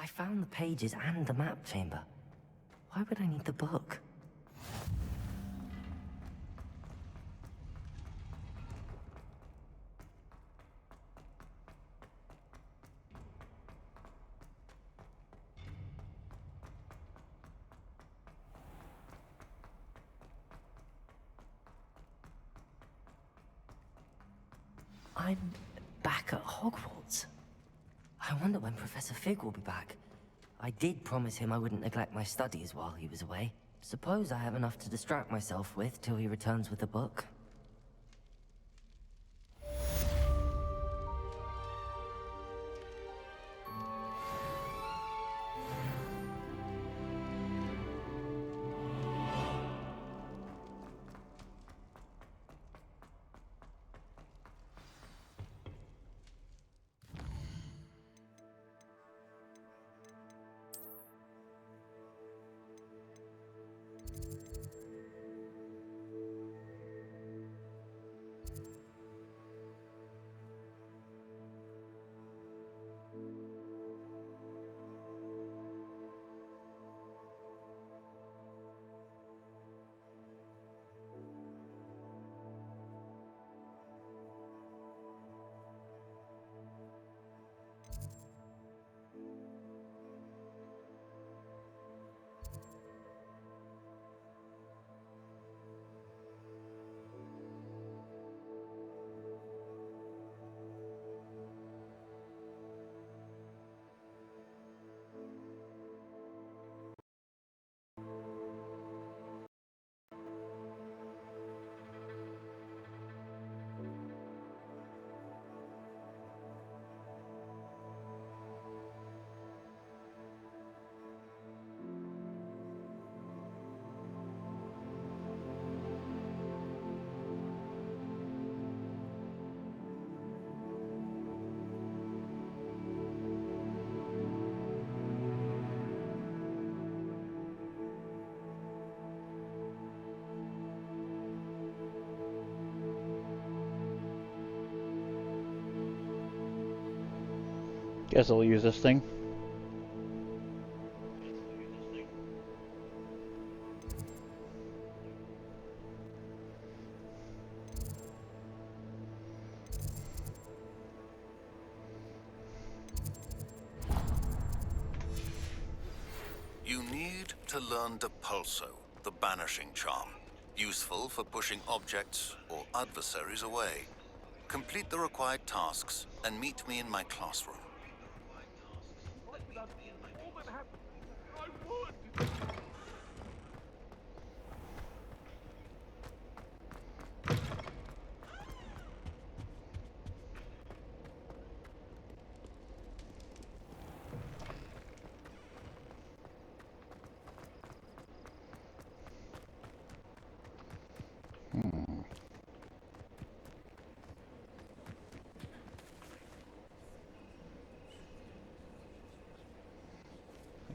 I found the pages and the map chamber. Why would I need the book? I'm back at Hogwarts. I wonder when Professor Fig will be back. I did promise him I wouldn't neglect my studies while he was away. Suppose I have enough to distract myself with till he returns with the book. Guess I'll use this thing. You need to learn Depulso, the banishing charm. Useful for pushing objects or adversaries away. Complete the required tasks and meet me in my classroom.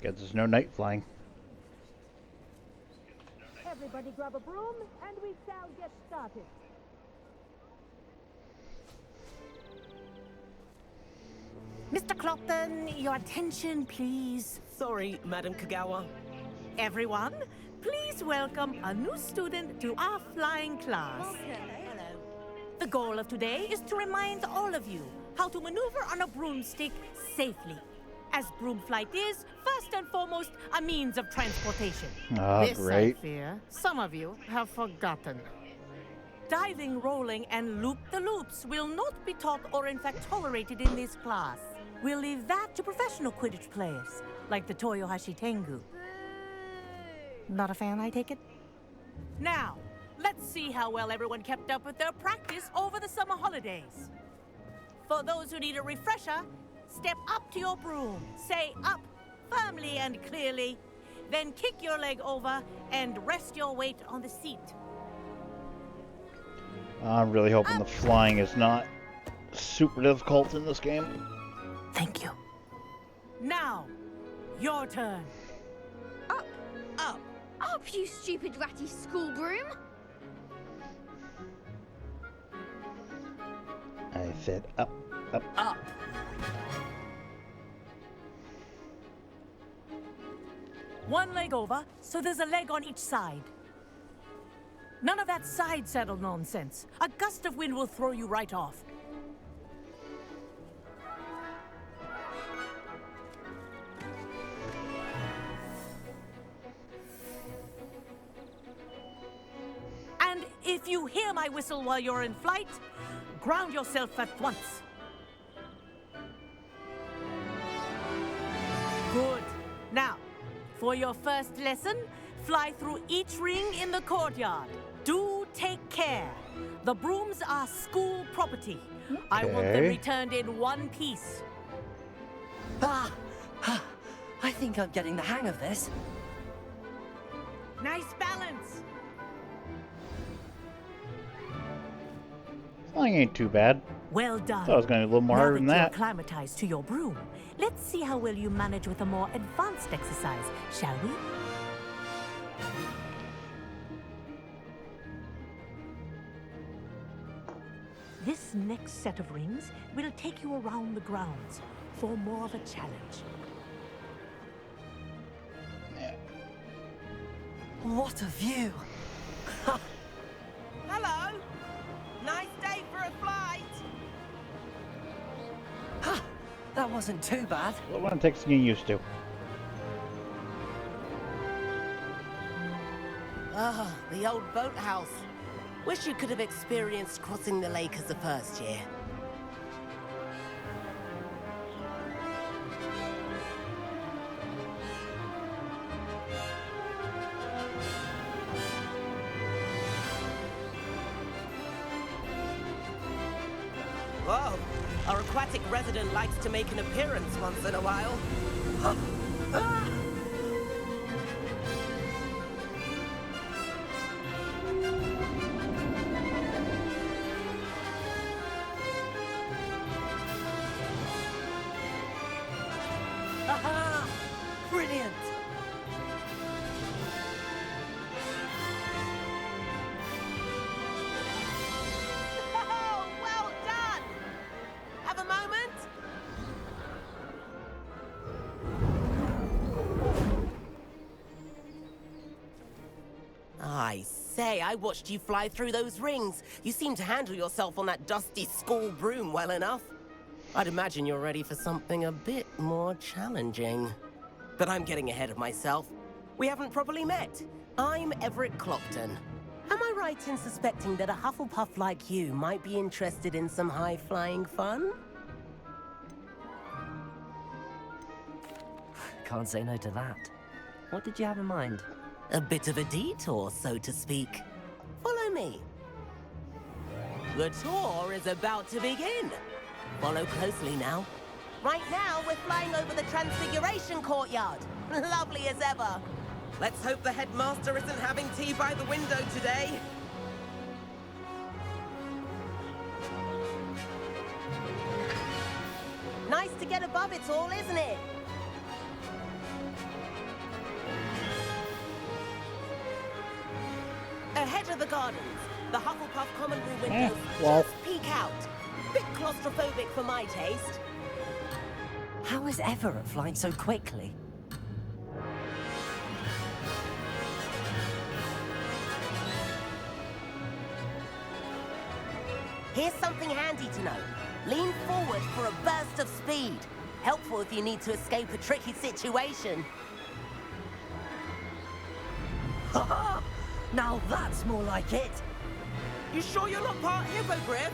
I guess there's no night flying. Everybody grab a broom, and we shall get started. Mr. Clopton, your attention, please. Sorry, Madam Kagawa. Everyone, please welcome a new student to our flying class. Hello. The goal of today is to remind all of you how to maneuver on a broomstick safely, as broom flight is, first and foremost, a means of transportation. Ah, This, great. I fear, some of you have forgotten. Diving, rolling, and loop-the-loops will not be taught or in fact tolerated in this class. We'll leave that to professional Quidditch players, like the Toyohashi Tengu. Not a fan, I take it? Now, let's see how well everyone kept up with their practice over the summer holidays. For those who need a refresher, step up to your broom, say up firmly and clearly, then kick your leg over and rest your weight on the seat. I'm really hoping the flying is not super difficult in this game. Thank you. Now, your turn. Up, Up. up, you stupid ratty school broom! I said up, up. Up. One leg over, so there's a leg on each side. None of that side saddle nonsense. A gust of wind will throw you right off. And if you hear my whistle while you're in flight, ground yourself at once. Good. Now, for your first lesson, fly through each ring in the courtyard. Do take care. The brooms are school property. I want them Okay. returned in one piece. Ah! I think I'm getting the hang of this. Nice balance. Flying ain't too bad. Well done. Thought it was going to be a little more now harder that than you're that. acclimatized to your broom, let's see how well you manage with a more advanced exercise, shall we? This next set of rings will take you around the grounds for more of a challenge. What a view! Hello. Nice day for a flight. That wasn't too bad. What one takes getting used to. Ah, the old boathouse. Wish you could have experienced crossing the lake as a first year. Whoa, our aquatic resident likes to make an appearance once in a while. Aha! Brilliant! Oh, well done! Have a moment? I say, I watched you fly through those rings. You seem to handle yourself on that dusty school broom well enough. I'd imagine you're ready for something a bit more challenging. But I'm getting ahead of myself. We haven't properly met. I'm Everett Clopton. Am I right in suspecting that a Hufflepuff like you might be interested in some high-flying fun? Can't say no to that. What did you have in mind? A bit of a detour, so to speak. Follow me. The tour is about to begin. Follow closely now. Right now, we're flying over the Transfiguration Courtyard. Lovely as ever. Let's hope the headmaster isn't having tea by the window today. Nice to get above it all, isn't it? Ahead of the gardens, the Hufflepuff common room windows well. just peek out. Bit claustrophobic for my taste. How is Everett flying so quickly? Here's something handy to know. Lean forward for a burst of speed. Helpful if you need to escape a tricky situation. Now that's more like it! You sure you're not part hippogriff?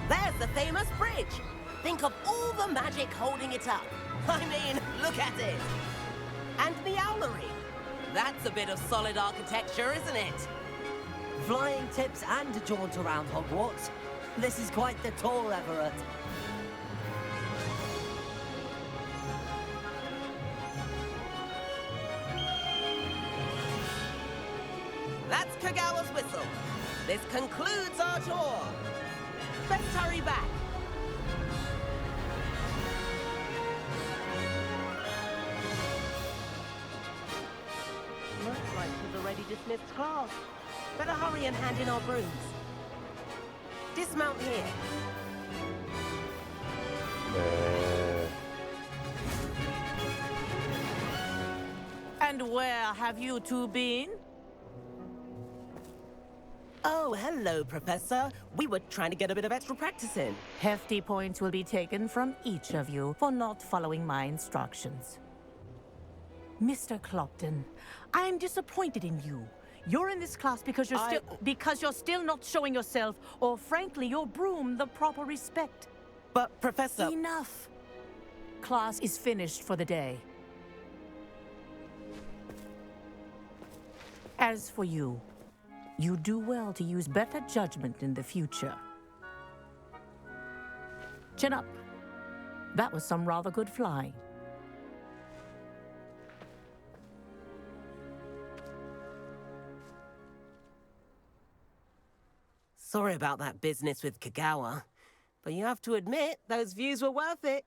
There's the famous bridge. Think of all the magic holding it up. I mean, look at it. And the owlery. That's a bit of solid architecture, isn't it? Flying tips and a jaunt around Hogwarts. This is quite the tour, Everett. That's Kagawa's whistle. This concludes our tour. Let's hurry back. Looks like we've already dismissed class. Better hurry and hand in our brooms. Dismount here. And where have you two been? Oh, hello, Professor. We were trying to get a bit of extra practice in. Hefty points will be taken from each of you for not following my instructions. Mr. Clopton, I am disappointed in you. You're in this class because you're still not showing yourself, or frankly, your broom the proper respect. But, Professor... Enough. Class is finished for the day. As for you, you do well to use better judgment in the future. Chin up. That was some rather good flying. Sorry about that business with Kagawa, but you have to admit, those views were worth it.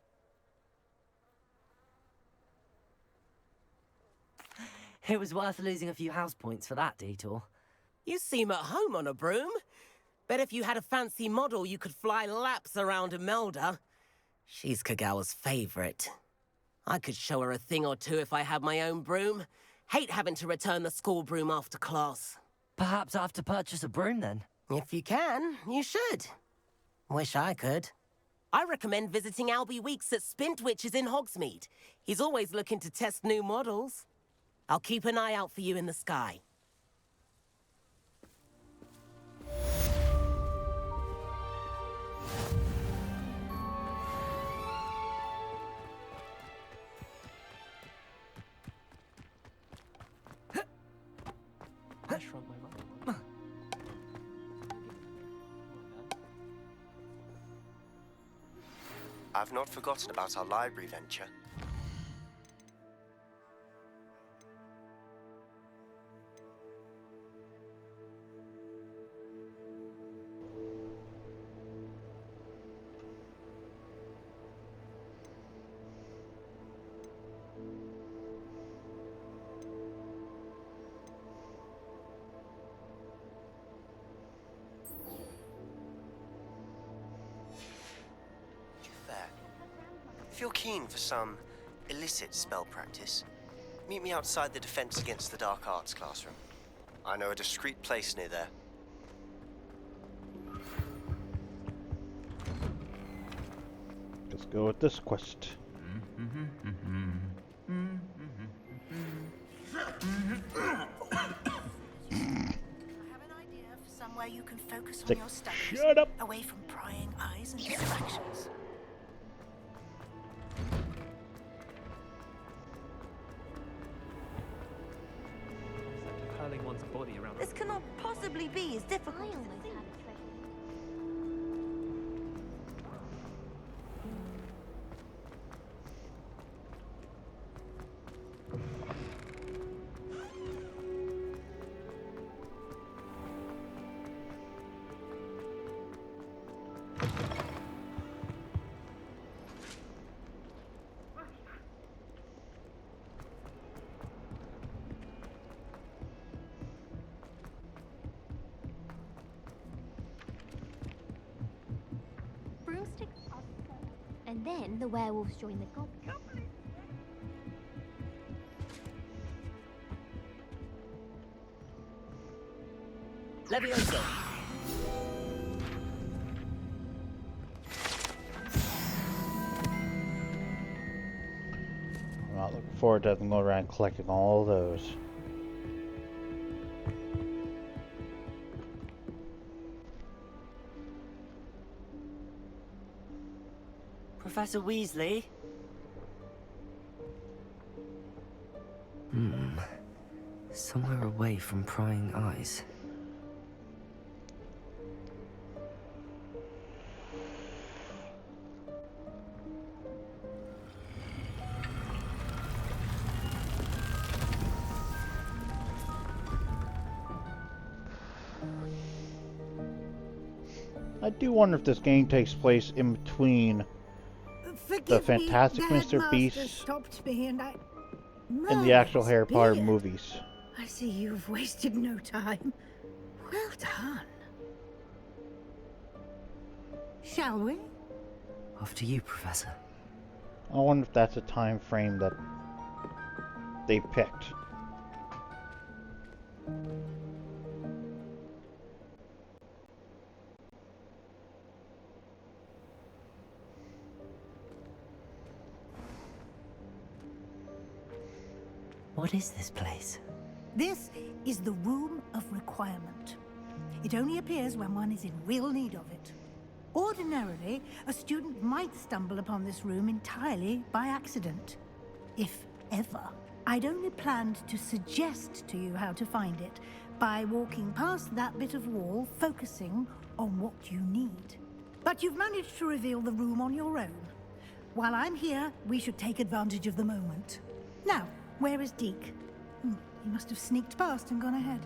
It was worth losing a few house points for that detour. You seem at home on a broom. Bet if you had a fancy model, you could fly laps around Imelda. She's Kagawa's favorite. I could show her a thing or two if I had my own broom. Hate having to return the school broom after class. Perhaps I have to purchase a broom then. If you can, you should. Wish I could. I recommend visiting Albie Weeks at Spintwitches in Hogsmeade. He's always looking to test new models. I'll keep an eye out for you in the sky. I shrunk my mind. I've not forgotten about our library venture. If you're keen for some illicit spell practice, meet me outside the Defense Against the Dark Arts classroom. I know a discreet place near there. Let's go with this quest. I have an idea for somewhere you can focus on Like, your studies, shut up. away from prying eyes and distractions. Curling one's body around. This cannot possibly be as difficult. I almost had a treasure. Broomsticks are so... And then the werewolves join the goblins. Levioso! I'm not looking forward to them going around collecting all of those. Professor Weasley? Somewhere away from prying eyes. I do wonder if this game takes place in between the Fantastic Mr. Beast stopped me and and the actual Merlin's Harry Potter beard. movies. I see you've wasted no time. Well done. Shall we? After you, Professor. I wonder if that's a time frame that they picked. What is this place? This is the Room of Requirement. It only appears when one is in real need of it. Ordinarily, a student might stumble upon this room entirely by accident. If ever. I'd only planned to suggest to you how to find it by walking past that bit of wall, focusing on what you need. But you've managed to reveal the room on your own. While I'm here, we should take advantage of the moment. Now, where is Deke? He must have sneaked past and gone ahead.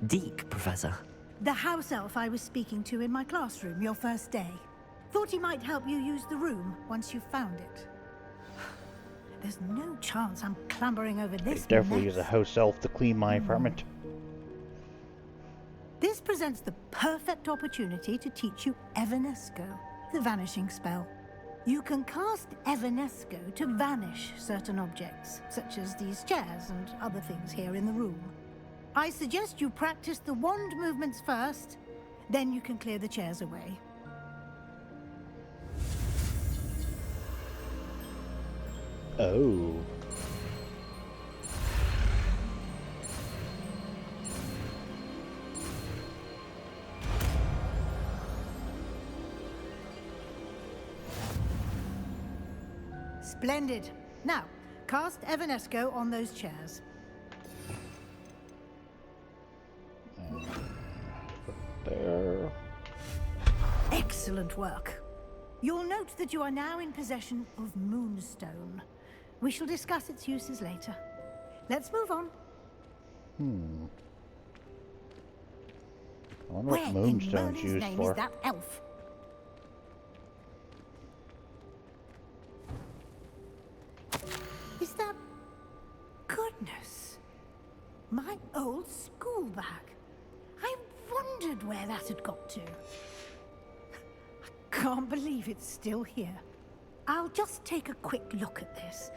Deke, Professor. The house elf I was speaking to in my classroom your first day. Thought he might help you use the room once you found it. There's no chance I'm clambering over this Definitely mess. use a house elf to clean my apartment. This presents the perfect opportunity to teach you Evanesco, the vanishing spell. You can cast Evanesco to vanish certain objects, such as these chairs and other things here in the room. I suggest you practice the wand movements first, then you can clear the chairs away. Oh. Splendid. Now, cast Evanesco on those chairs. There. Excellent work. You'll note that you are now in possession of Moonstone. We shall discuss its uses later. Let's move on. I wonder Where what in Moonstone's Merlin's used name for. is that elf? Is that... Goodness. My old school bag. I wondered where that had got to. I can't believe it's still here. I'll just take a quick look at this.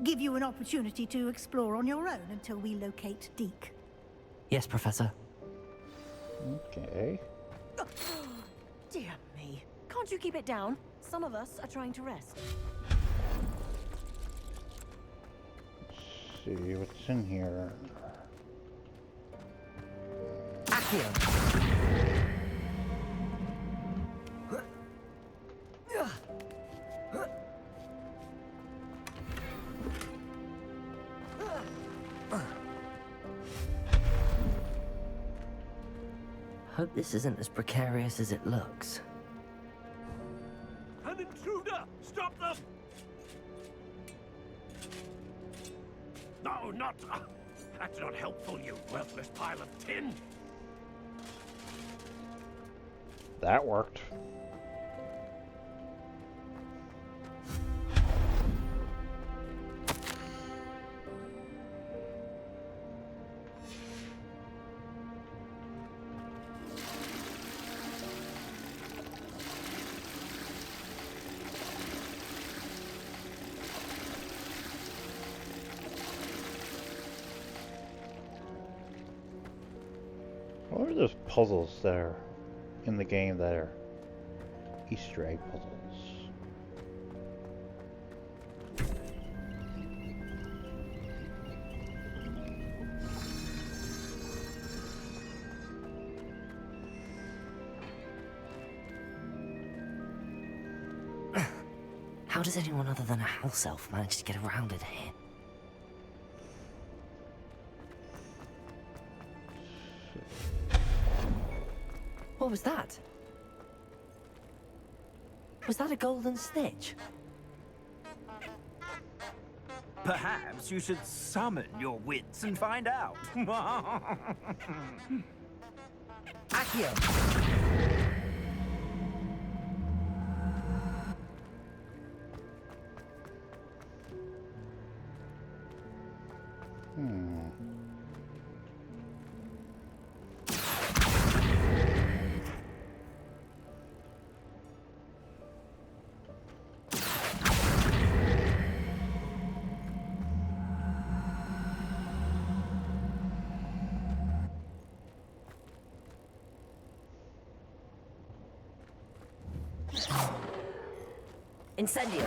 Give you an opportunity to explore on your own until we locate Deke. Yes, Professor. Okay. Dear me. Can't you keep it down? Some of us are trying to rest. Let's see what's in here. Accio! Hope this isn't as precarious as it looks. An intruder! Stop them! No, not... that's not helpful, you worthless pile of tin! That worked. What are those puzzles that are in the game that are Easter egg puzzles? How does anyone other than a house elf manage to get around in here? What was that? Was that a golden snitch? Perhaps you should summon your wits and find out. Accio! Incendio!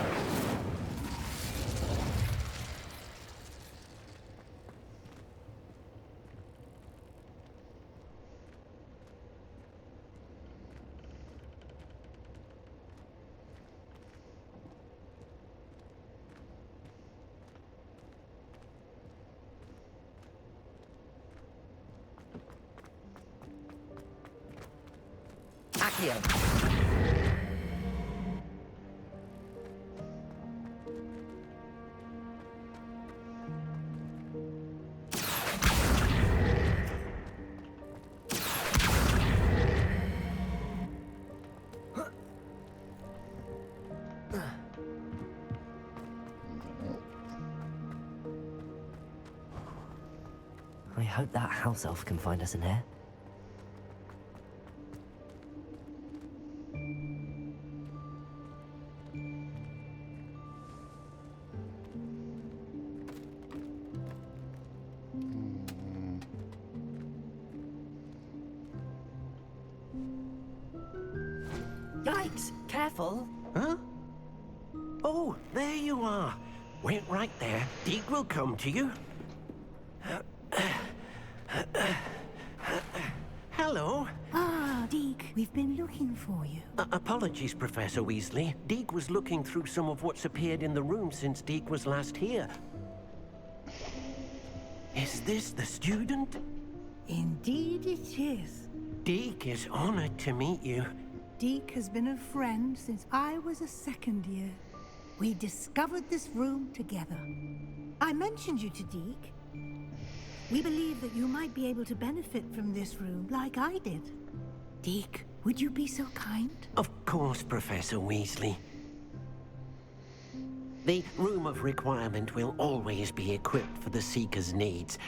Accio! I hope that house elf can find us in here. Yikes! Careful! Huh? Oh, there you are. Wait right there. Deke will come to you. Hello. Ah, Deke, we've been looking for you. Apologies, Professor Weasley. Deke was looking through some of what's appeared in the room since Deke was last here. Is this the student? Indeed it is. Deke is honored to meet you. Deke has been a friend since I was a second year. We discovered this room together. I mentioned you to Deke. We believe that you might be able to benefit from this room like I did. Deke, would you be so kind? Of course, Professor Weasley. The Room of Requirement will always be equipped for the Seeker's needs.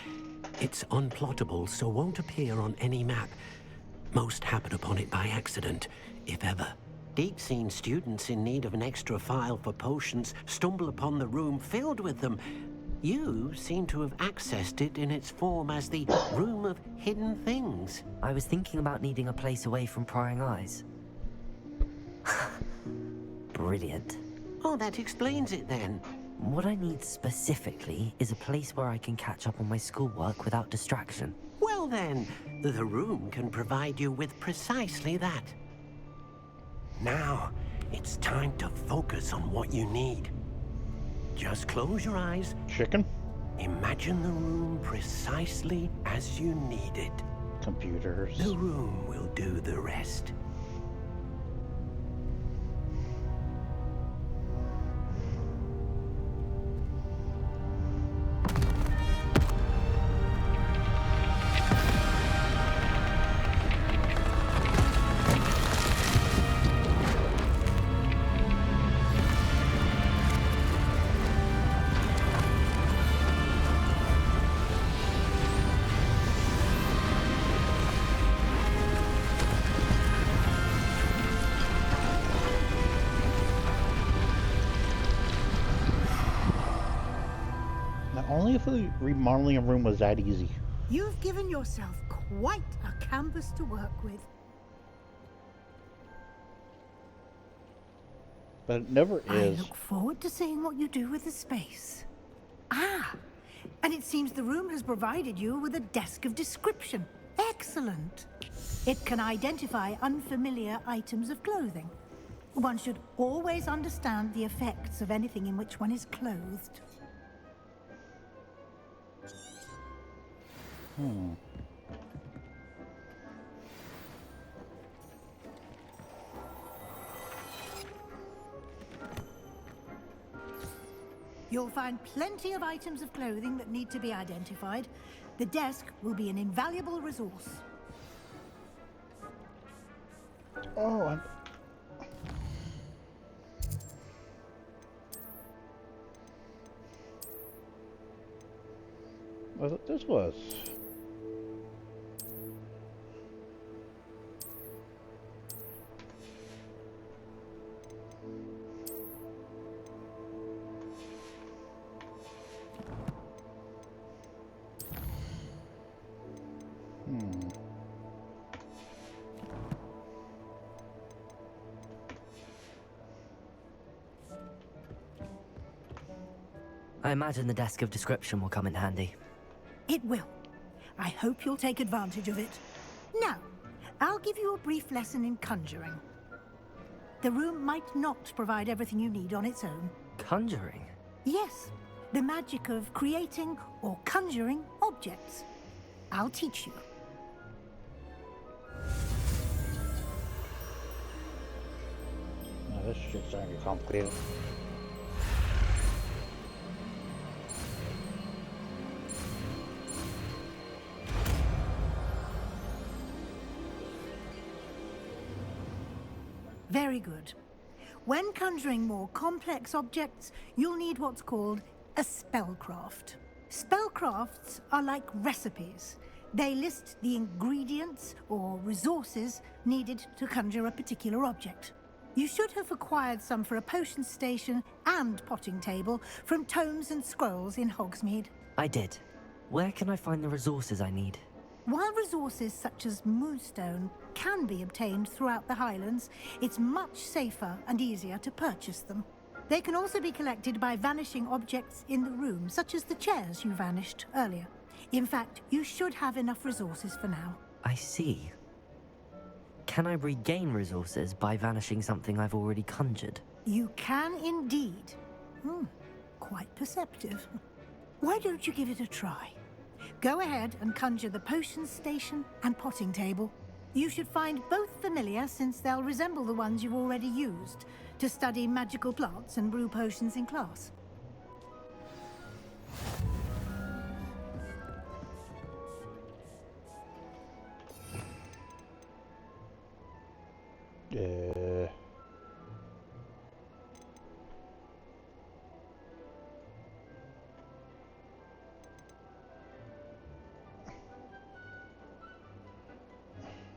It's unplottable, so won't appear on any map. Most happen upon it by accident, if ever. Deke's seen students in need of an extra file for potions stumble upon the room filled with them. You seem to have accessed it in its form as the Room of Hidden Things. I was thinking about needing a place away from prying eyes. Brilliant. Oh, that explains it then. What I need specifically is a place where I can catch up on my schoolwork without distraction. Well then, the room can provide you with precisely that. Now, it's time to focus on what you need. Just close your eyes. Chicken? Imagine the room precisely as you need it. Computers. The room will do the rest. Only if the remodeling a room was that easy. You've given yourself quite a canvas to work with. But it never is. I look forward to seeing what you do with the space. Ah, and it seems the room has provided you with a desk of description. Excellent. It can identify unfamiliar items of clothing. One should always understand the effects of anything in which one is clothed. You'll find plenty of items of clothing that need to be identified. The desk will be an invaluable resource. Oh, I thought this was. I imagine the desk of description will come in handy. It will. I hope you'll take advantage of it. Now, I'll give you a brief lesson in conjuring. The room might not provide everything you need on its own. Conjuring? Yes, the magic of creating or conjuring objects. I'll teach you. Now this shit's starting to get complicated. Very good. When conjuring more complex objects, you'll need what's called a spellcraft. Spellcrafts are like recipes. They list the ingredients or resources needed to conjure a particular object. You should have acquired some for a potion station and potting table from tomes and scrolls in Hogsmeade. I did. Where can I find the resources I need? While resources such as moonstone can be obtained throughout the Highlands, it's much safer and easier to purchase them. They can also be collected by vanishing objects in the room, such as the chairs you vanished earlier. In fact, you should have enough resources for now. I see. Can I regain resources by vanishing something I've already conjured? You can indeed. Quite perceptive. Why don't you give it a try? Go ahead and conjure the potion station and potting table. You should find both familiar, since they'll resemble the ones you've already used to study magical plants and brew potions in class.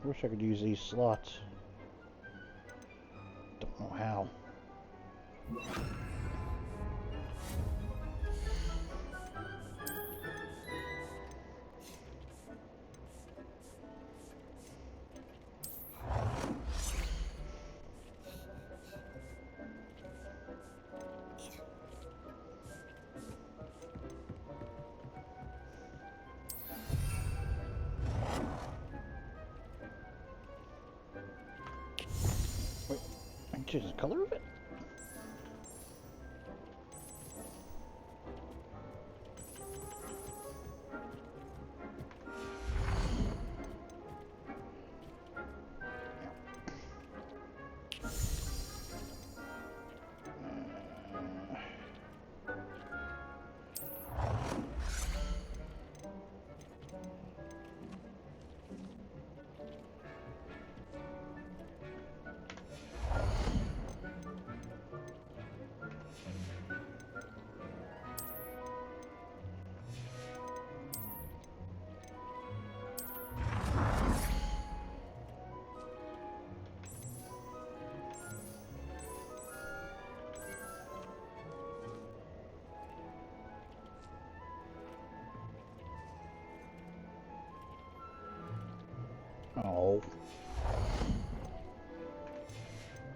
Wish I could use these slots. Don't know how. Change the color of it? Oh.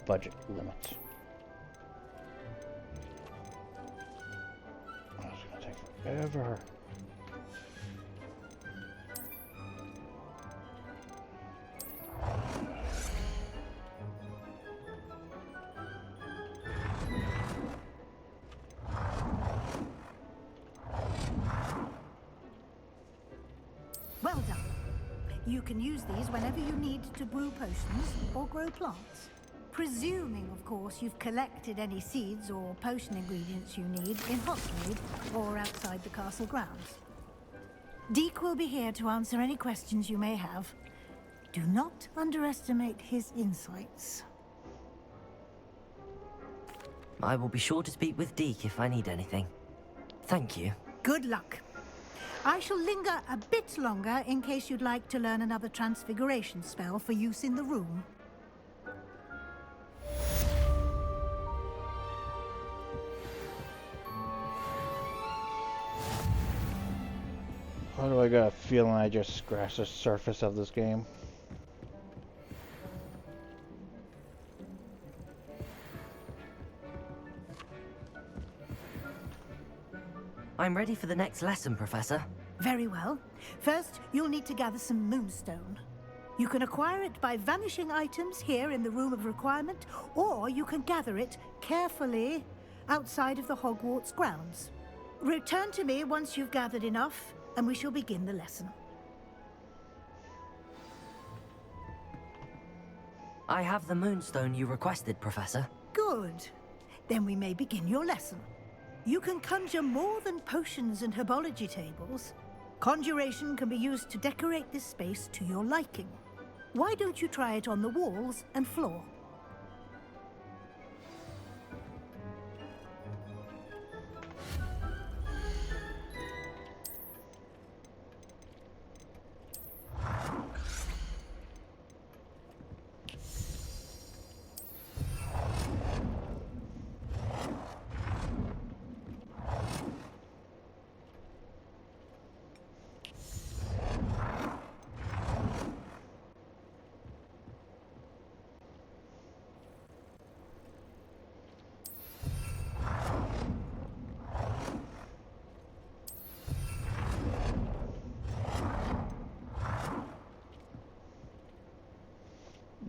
Budget limits. Oh, it's gonna take forever. Well done. You can use these whenever you need to brew potions or grow plants. Presuming, of course, you've collected any seeds or potion ingredients you need in Hogsmeade or outside the castle grounds. Deek will be here to answer any questions you may have. Do not underestimate his insights. I will be sure to speak with Deek if I need anything. Thank you. Good luck. I shall linger a bit longer in case you'd like to learn another transfiguration spell for use in the room. Why do I got a feeling I just scratched the surface of this game? I'm ready for the next lesson, Professor. Very well. First, you'll need to gather some moonstone. You can acquire it by vanishing items here in the Room of Requirement, or you can gather it carefully outside of the Hogwarts grounds. Return to me once you've gathered enough, and we shall begin the lesson. I have the moonstone you requested, Professor. Good. Then we may begin your lesson. You can conjure more than potions and herbology tables. Conjuration can be used to decorate this space to your liking. Why don't you try it on the walls and floor?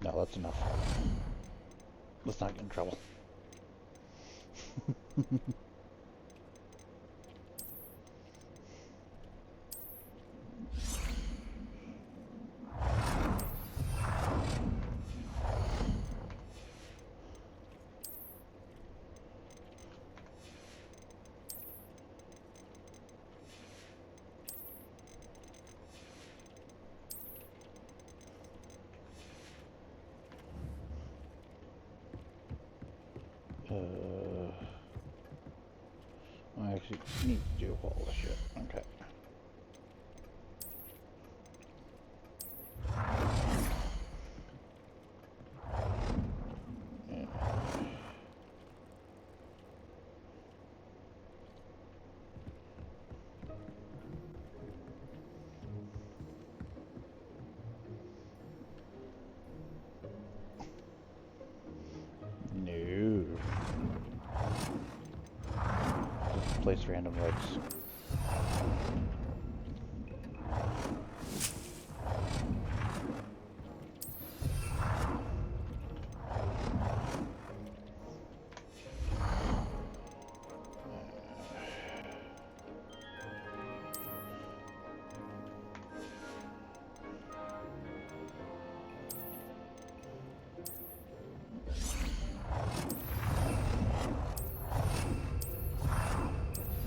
No, that's enough. Let's not get in trouble. I actually need to do all this shit. Okay. No. Just place random lights.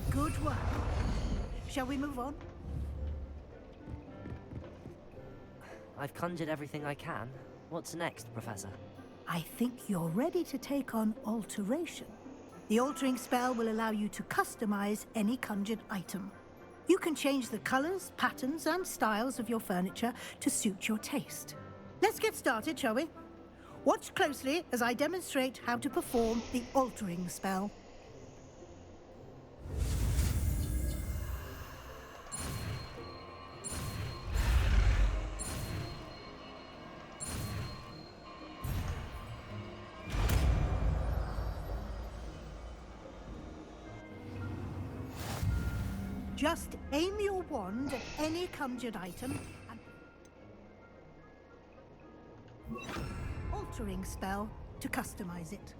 Good work. Shall we move on? I've conjured everything I can. What's next, Professor? I think you're ready to take on alteration. The altering spell will allow you to customize any conjured item. You can change the colors, patterns, and styles of your furniture to suit your taste. Let's get started, shall we? Watch closely as I demonstrate how to perform the altering spell. Just aim your wand at any conjured item and... altering spell to customize it.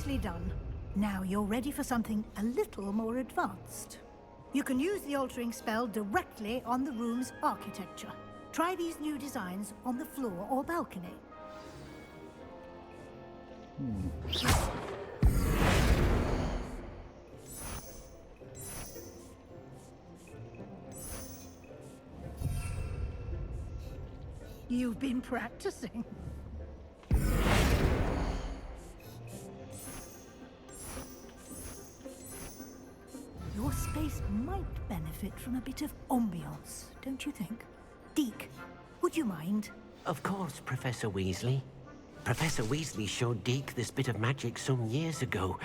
Nicely done. Now you're ready for something a little more advanced. You can use the altering spell directly on the room's architecture. Try these new designs on the floor or balcony. You've been practicing. Your space might benefit from a bit of ambiance, don't you think? Deke, would you mind? Of course, Professor Weasley. Professor Weasley showed Deke this bit of magic some years ago.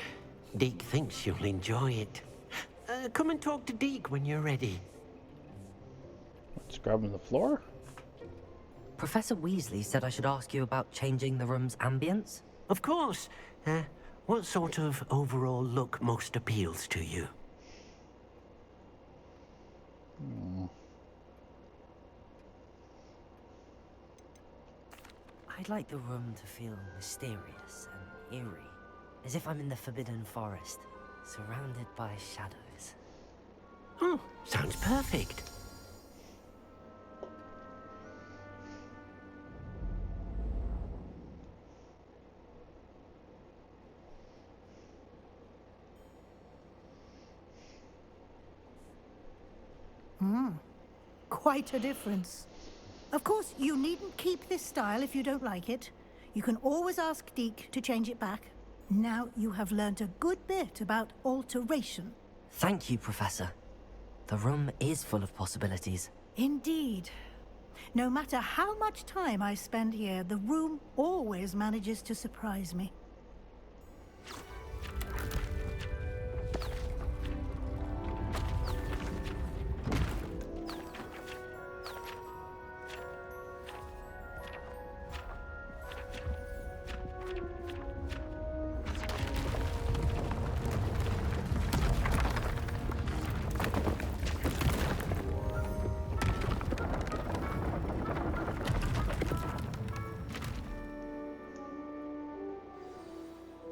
Deke thinks you'll enjoy it. Come and talk to Deke when you're ready. Scrubbing the floor? Professor Weasley said I should ask you about changing the room's ambience? Of course. What sort of overall look most appeals to you? I'd like the room to feel mysterious and eerie, as if I'm in the Forbidden Forest, surrounded by shadows. Oh, sounds perfect. Quite a difference. Of course, you needn't keep this style if you don't like it. You can always ask Deke to change it back. Now you have learnt a good bit about alteration. Thank you, Professor. The room is full of possibilities. Indeed. No matter how much time I spend here, the room always manages to surprise me.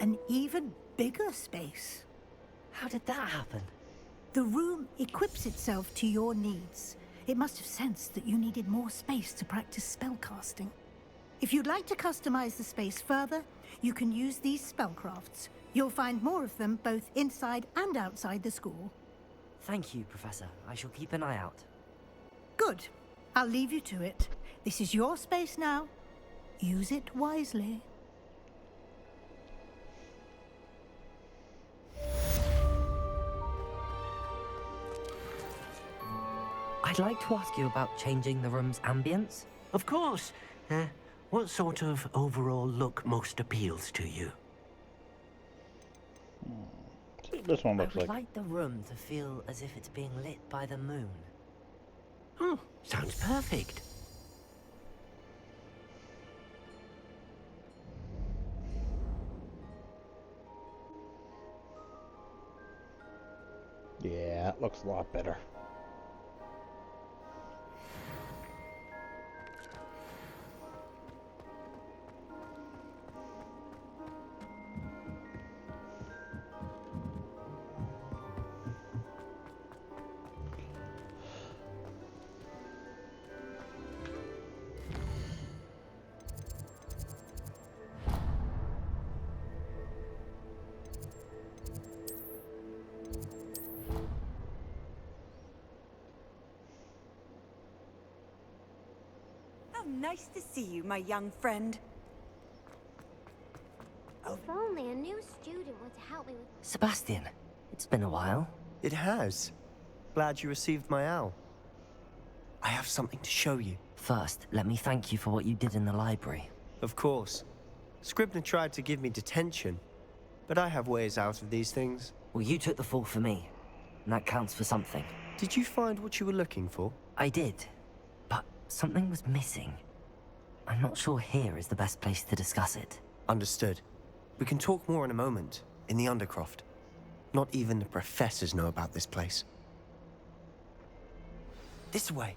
An even bigger space. How did that happen? The room equips itself to your needs. It must have sensed that you needed more space to practice spellcasting. If you'd like to customize the space further, you can use these spellcrafts. You'll find more of them both inside and outside the school. Thank you, Professor. I shall keep an eye out. Good. I'll leave you to it. This is your space now. Use it wisely. I'd like to ask you about changing the room's ambience. Of course. What sort of overall look most appeals to you? This one looks I would like... like the room to feel as if it's being lit by the moon. Oh, sounds perfect. Yeah, it looks a lot better. How nice to see you, my young friend. If only a new student were to help me with... Sebastian, it's been a while. It has. Glad you received my owl. I have something to show you. First, let me thank you for what you did in the library. Of course. Scribner tried to give me detention, but I have ways out of these things. Well, you took the fall for me, and that counts for something. Did you find what you were looking for? I did, but something was missing. I'm not sure here is the best place to discuss it. Understood. We can talk more in a moment, in the Undercroft. Not even the professors know about this place. This way.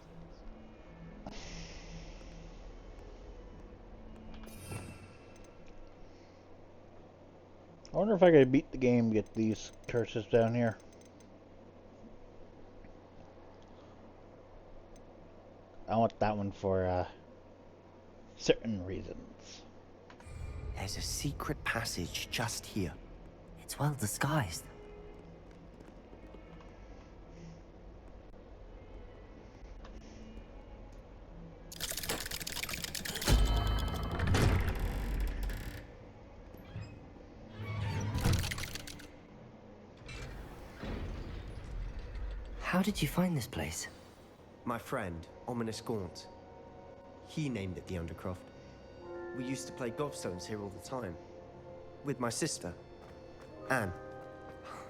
I wonder if I could beat the game to get these curses down here. I want that one for certain reasons. There's a secret passage just here. It's well disguised. How did you find this place? My friend, Ominous Gaunt. He named it the Undercroft. We used to play gobstones here all the time. With my sister, Anne.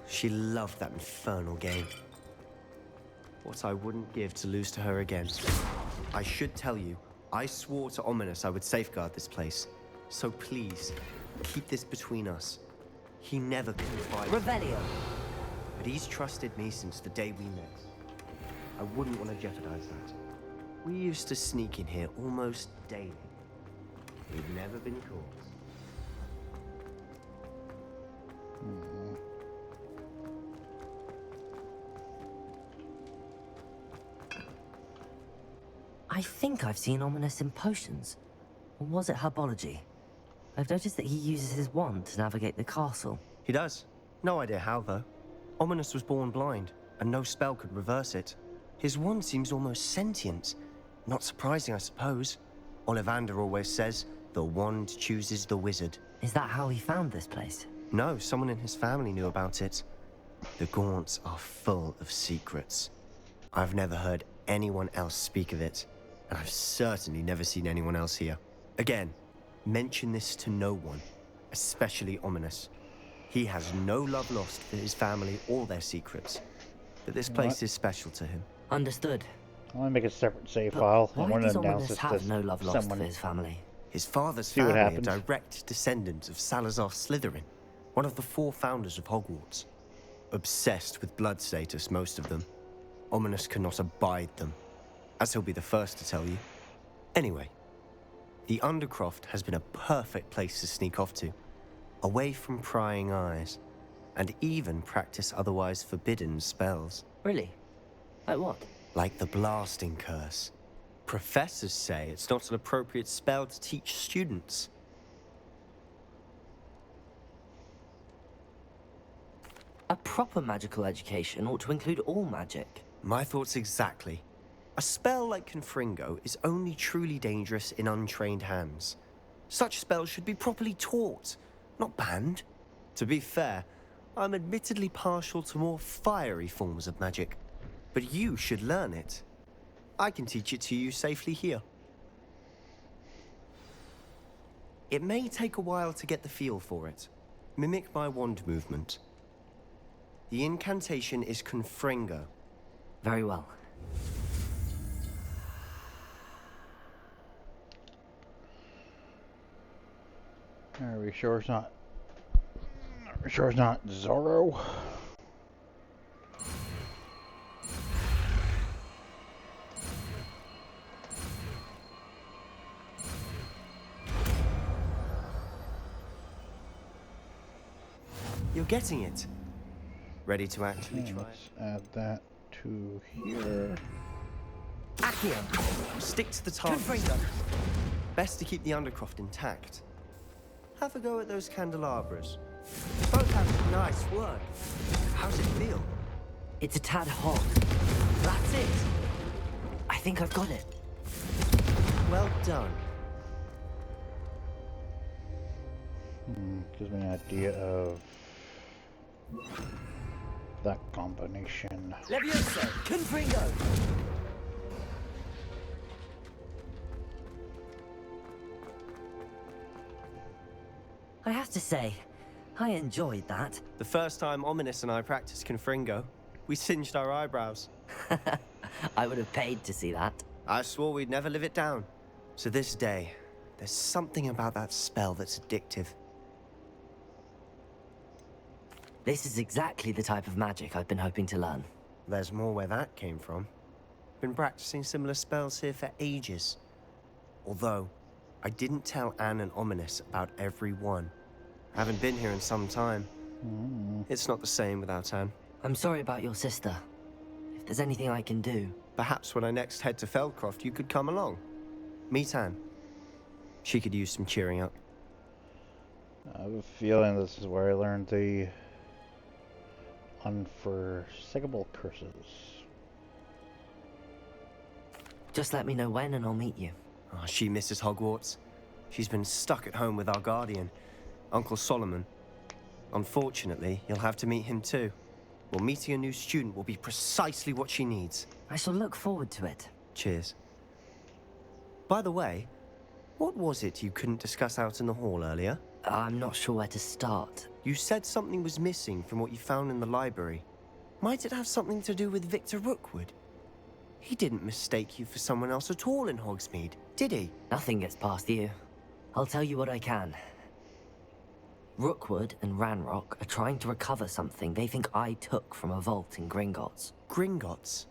She loved that infernal game. What I wouldn't give to lose to her again. I should tell you, I swore to Ominous I would safeguard this place. So please, keep this between us. He never confided. Revelio. But he's trusted me since the day we met. I wouldn't want to jeopardize that. We used to sneak in here almost daily. We've never been caught. I think I've seen Ominous in potions. Or was it herbology? I've noticed that he uses his wand to navigate the castle. He does. No idea how, though. Ominous was born blind, and no spell could reverse it. His wand seems almost sentient. Not surprising, I suppose. Ollivander always says, the wand chooses the wizard. Is that how he found this place? No, someone in his family knew about it. The Gaunts are full of secrets. I've never heard anyone else speak of it, and I've certainly never seen anyone else here. Again, mention this to no one, especially Ominous. He has no love lost for his family or their secrets, but this place is special to him. Understood. I want to make a separate save file. I Why want does to announce Ominous it have to no love lost someone. for his family? His father's See what family are happens. direct descendants of Salazar Slytherin, one of the 4 founders of Hogwarts. Obsessed with blood status, most of them. Ominous cannot abide them, as he'll be the first to tell you. Anyway, the Undercroft has been a perfect place to sneak off to, away from prying eyes, and even practice otherwise forbidden spells. Really? Like what? Like the Blasting Curse. Professors say it's not an appropriate spell to teach students. A proper magical education ought to include all magic. My thoughts exactly. A spell like Confringo is only truly dangerous in untrained hands. Such spells should be properly taught, not banned. To be fair, I'm admittedly partial to more fiery forms of magic, but you should learn it. I can teach it to you safely here. It may take a while to get the feel for it. Mimic my wand movement. The incantation is Confringo. Very well. Are we sure it's not? Are we sure it's not Zorro? You're getting it. Ready to actually try? Let's add that to here. Accio! Stick to the target. Best to keep the Undercroft intact. Have a go at those candelabras. Both have nice work. How's it feel? It's a tad hot. That's it. I think I've got it. Well done. Gives me an idea of that combination. Levioso! Confringo! I have to say, I enjoyed that. The first time Ominous and I practiced Confringo, we singed our eyebrows. I would have paid to see that. I swore we'd never live it down. To this day, there's something about that spell that's addictive. This is exactly the type of magic I've been hoping to learn. There's more where that came from. Been practicing similar spells here for ages. Although, I didn't tell Anne and Ominous about every one. I haven't been here in some time. It's not the same without Anne. I'm sorry about your sister. If there's anything I can do... Perhaps when I next head to Feldcroft, you could come along. Meet Anne. She could use some cheering up. I have a feeling this is where I learned the unforeseeable curses. Just let me know when and I'll meet you. Oh, she misses Hogwarts. She's been stuck at home with our guardian, Uncle Solomon. Unfortunately, you'll have to meet him too. Well, meeting a new student will be precisely what she needs. I shall look forward to it. Cheers. By the way, what was it you couldn't discuss out in the hall earlier? I'm not sure where to start. You said something was missing from what you found in the library. Might it have something to do with Victor Rookwood? He didn't mistake you for someone else at all in Hogsmeade, did he? Nothing gets past you. I'll tell you what I can. Rookwood and Ranrock are trying to recover something they think I took from a vault in Gringotts. Gringotts?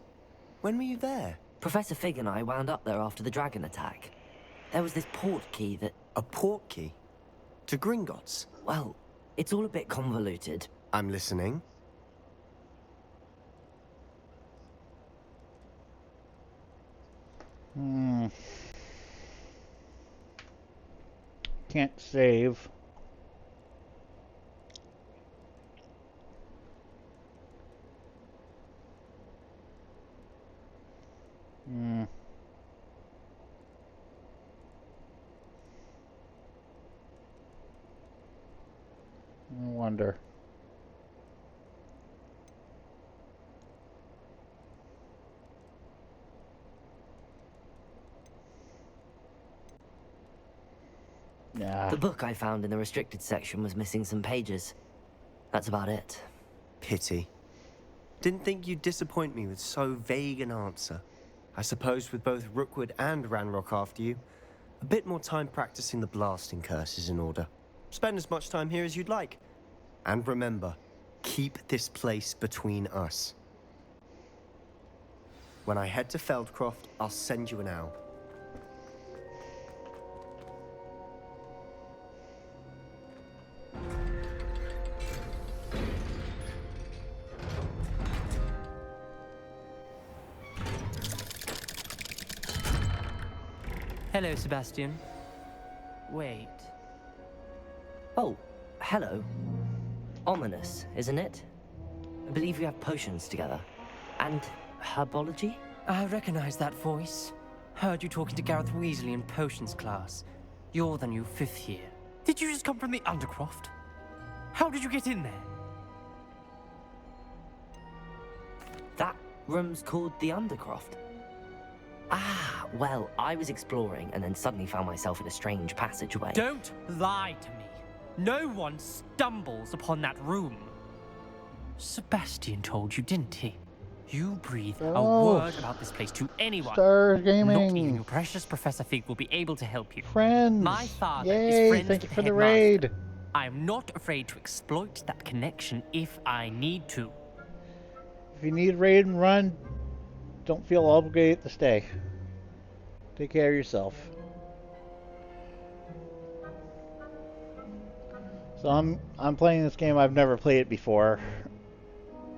When were you there? Professor Fig and I wound up there after the dragon attack. There was this port key that... A port key? To Gringotts? Well, it's all a bit convoluted. I'm listening. Can't save. I wonder. Yeah. The book I found in the restricted section was missing some pages. That's about it. Pity. Didn't think you'd disappoint me with so vague an answer. I suppose with both Rookwood and Ranrock after you, a bit more time practicing the blasting curse is in order. Spend as much time here as you'd like. And remember, keep this place between us. When I head to Feldcroft, I'll send you an owl. Hello, Sebastian. Wait. Oh, hello. Ominous, isn't it? I believe we have potions together. And herbology? I recognize that voice. Heard you talking to Gareth Weasley in potions class. You're the new 5th year. Did you just come from the Undercroft? How did you get in there? That room's called the Undercroft. Ah, well, I was exploring and then suddenly found myself in a strange passageway. Don't lie to me. No one stumbles upon that room. Sebastian told you, didn't he? You breathe a word about this place to anyone. Stars Gaming. Not even your precious Professor Fig will be able to help you. Friends. My father Yay, is friends thank with you the for the headmaster. raid. I am not afraid to exploit that connection if I need to. If you need raid and run, don't feel obligated to stay. Take care of yourself. So I'm playing this game. I've never played it before.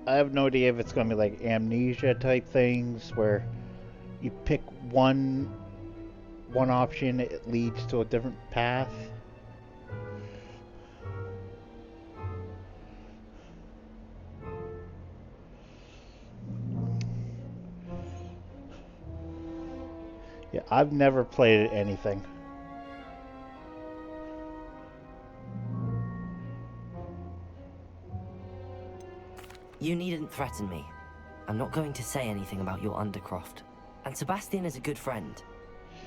I have no idea if it's going to be like Amnesia type things where you pick one option, it leads to a different path. Yeah, I've never played anything. You needn't threaten me. I'm not going to say anything about your Undercroft. And Sebastian is a good friend.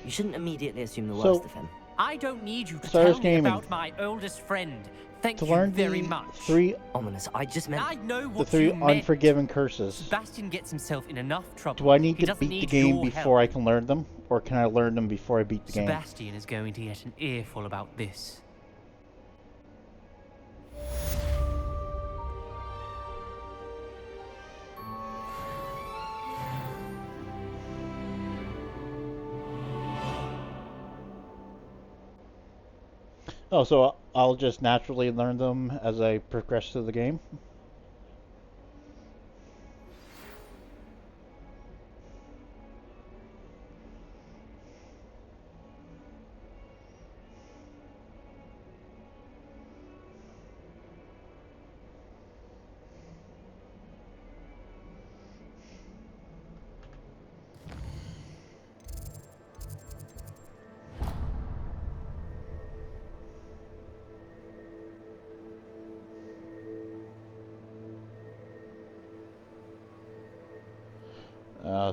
You shouldn't immediately assume the worst of him. I don't need you to Stars tell Gaming. me about my oldest friend. Thank To you learn very the much. three Ominous, I just meant... I know the what three you meant. unforgiven curses. Sebastian gets himself in enough trouble. Do I need He to doesn't beat the need game your before help. I can learn them? Or can I learn them before I beat the game? Sebastian is going to get an earful about this. Oh, so I'll just naturally learn them as I progress through the game.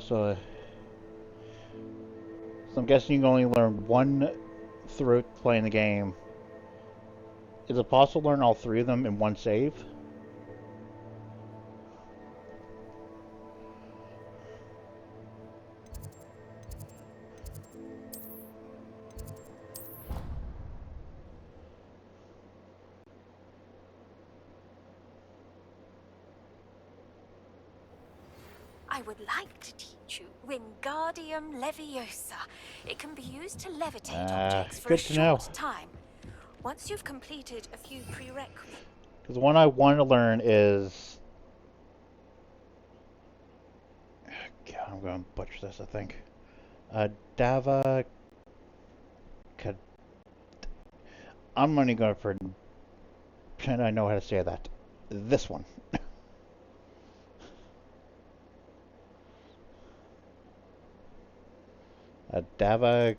So I'm guessing you can only learn one through playing the game. Is it possible to learn all three of them in one save? I would like to teach you Wingardium Leviosa. It can be used to levitate objects for a short time. Once you've completed a few prerequisites. Because the one I want to learn is... God, I'm going to butcher this, I think. Dava... I'm only going for... pretend I know how to say that. This one. Dava...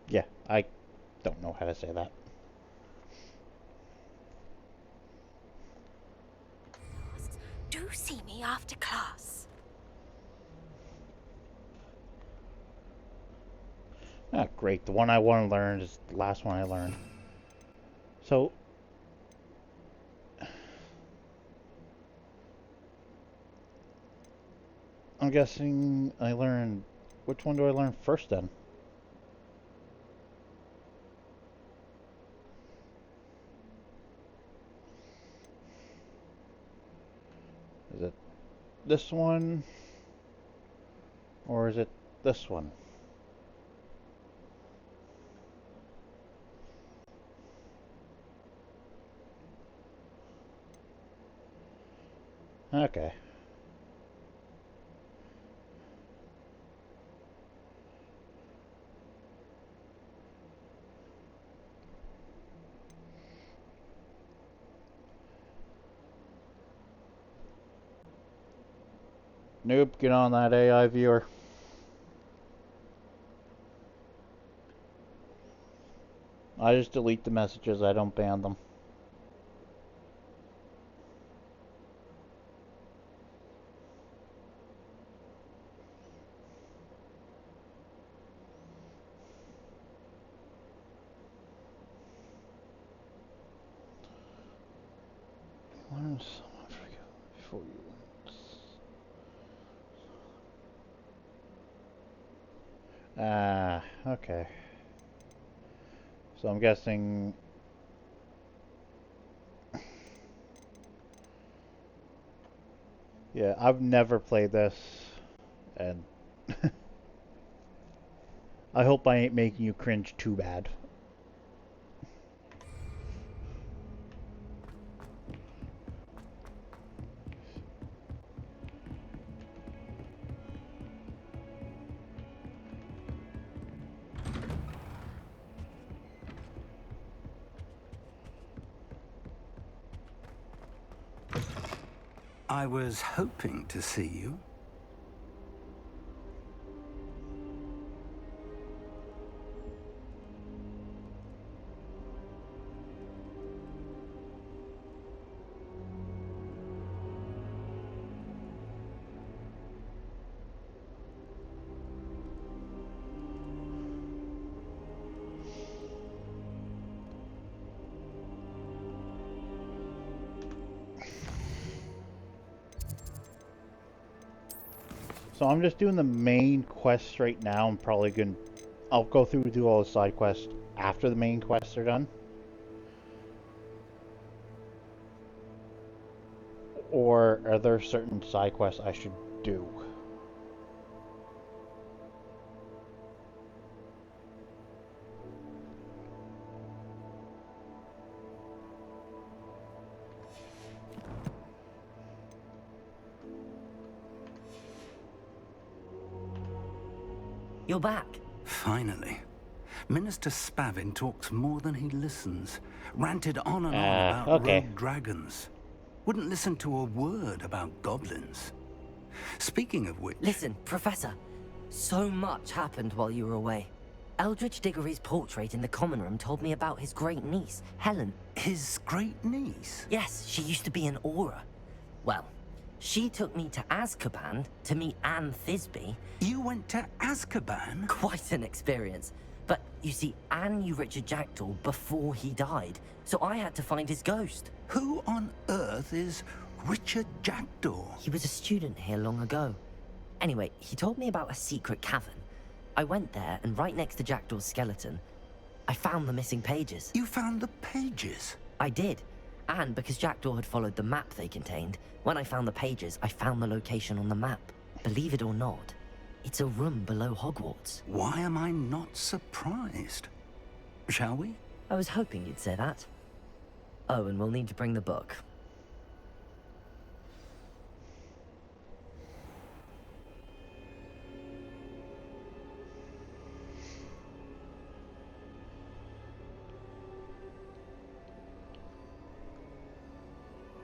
yeah, I don't know how to say that. Do see me after class. Ah, great. The one I want to learn is the last one I learned. So... I'm guessing I learned... Which one do I learn first then? Is it this one? Or is it this one? Okay. Nope, get on that AI viewer. I just delete the messages, I don't ban them. Learn someone before you okay. So I'm guessing... Yeah, I've never played this, and I hope I ain't making you cringe too bad. I was hoping to see you. So I'm just doing the main quests right now. I'm probably gonna... I'll go through and do all the side quests after the main quests are done. Or are there certain side quests I should do? You're back. Finally. Minister Spavin talks more than he listens. Ranted on and on about rogue dragons. Wouldn't listen to a word about goblins. Speaking of which... Listen, Professor. So much happened while you were away. Eldridge Diggory's portrait in the common room told me about his great niece, Helen. His great niece? Yes, she used to be an Auror. Well, she took me to Azkaban to meet Anne Thisbe. You went to Azkaban? Quite an experience. But, you see, Anne knew Richard Jackdaw before he died, so I had to find his ghost. Who on earth is Richard Jackdaw? He was a student here long ago. Anyway, he told me about a secret cavern. I went there, and right next to Jackdaw's skeleton, I found the missing pages. You found the pages? I did. And because Jackdaw had followed the map they contained, when I found the pages, I found the location on the map. Believe it or not, it's a room below Hogwarts. Why am I not surprised? Shall we? I was hoping you'd say that. Oh, and we'll need to bring the book.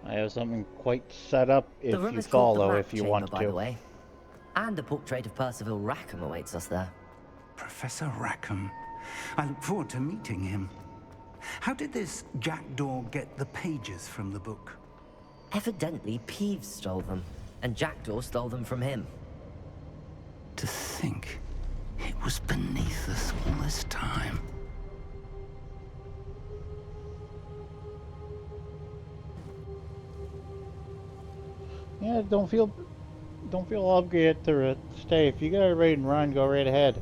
I have something quite set up if you follow, if you want to. By the way. And a portrait of Percival Rackham awaits us there. Professor Rackham. I look forward to meeting him. How did this Jackdaw get the pages from the book? Evidently, Peeves stole them, and Jackdaw stole them from him. To think it was beneath us all this time. Yeah, don't feel obligated to stay. If you gotta raid and run, go right ahead.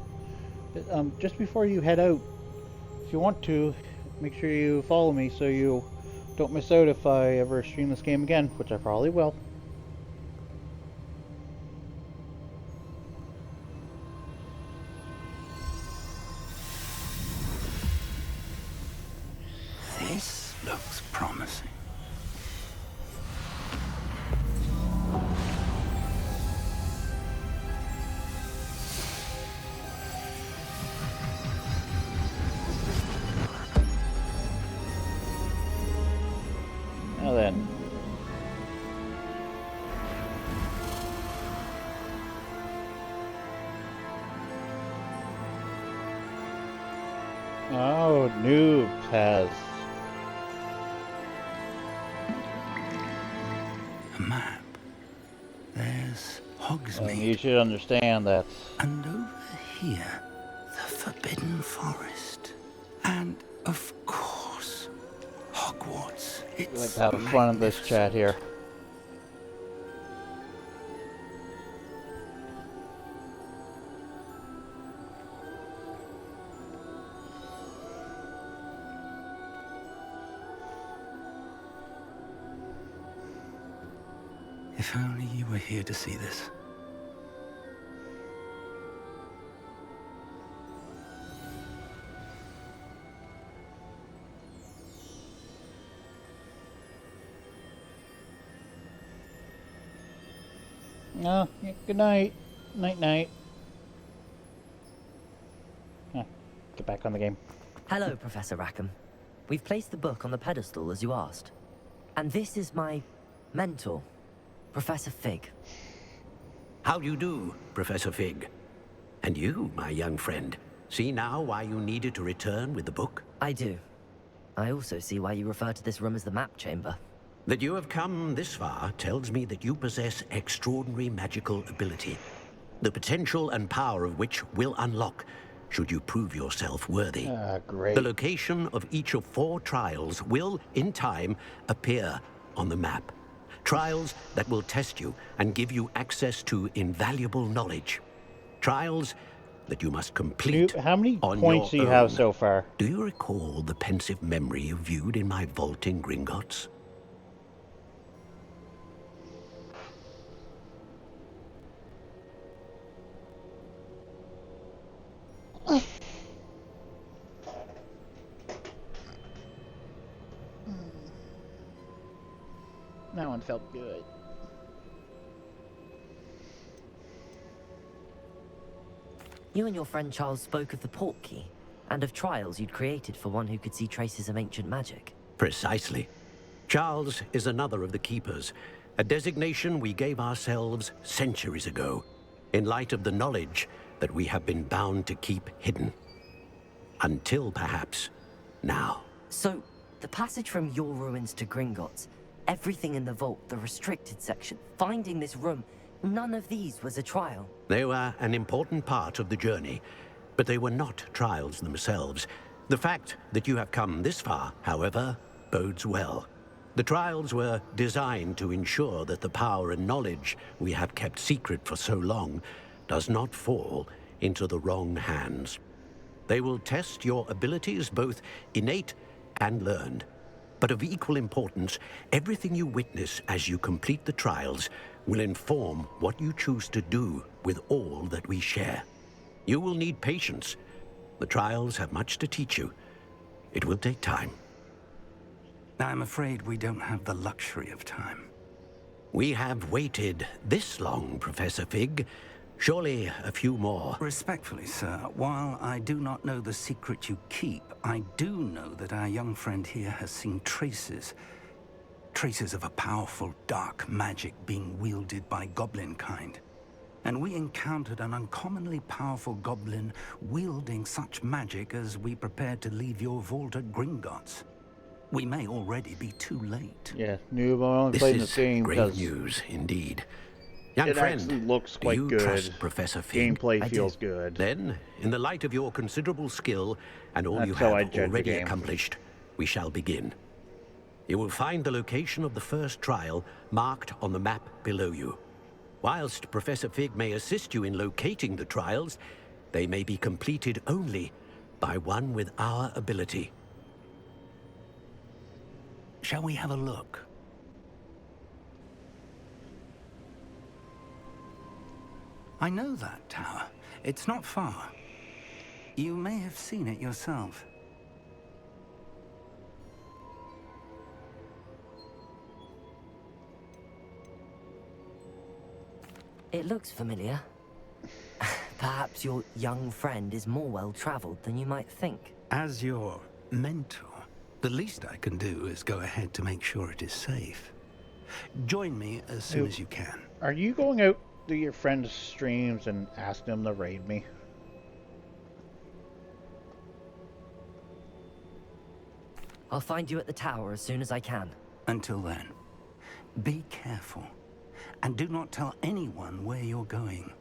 Just before you head out, if you want to, make sure you follow me so you don't miss out if I ever stream this game again, which I probably will. This looks promising. Now then. Oh, Noob has a map. There's Hogsmeade. You should understand that. And over here, the Forbidden Forest. And of course, Hogwarts. Let's have fun in this chat here. If only you were here to see this. No, good night. Night-night. Get back on the game. Hello, Professor Rackham. We've placed the book on the pedestal as you asked. And this is my mentor, Professor Fig. How do you do, Professor Fig? And you, my young friend, see now why you needed to return with the book? I do. I also see why you refer to this room as the map chamber. That you have come this far tells me that you possess extraordinary magical ability, the potential and power of which will unlock should you prove yourself worthy. Great. The location of each of 4 trials will, in time, appear on the map. Trials that will test you and give you access to invaluable knowledge. Trials that you must complete. How many on points do your you have own. so far? Do you recall the pensive memory you viewed in my vault in Gringotts? That one felt good. You and your friend Charles spoke of the port key, and of trials you'd created for one who could see traces of ancient magic. Precisely. Charles is another of the Keepers, a designation we gave ourselves centuries ago, in light of the knowledge that we have been bound to keep hidden. Until, perhaps, now. So, the passage from your ruins to Gringotts, everything in the vault, the restricted section, finding this room, none of these was a trial. They were an important part of the journey, but they were not trials themselves. The fact that you have come this far, however, bodes well. The trials were designed to ensure that the power and knowledge we have kept secret for so long does not fall into the wrong hands. They will test your abilities, both innate and learned. But of equal importance, everything you witness as you complete the trials will inform what you choose to do with all that we share. You will need patience. The trials have much to teach you. It will take time. I'm afraid we don't have the luxury of time. We have waited this long, Professor Fig. Surely a few more. Respectfully, sir, while I do not know the secret you keep, I do know that our young friend here has seen traces of a powerful dark magic being wielded by goblin kind. And we encountered an uncommonly powerful goblin wielding such magic as we prepared to leave your vault at Gringotts. We may already be too late. Yeah, new. I'm only playing this game great because news indeed. Young it friend, actually looks quite you good. Trust Professor Fig? Gameplay feels good. Then, in the light of your considerable skill and all you That's how I have judge the already game. accomplished, we shall begin. You will find the location of the first trial marked on the map below you. Whilst Professor Fig may assist you in locating the trials, they may be completed only by one with our ability. Shall we have a look? I know that tower. It's not far. You may have seen it yourself. It looks familiar. Perhaps your young friend is more well-traveled than you might think. As your mentor, the least I can do is go ahead to make sure it is safe. Join me as soon as you can. Are you going out to your friend's streams and asking them to raid me? I'll find you at the tower as soon as I can. Until then, be careful. And do not tell anyone where you're going.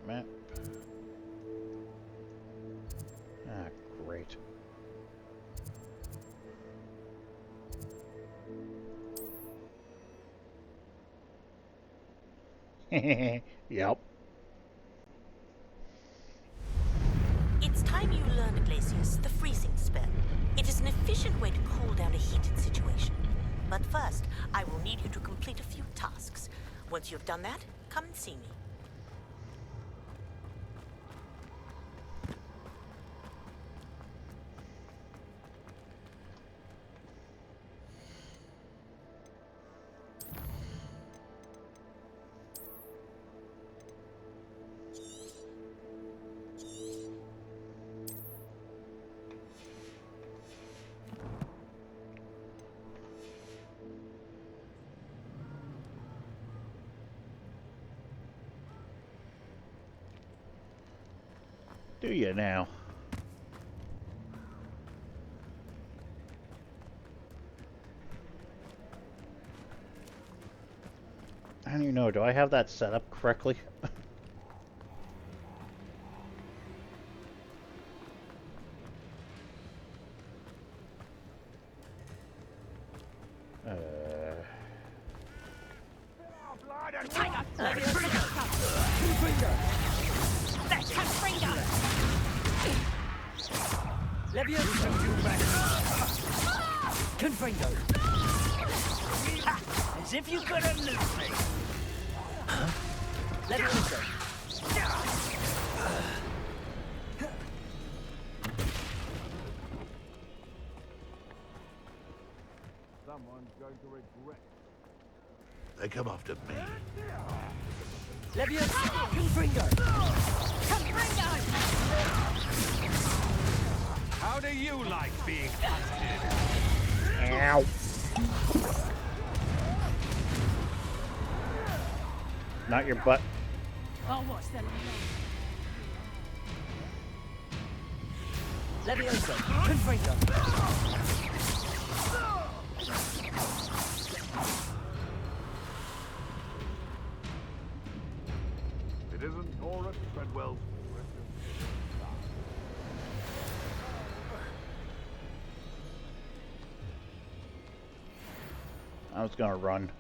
Map. Ah, great. Yep. It's time you learned, Iglesias, the freezing spell. It is an efficient way to cool down a heated situation. But first, I will need you to complete a few tasks. Once you've done that, come and see me. Do you now? I don't even know. Do I have that set up correctly? Leviosa! Confringo! As if you couldn't lose me! Huh? Leviosa! Someone's going to regret. They come after me. Leviosa! Confringo! Confringo! How do you like being hunted? Ow. Not your butt. I'll watch them. Leviosa! Confringo! It isn't Nora Treadwell's I was gonna run.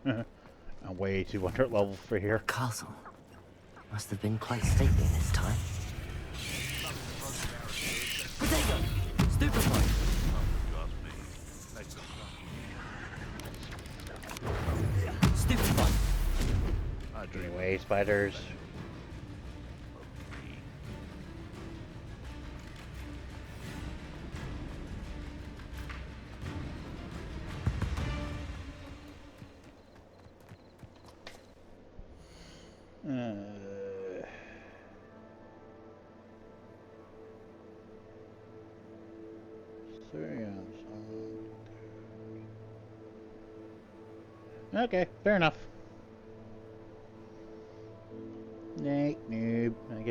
I'm way too under level for here. Castle must have been quite stately this time. Potato! Stupefy! Stupefy! Anyway, spiders. Okay, fair enough. Noob. I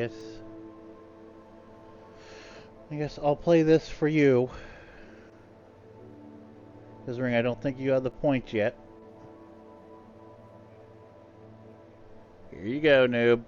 guess I'll play this for you. Considering I don't think you have the points yet. Here you go, noob.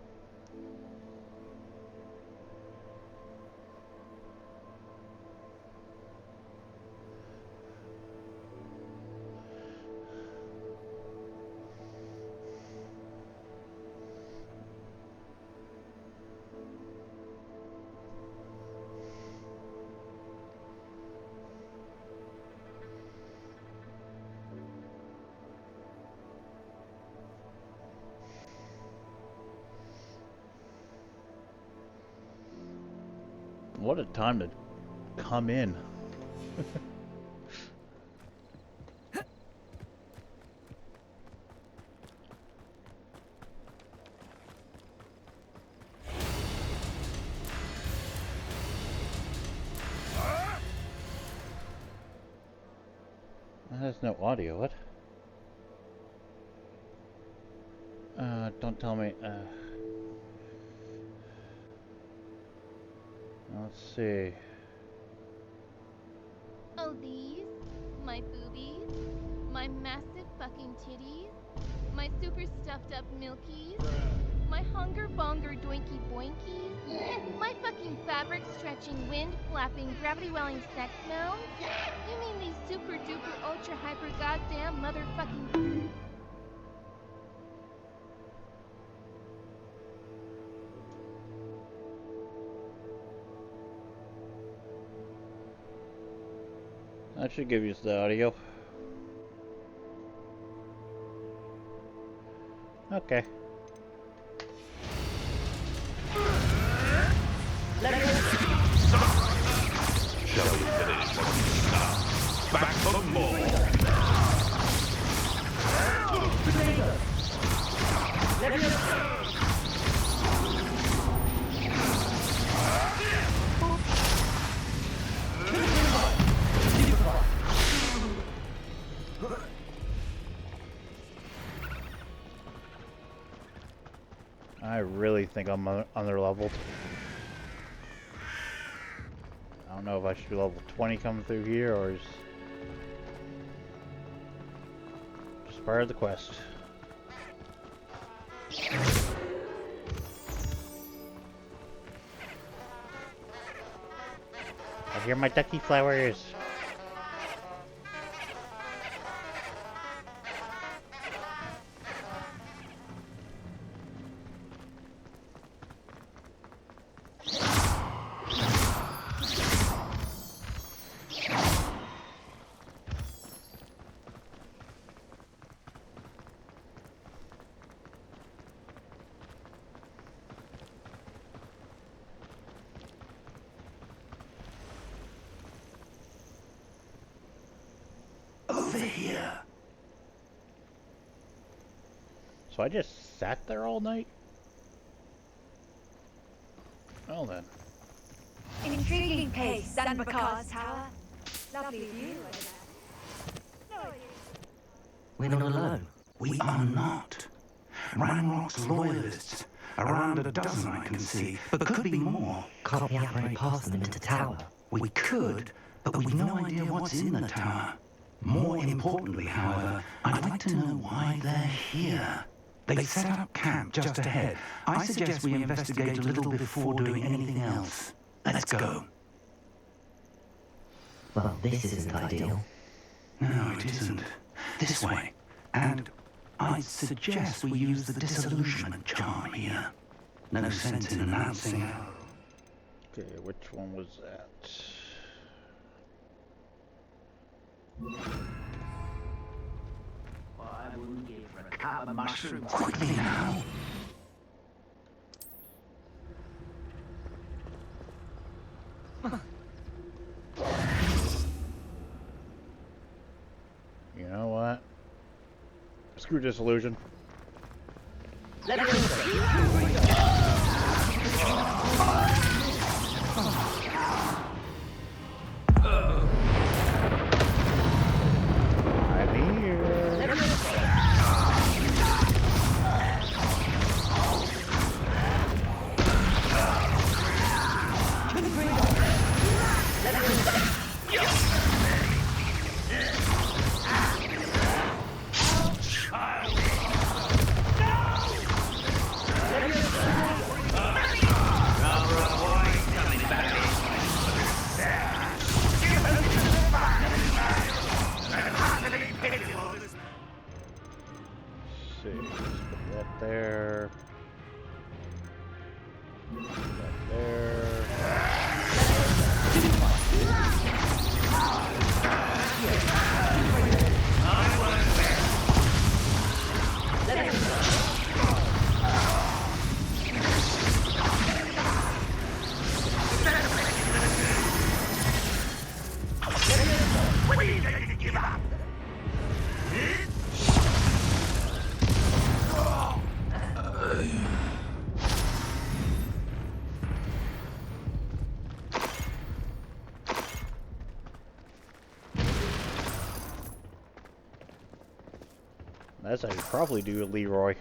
What a time to come in. There's no audio, what? Don't tell me, let's see. Oh, these? My boobies? My massive fucking titties? My super stuffed up milkies? My hunger bonger doinky boinkies? My fucking fabric stretching, wind flapping, gravity welling sex mounds? You mean these super duper ultra hyper goddamn motherfucking... That should give you the audio. Okay. Shall we finish what we start? Back for more! I really think I'm under-leveled. I don't know if I should be level 20 coming through here or just part of the quest. I hear my ducky flowers. So I just sat there all night? Well then. Intriguing place, Sanbakar's tower. Lovely view over there. We're not alone. We are not. Ranrock's loyalists. Around a dozen I can see, but could be more. Can't we operate past them into tower? We could, but we've no idea what's in the tower. More importantly, however, I'd like to know why they're here. They set up camp just ahead. I suggest we investigate a little before doing anything else. Let's go. Well, this isn't ideal. No, it isn't. This way. And I'd suggest we use the disillusionment charm here. No sense in announcing. Okay, which one was that? I wouldn't give for a cup of mushroom. Quickly now. You know what? Screw disillusion. I'm here. There. That there. That's how you probably do it, Leroy.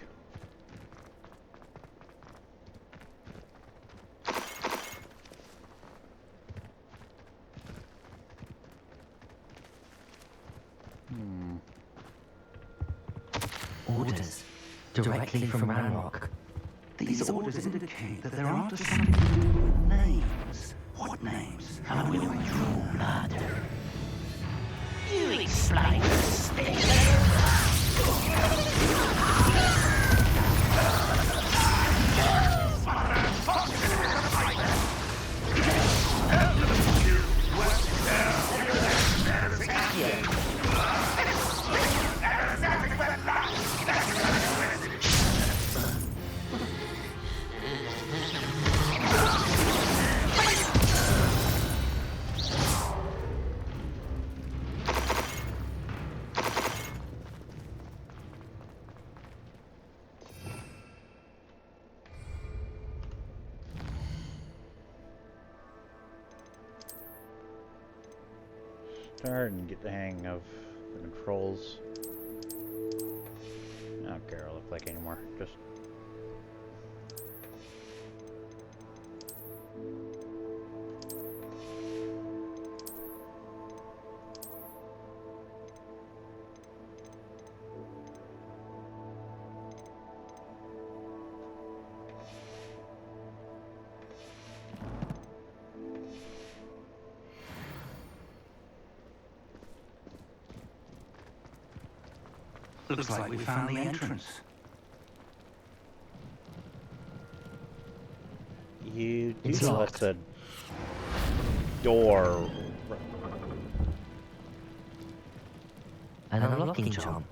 Orders. Directly from Ranrock. These orders indicate that they're after something to do with names. What names? How will we draw murder? You explain this. Starting to get the hang of the controls. I don't care what I look like anymore. Just Looks like we found the entrance. you do It's know locked. that's a door. An unlocking charm.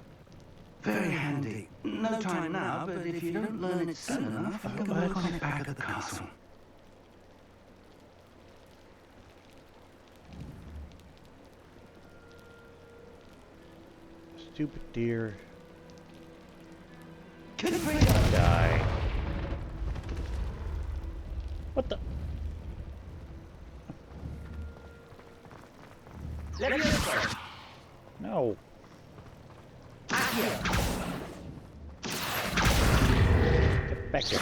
Very handy. No time now, but if you don't learn it soon enough, I can work on it back at the castle. Stupid deer. Die. What the? No. Get back here.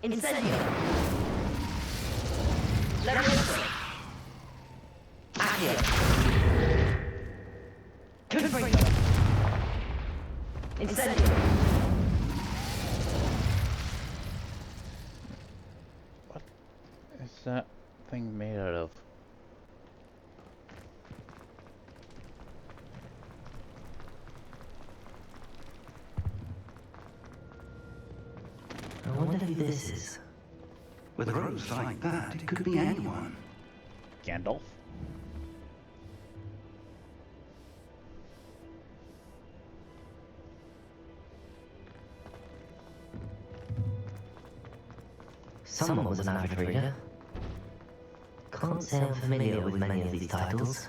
Incendio. Levioso. Accio. Confringo. Incendio. What is that thing made out of? I wonder who this is. With robes like that, it could be anyone. Gandalf? Someone was an avid reader. Can't say I'm familiar with many of these titles.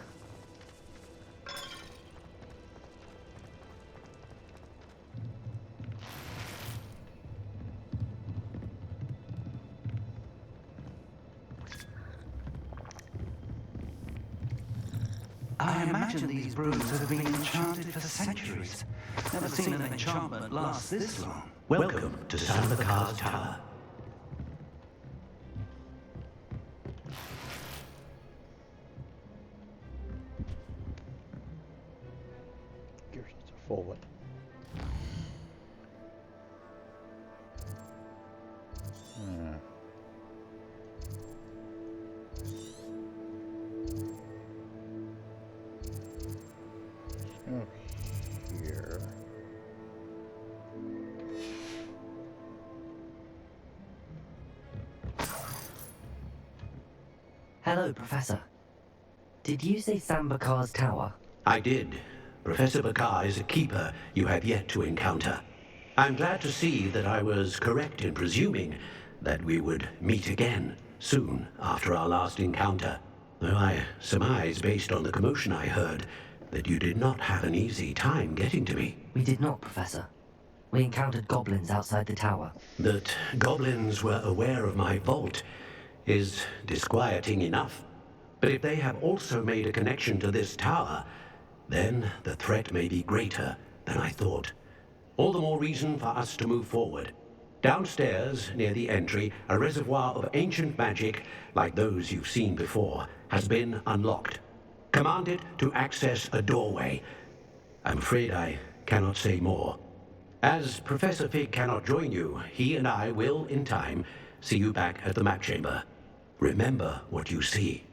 I imagine these brooms have been enchanted for centuries. Never seen an enchantment last this long. Welcome to San Bakar's Tower. Gears forward. Here. Hello, Professor. Did you say San Bakar's Tower? I did. Professor Bakar is a keeper you have yet to encounter. I'm glad to see that I was correct in presuming that we would meet again soon after our last encounter. Though I surmise, based on the commotion I heard, that you did not have an easy time getting to me. We did not, Professor. We encountered goblins outside the tower. That goblins were aware of my vault is disquieting enough. But if they have also made a connection to this tower, then the threat may be greater than I thought. All the more reason for us to move forward. Downstairs, near the entry, a reservoir of ancient magic, like those you've seen before, has been unlocked. Command it to access a doorway. I'm afraid I cannot say more. As Professor Fig cannot join you, he and I will, in time, see you back at the map chamber. Remember what you see.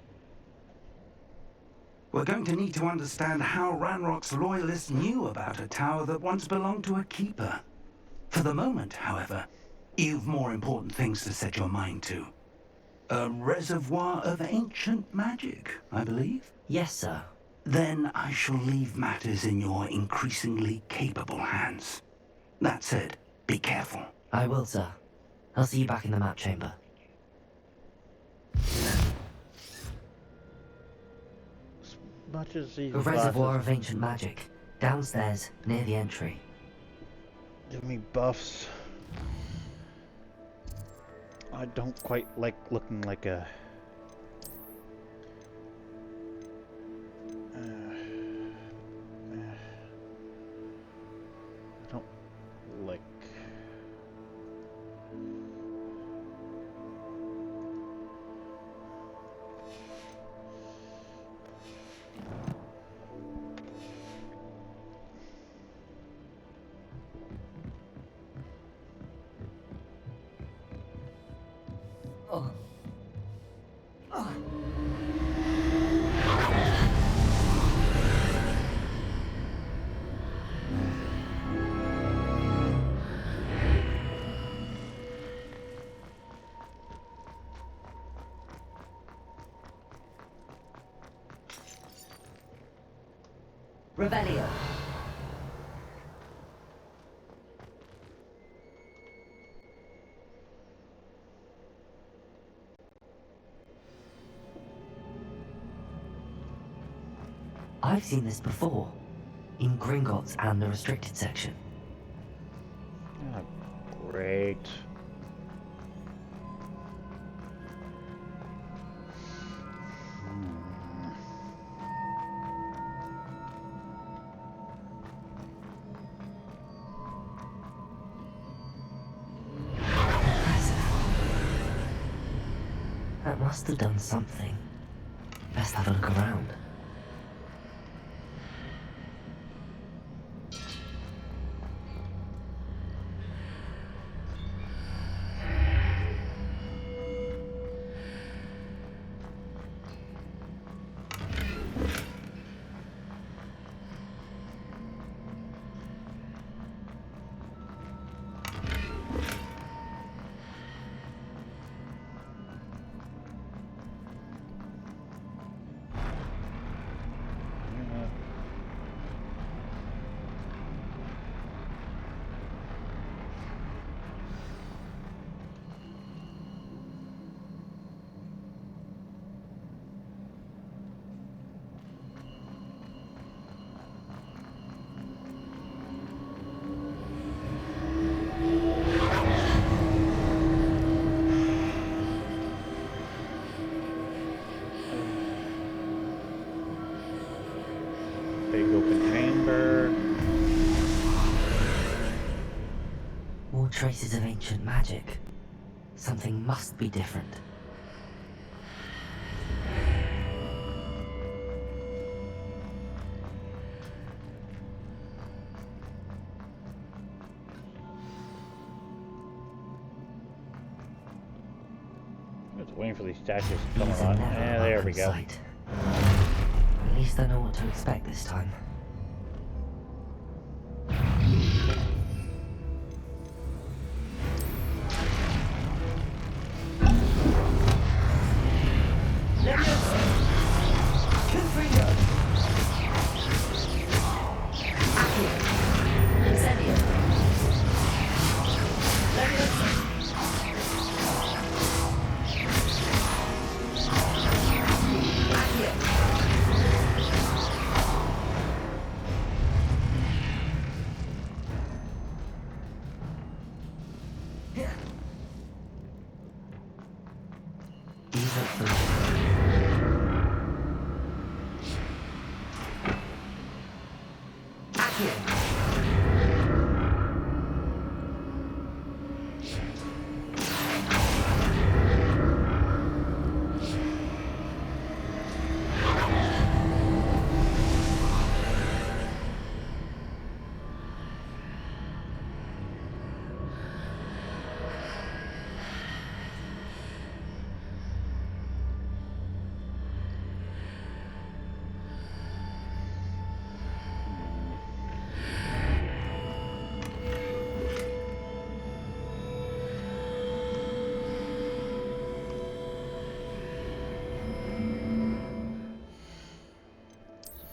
We're going to need to understand how Ranrock's loyalists knew about a tower that once belonged to a keeper. For the moment, however, you've more important things to set your mind to. A reservoir of ancient magic, I believe? Yes, sir. Then I shall leave matters in your increasingly capable hands. That said, be careful. I will, sir. I'll see you back in the map chamber. Much as these A reservoir of ancient magic. Downstairs, near the entry. Give me buffs. I don't quite like looking like a... I don't like... Oh. Revelio. I've seen this before, in Gringotts and the restricted section. Oh, great. That must have done something. Best have a look around. Big open chamber. More traces of ancient magic. Something must be different. I was waiting for these statues to come on. Yeah, there we go. Sight. At least I know what to expect this time.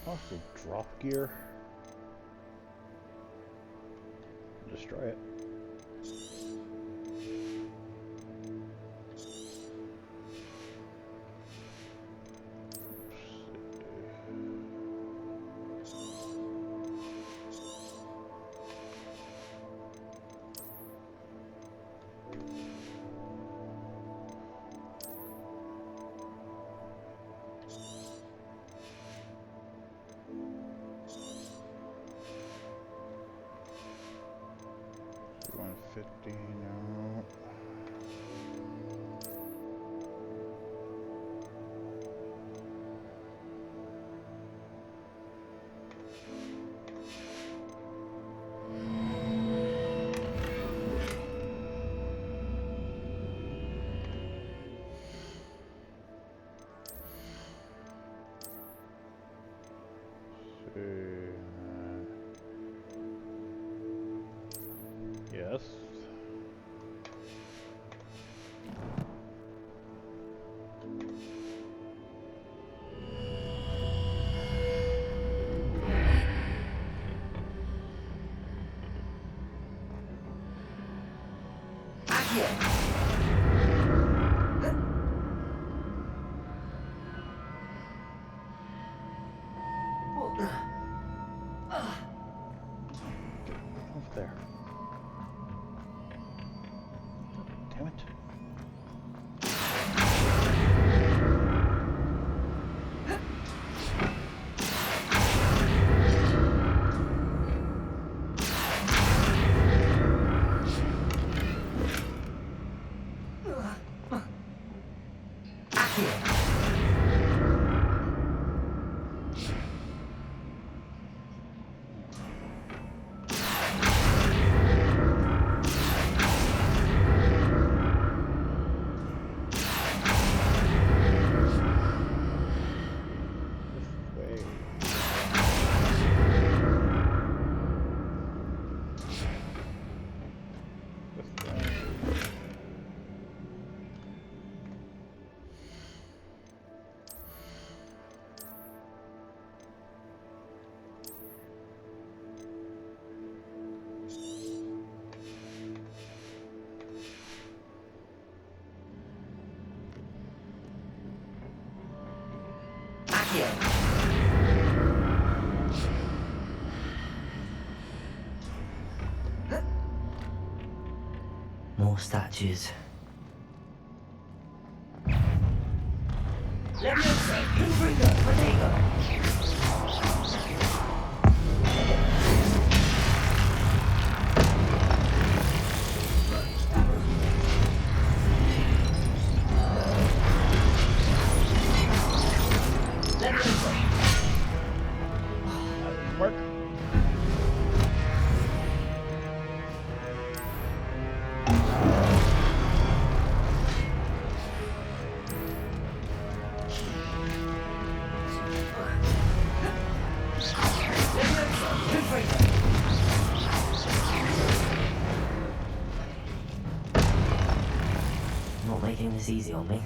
Also drop gear. Destroy it. Yes. More statues. Work. Not making this easy on me.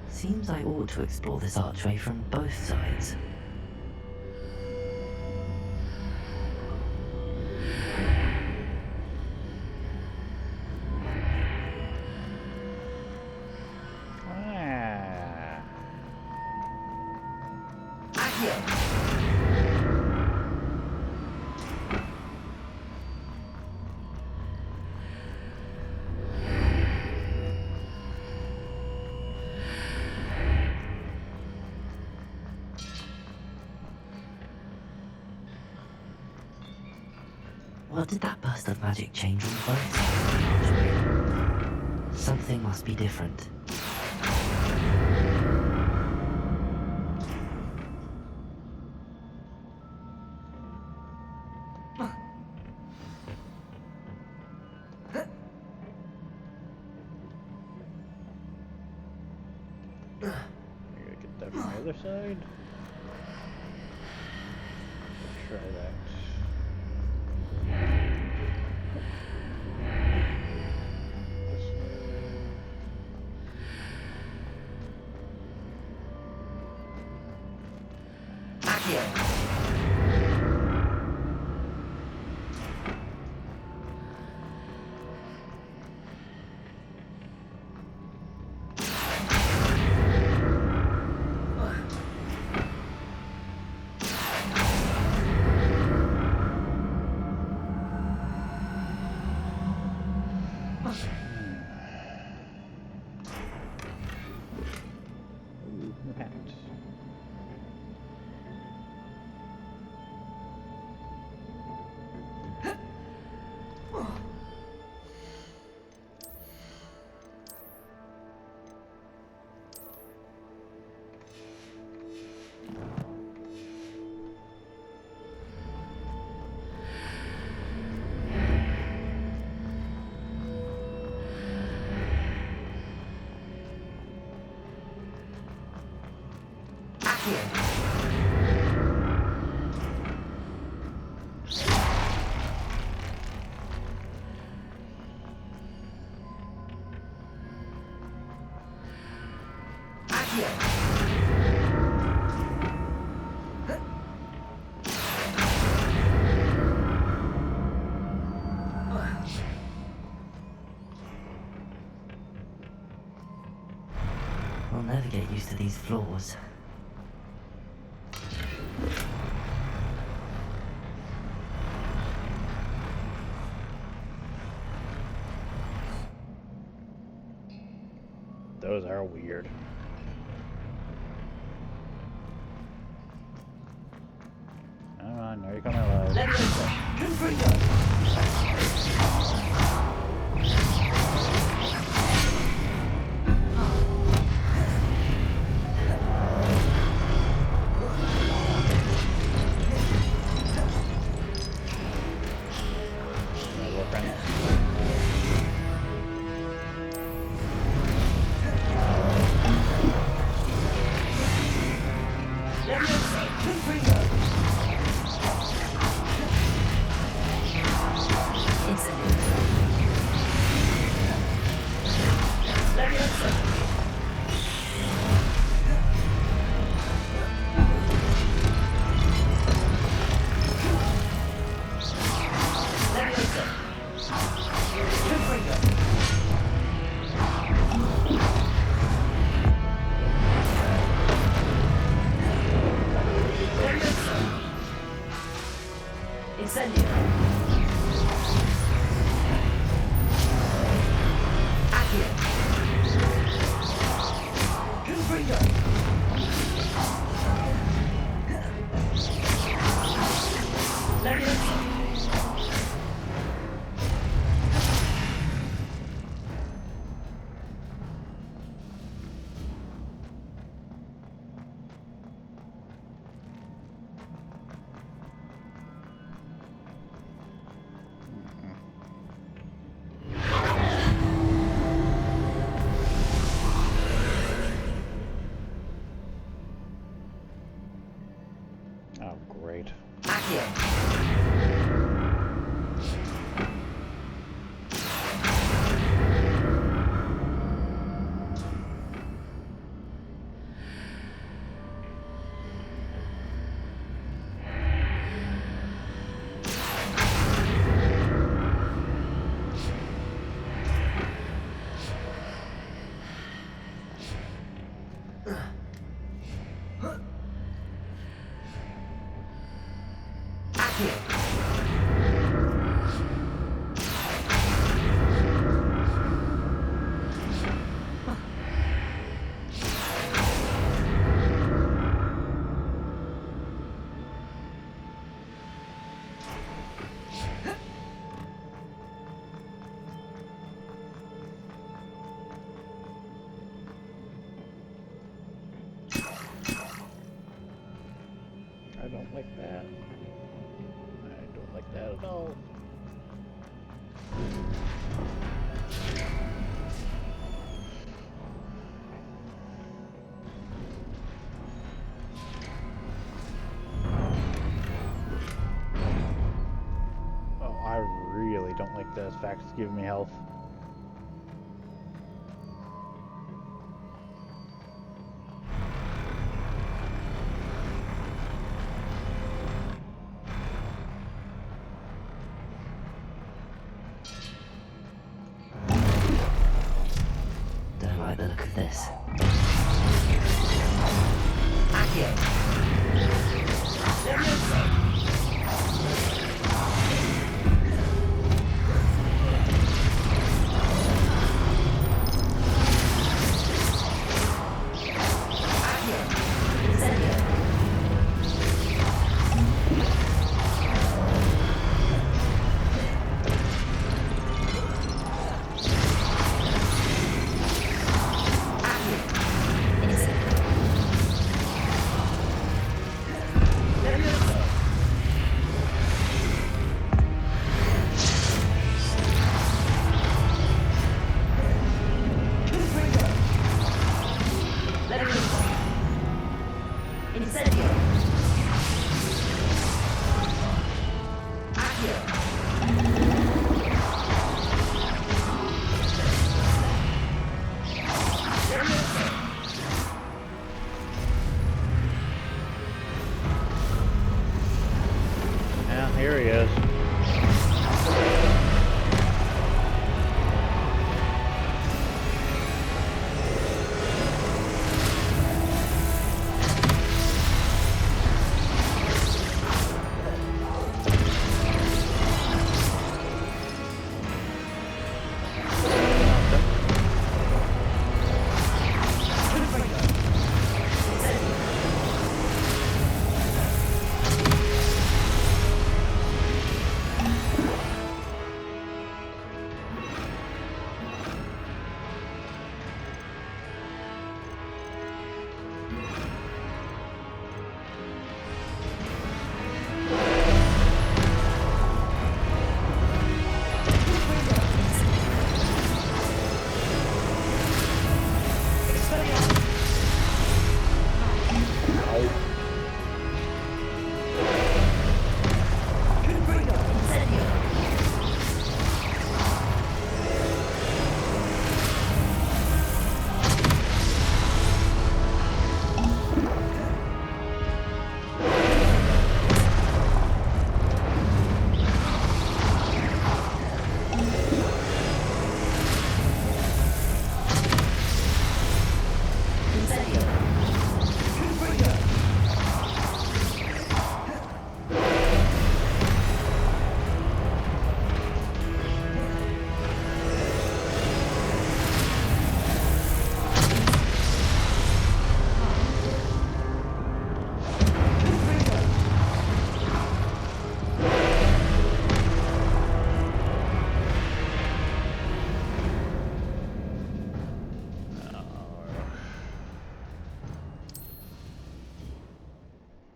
Seems I ought to explore this archway from both sides. What did that burst of magic change on both sides of the archway? Something must be different. I gotta get that from the other side. Let's try that. I'll never get used to these floors. Those are weird. Come on, now you're coming alive. like that. I don't like that at all. Oh, I really don't like this. Fact, it's giving me health. Don't like the look of this. Yeah, here he is.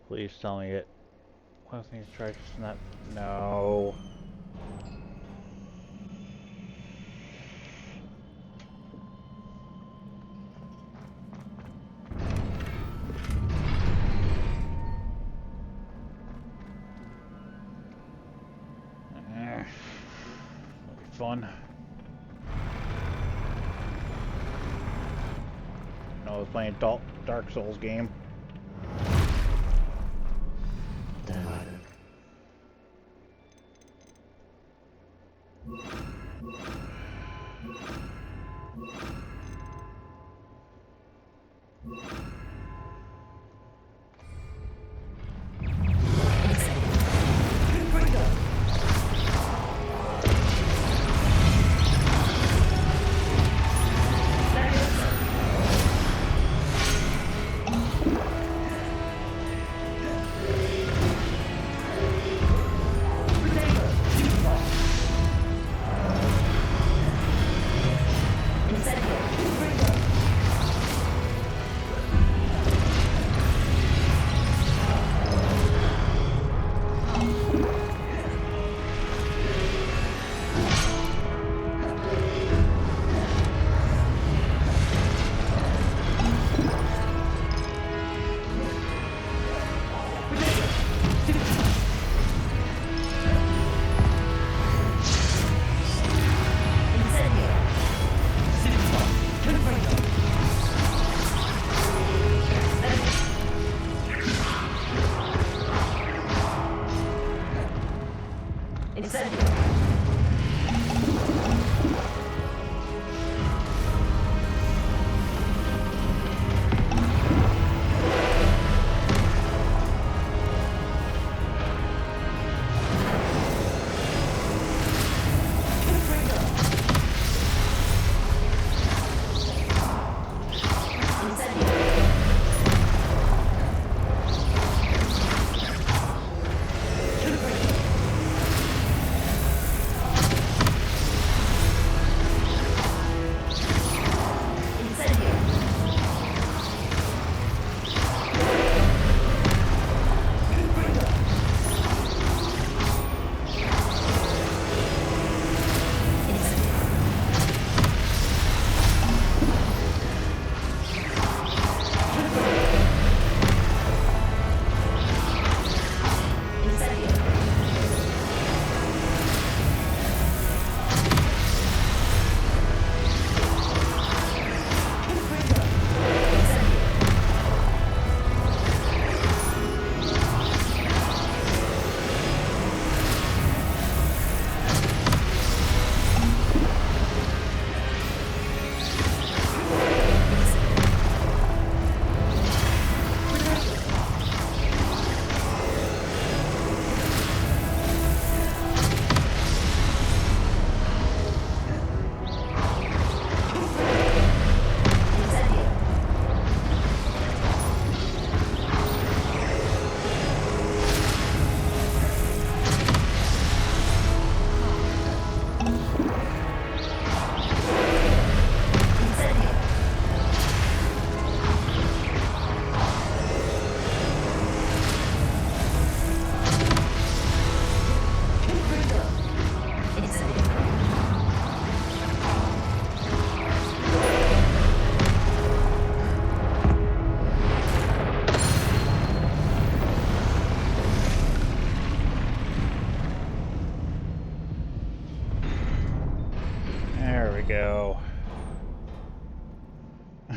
Please tell me it. One thing to try, not. No. That'll be fun. I was playing Dark Souls game.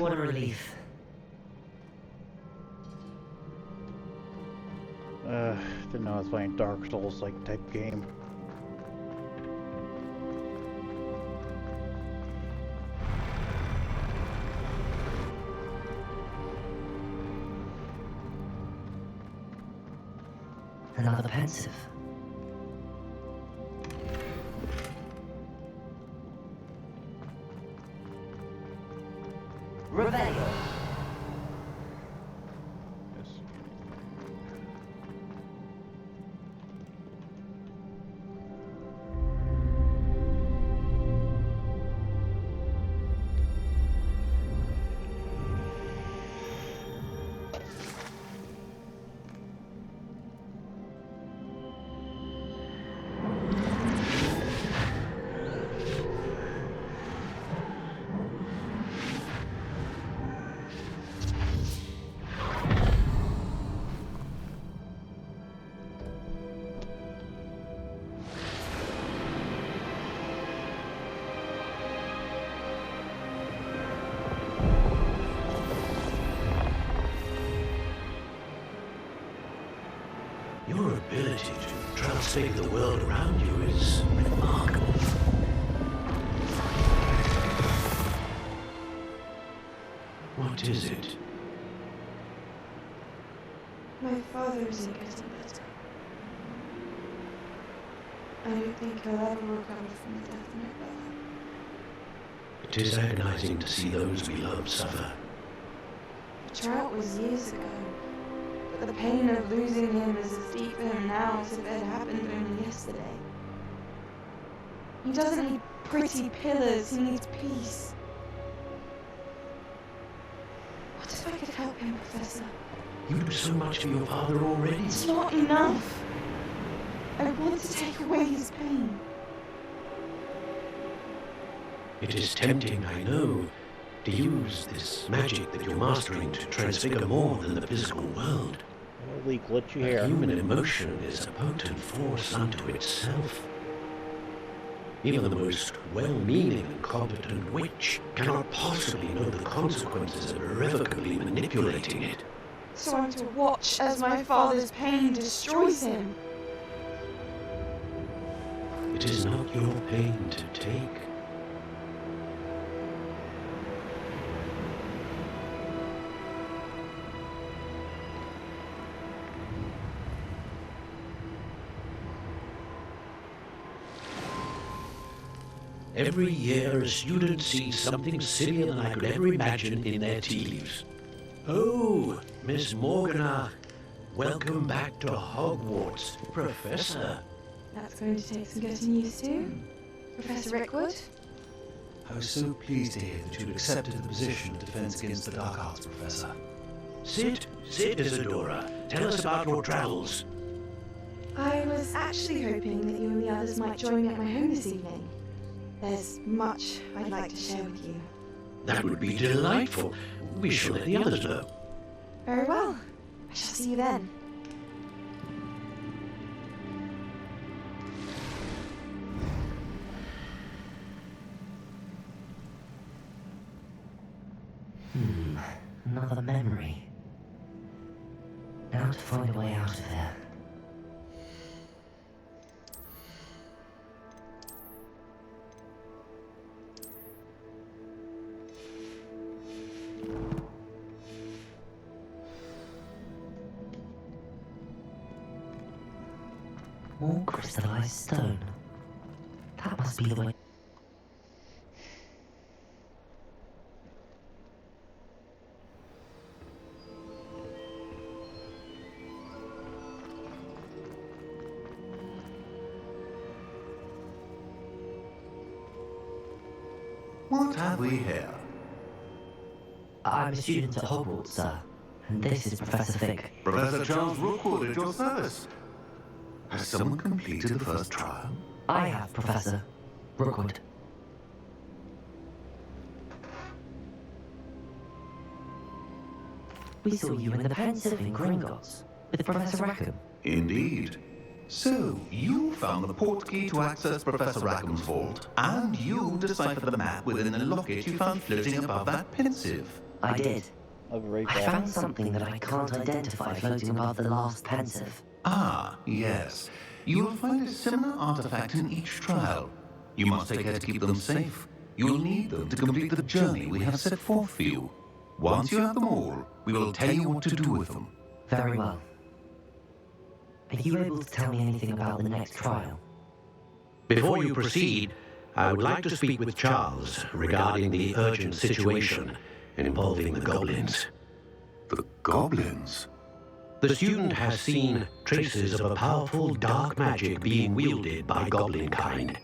What a relief. Didn't know I was playing Dark Souls like type game. Another pensive. Revelio. Your ability to transfigure the world around you is remarkable. What is it? My father isn't getting better. I don't think he'll ever recover from the death of my brother. It is agonizing to see those we love suffer. The drought was years ago, but the pain of losing him is as deep for him now as if it had happened only yesterday. He doesn't need pretty pillars, he needs peace. What if I could help him, Professor? You do so much for your father already. It's not enough. I want to take away his pain. It is tempting, I know, to use this magic that you're mastering to transfigure more than the physical world. Holy glitchy But hair. human emotion is a potent force unto itself. Even the most well-meaning and competent witch cannot possibly know the consequences of irrevocably manipulating it. So I'm to watch as my father's pain destroys him. It is not your pain to take. Every year, a student sees something sillier than I could ever imagine in their tea leaves. Oh, Miss Morgana, welcome back to Hogwarts, Professor. That's going to take some getting used to. Professor Rickwood? I was so pleased to hear that you'd accepted the position of Defense Against the Dark Arts, Professor. Sit, Isadora. Tell us about your travels. I was actually hoping that you and the others might join me at my home this evening. There's much I'd like to share with you. That would be delightful. We shall let the others know. Very well. I shall see you then. Another memory. Now to find a way out of here. More crystallized stone. That must be the way. What have we here? I'm a student at Hogwarts, sir. And this is Professor Fick. Professor Charles Rookwood at your service. Has someone completed the first trial? I have, Professor Rookwood. We saw you in the Pensive in Gringotts with Professor Rackham. Indeed. So, you found the portkey to access Professor Rackham's vault, and you deciphered the map within the locket you found floating above that Pensive. I did. I'll be right I back. found something that I can't identify floating above the last pensive. Ah, yes. You will find a similar artifact in each trial. You must take care to keep them safe. You'll need them to complete the journey we have set forth for you. Once you have them all, we will tell you what to do with them. Very well. Are you able to tell me anything about the next trial? Before you proceed, I would like to speak with Charles regarding the urgent situation involving the goblins. The goblins? The student has seen traces of a powerful dark magic being wielded by goblin kind.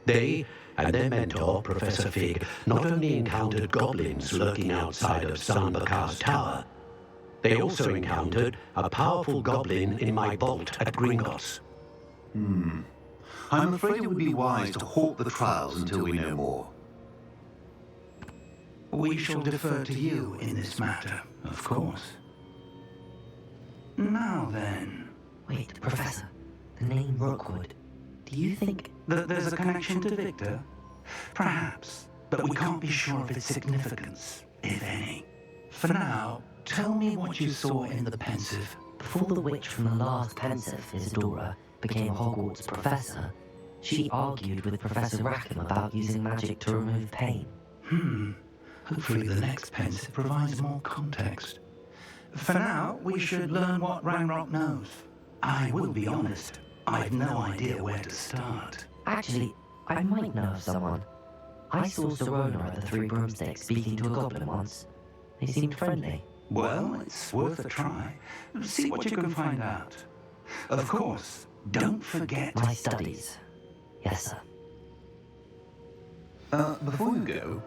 They and their mentor, Professor Fig, not only encountered goblins lurking outside of San Bakar's tower, they also encountered a powerful goblin in my vault at Gringotts. I'm afraid it would be wise to halt the trials until we know more. We shall defer to you in this matter, of course. Now then... Wait, Professor. The name Rookwood. Do you think... that there's a connection to Victor? Perhaps, but we can't be sure of its significance, if any. For now, tell me what you saw in the pensive. Before the witch from the last pensive, Isadora, became Hogwarts professor, she argued with Professor Rackham about using magic to remove pain. Hopefully the next pensive provides more context. For now, we should learn what Ranrock knows. I will be honest, I've no idea where to start. Actually, I might know of someone. I saw Serona at the Three Broomsticks speaking to a goblin once. They seemed friendly. Well, it's worth a try. See what you can find out. Of course, don't forget... My studies. Yes, sir. Before you go...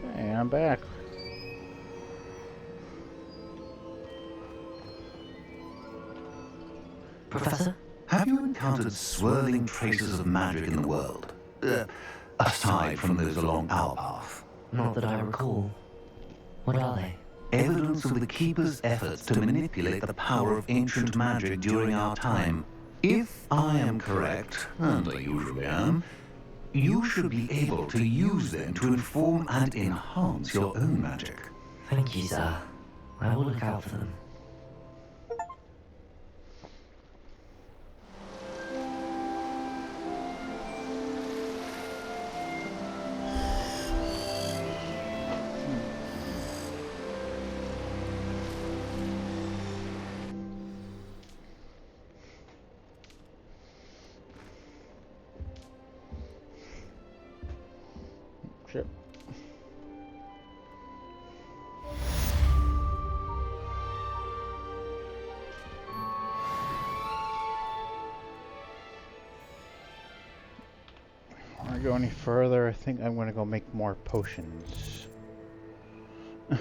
Okay, I'm back. Professor? Have you encountered swirling traces of magic in the world? Aside from those along our path? Not that I recall. What are they? Evidence of the Keeper's efforts to manipulate the power of ancient magic during our time. If I am correct, and I usually am, you should be able to use them to inform and enhance your own magic. Thank you, sir. I will look out for them. Shit. Before I go any further, I think I'm gonna go make more potions. I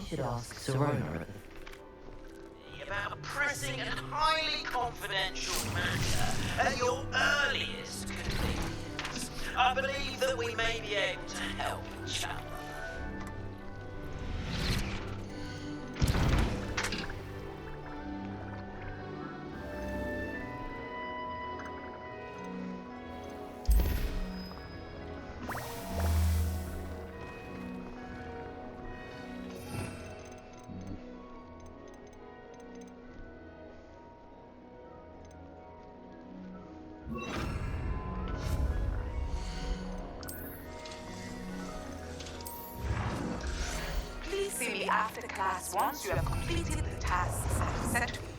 should ask Serona. About pressing and highly confidential matter at your earliest convenience, I believe that we may be able to help each other. Please see me after class once you have completed the tasks I have set for you.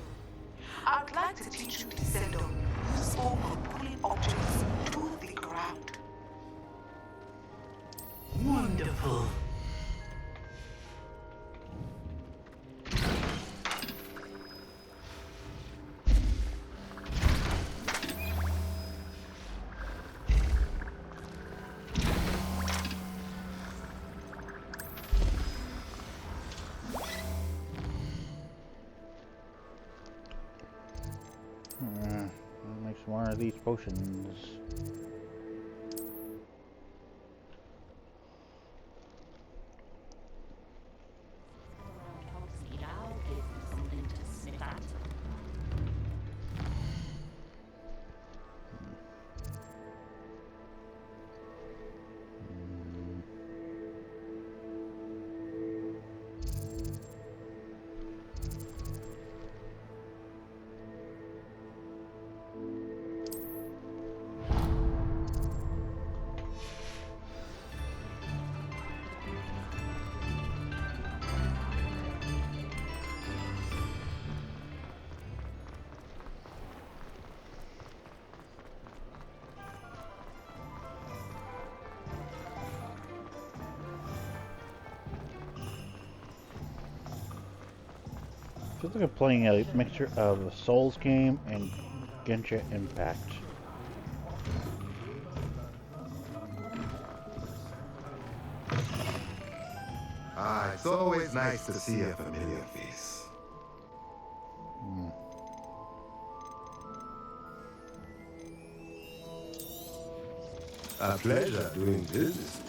I would like to teach you to descend on useful or pulling objects to the ground. Wonderful. I'll make some more of these potions. Feels like I'm playing a mixture of a Souls game and Genshin Impact. Ah, it's always nice to see a familiar face. A pleasure doing business.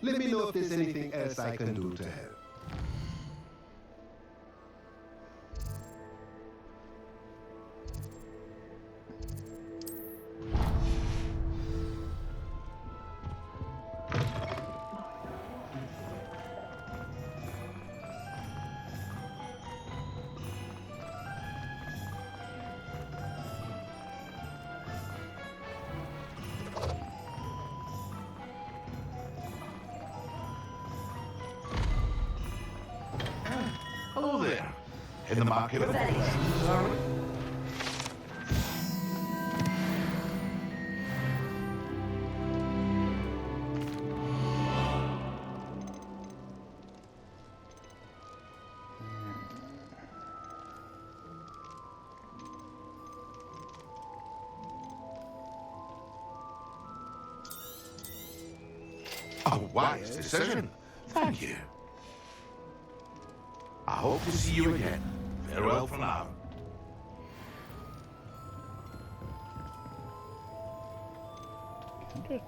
Let me know if there's anything else I can do to help. Hello there. In the market of potions, are we? A wise decision. Thank you. I hope to see you again. Farewell for now. Okay.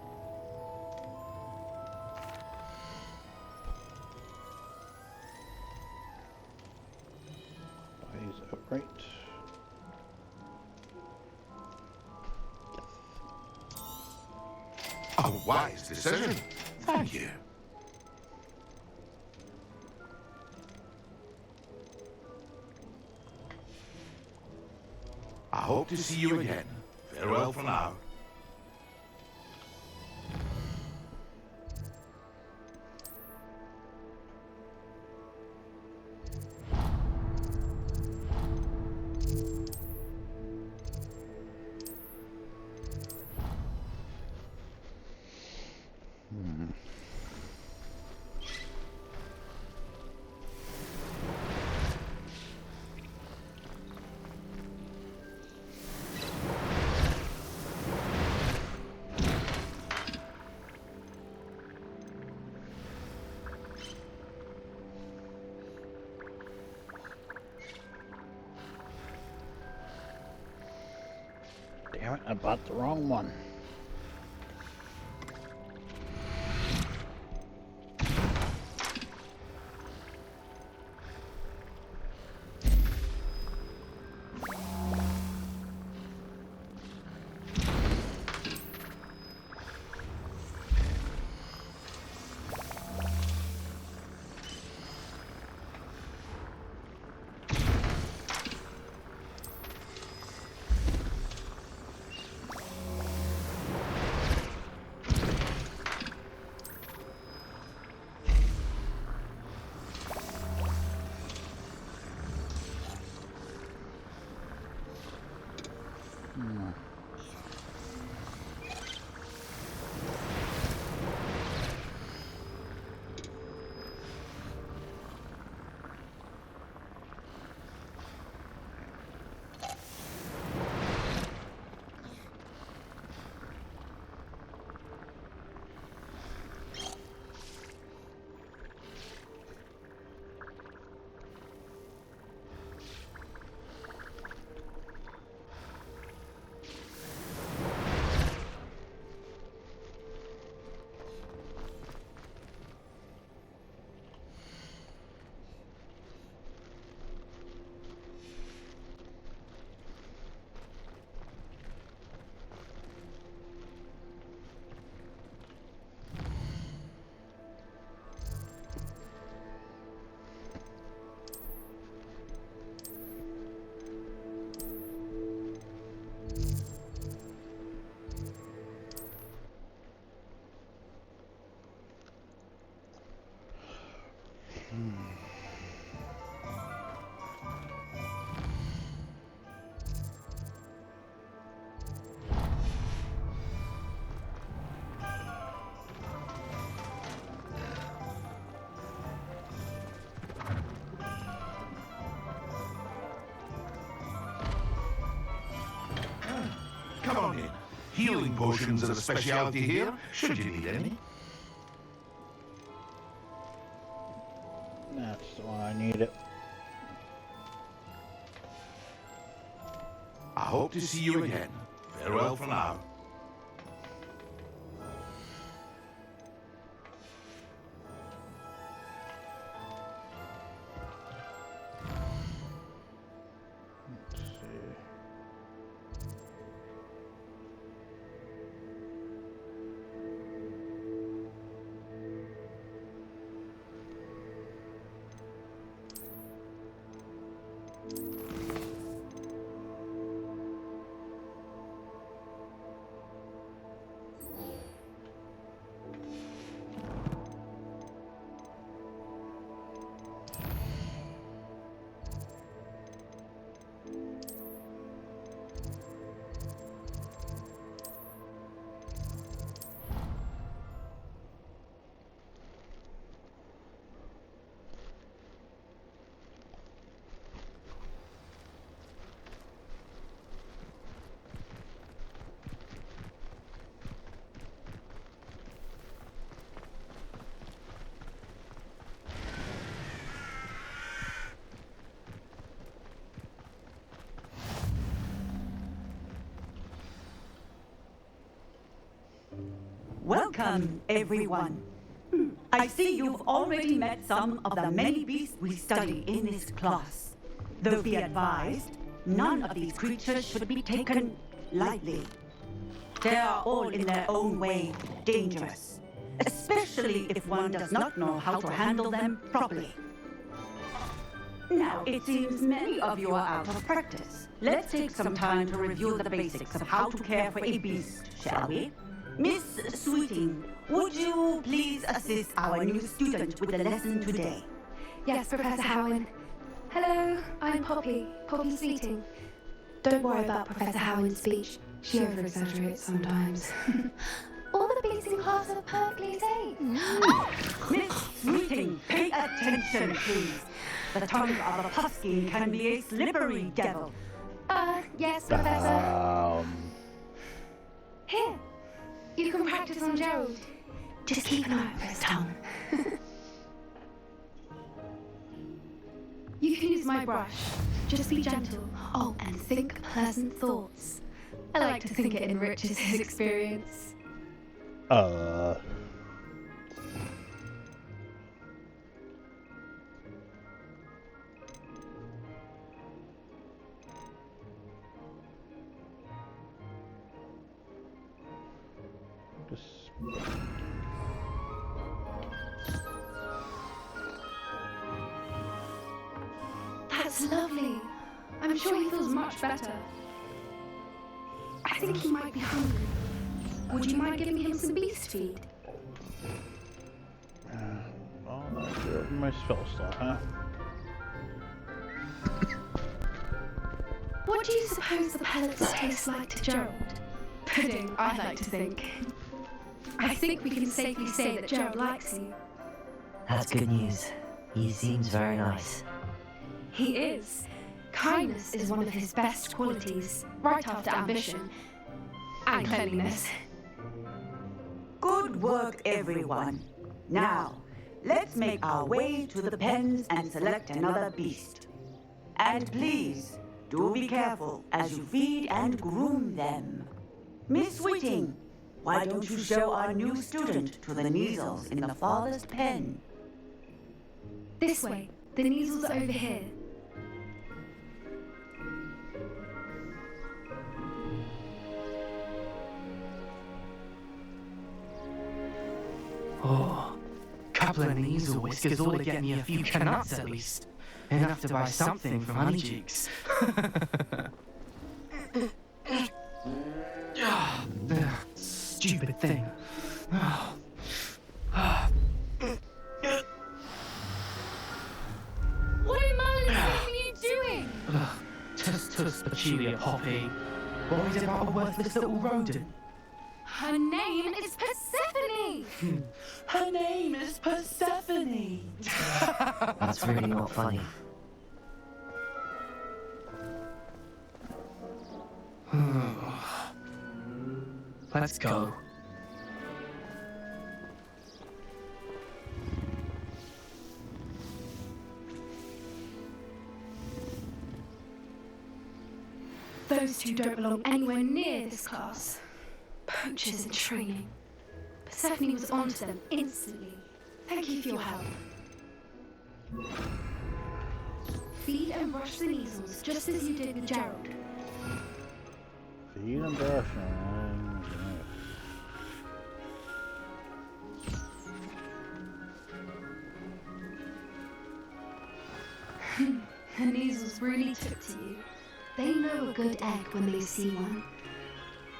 Eyes upright. A wise decision. Thank you. I hope to see you again. Farewell for now. I bought the wrong one. Come on in. Healing potions are a specialty here, should you need any. That's the one I needed. I hope to see you again. Farewell for now. Welcome, everyone. I see you've already met some of the many beasts we study in this class. Though be advised, none of these creatures should be taken lightly. They are all in their own way dangerous, especially if one does not know how to handle them properly. Now, it seems many of you are out of practice. Let's take some time to review the basics of how to care for a beast, shall we? Miss Sweeting, would you please assist our new student with the lesson today? Yes, Professor Howin. Hello, I'm Poppy Sweeting. Don't worry about Professor Howin's speech. She over-exaggerates sometimes. All the beasts in class are perfectly safe. Miss Sweeting, pay attention, please. The tongue of a Puskin can be a slippery devil. Yes, Professor. Here. You can practice on Gerald. Just keep an eye out for his tongue. You can use my brush. Just be gentle. Oh, and think pleasant thoughts. I like to think it enriches his experience. That's lovely. I'm sure he feels much better. I think he might be hungry. Would you mind giving him some beast feed? Oh, that's my spell slot, huh? What do you suppose the pellets taste like to Gerald? Pudding, I like to think. I think we can safely say that Gerald likes you. That's good news. He seems very nice. He is. Kindness is one of his best qualities, right after ambition and cleanliness. Good work, everyone. Now, let's make our way to the pens and select another beast. And please, do be careful as you feed and groom them. Miss Whiting, why don't you show our new student to the Neasels in the farthest pen? This way. The Neasels are over here. Oh, couple of Neasel whiskers ought to get me a few nuts at least. Enough to buy something from Honeycheeks. Stupid thing. What in Merlin's name are you doing? Tuss, Petulia, Poppy. Worried about a worthless little rodent. Her name is Persephone! Her name is Persephone! That's really not funny. Let's go. Those two don't belong anywhere near this class. Poachers in training. Persephone was onto them instantly. Thank you for your help. Feed and brush the Neasels, just as you did with Gerald. Feed and brush. The Neasels really took to you. They know a good egg when they see one.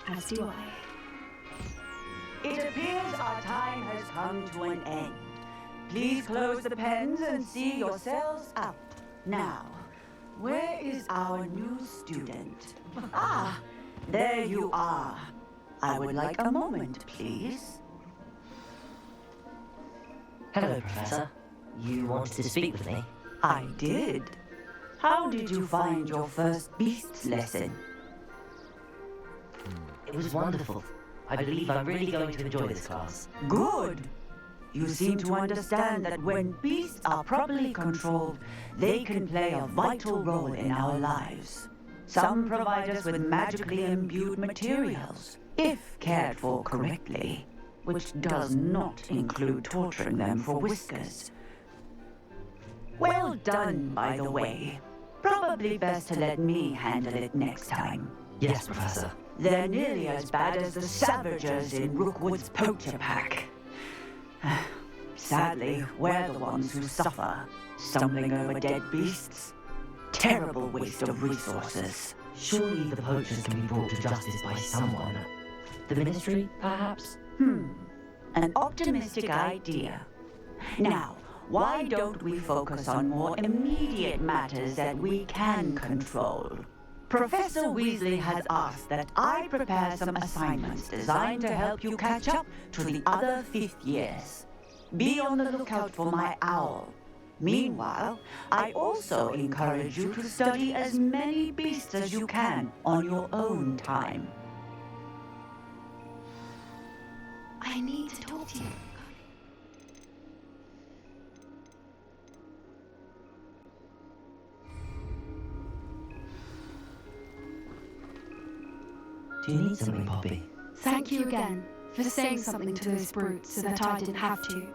As do I. It appears our time has come to an end. Please close the pens and see yourselves out. Now, where is our new student? Ah, there you are. I would like a moment, please. Hello, Professor. You wanted to speak with me? I did. How did you find your first beasts lesson? It was wonderful. I believe I'm really going to enjoy this class. Good. You seem to understand that when beasts are properly controlled, they can play a vital role in our lives. Some provide us with magically imbued materials, if cared for correctly, which does not include torturing them for whiskers. Well done, by the way. Probably best to let me handle it next time. Yes, Professor. They're nearly as bad as the Savagers in Rookwood's poacher pack. Sadly, we're the ones who suffer, stumbling over dead beasts. Terrible waste of resources. Surely the poachers can be brought to justice by someone. The Ministry, perhaps? An optimistic idea. Now, why don't we focus on more immediate matters that we can control? Professor Weasley has asked that I prepare some assignments designed to help you catch up to the other 5th years. Be on the lookout for my owl. Meanwhile, I also encourage you to study as many beasts as you can on your own time. I need to talk to you. Do you need something, Poppy? Thank you again for saying something to those brutes so that I didn't have to.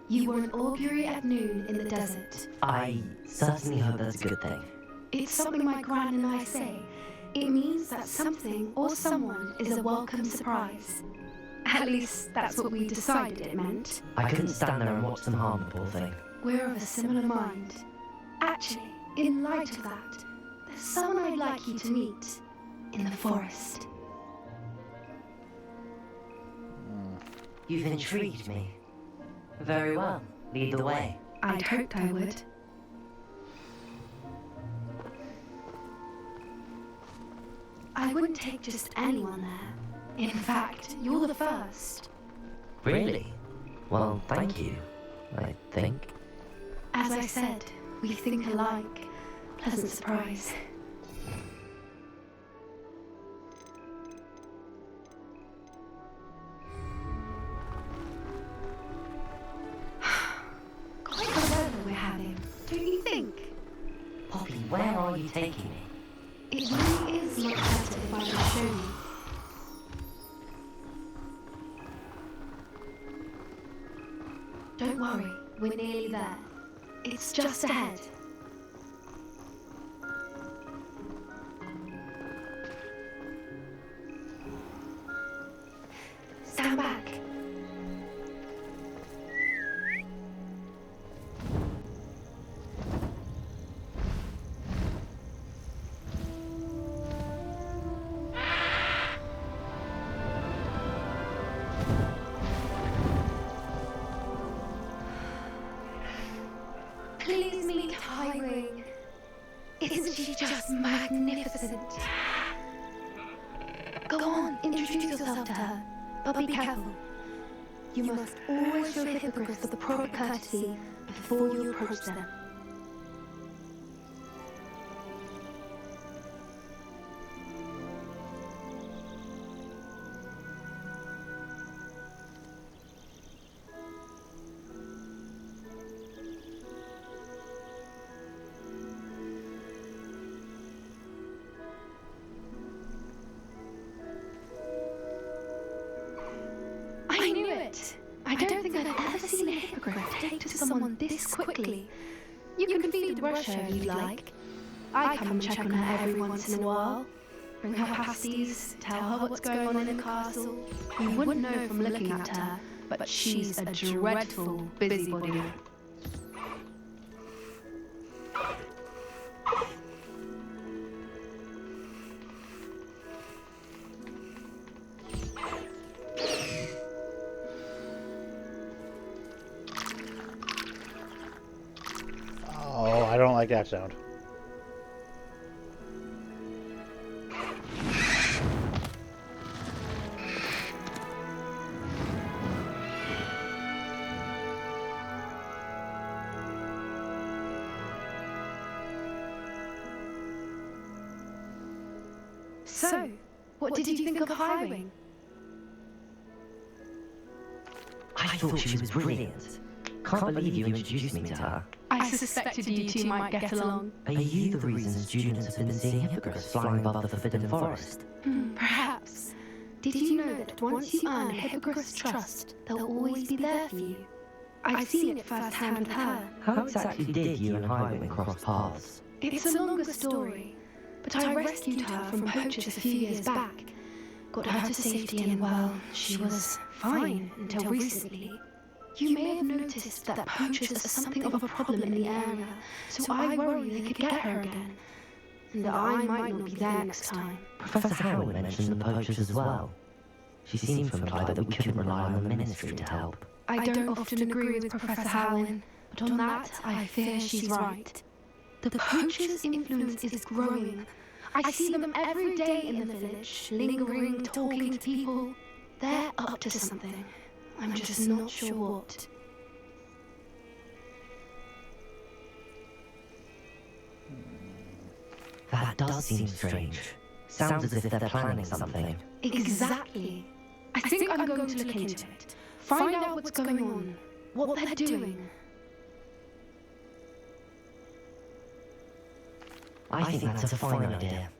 You were an augury at noon in the desert. I certainly hope that's a good thing. It's something my gran and I say. It means that something or someone is a welcome surprise. At least that's what we decided it meant. I couldn't stand there and watch them harm the poor thing. We're of a similar mind. Actually, in light of that, there's someone I'd like you to meet in the forest. You've intrigued me. Very well. Lead the way. I'd hoped I would. I wouldn't take just anyone there. In fact, you're the first. Really? Well, thank you, I think. As I said, we think alike. Pleasant surprise. Quite the weather we're having, don't you think? Poppy, where are you taking me? It really is much better if I can show you. Don't worry, we're nearly there. It's just ahead. Stand back. Please meet Highwing. Isn't she just magnificent? Go on, introduce yourself to her, but be careful. You must always show the hippogriffs the proper courtesy before you approach them. I knew it! I don't think I've ever seen a hippogriff take to someone this quickly. You can feed Russia if you'd like. I come and check on her every once in a while. Bring her pasties, tell her what's going on in the castle. You wouldn't know from looking at her, but she's a dreadful busybody. Oh, I don't like that sound. So, what did you think of Highwing? I thought she was brilliant. Can't believe you introduced me to her. I suspected you two might get along. Are you the reason students have been seeing hippogriffs flying above the Forbidden Forest? Perhaps. Did you know that once you earn a hippogriff's trust, they'll always be there for you? I've seen it firsthand with her. How exactly did you and Highwing cross paths? It's a longer story, but I rescued her from poachers a few years back. Got her to safety and, well, she was fine until recently. You may have noticed that poachers are something of a problem in the area, so I worry they could get her again. And I might not be there next time. Professor Howard mentioned the poachers as well. She seemed to imply that we couldn't rely on the Ministry to help. I don't often agree with Professor Howard, but on that I fear she's right. The poachers' influence is growing. I see them every day in the village, lingering, talking to people. They're up to something. I'm just not sure what. That does seem strange. Sounds as if they're planning something. Exactly. I think I'm going to look into it. Find out what's going on, what they're doing. I think that's a fine idea.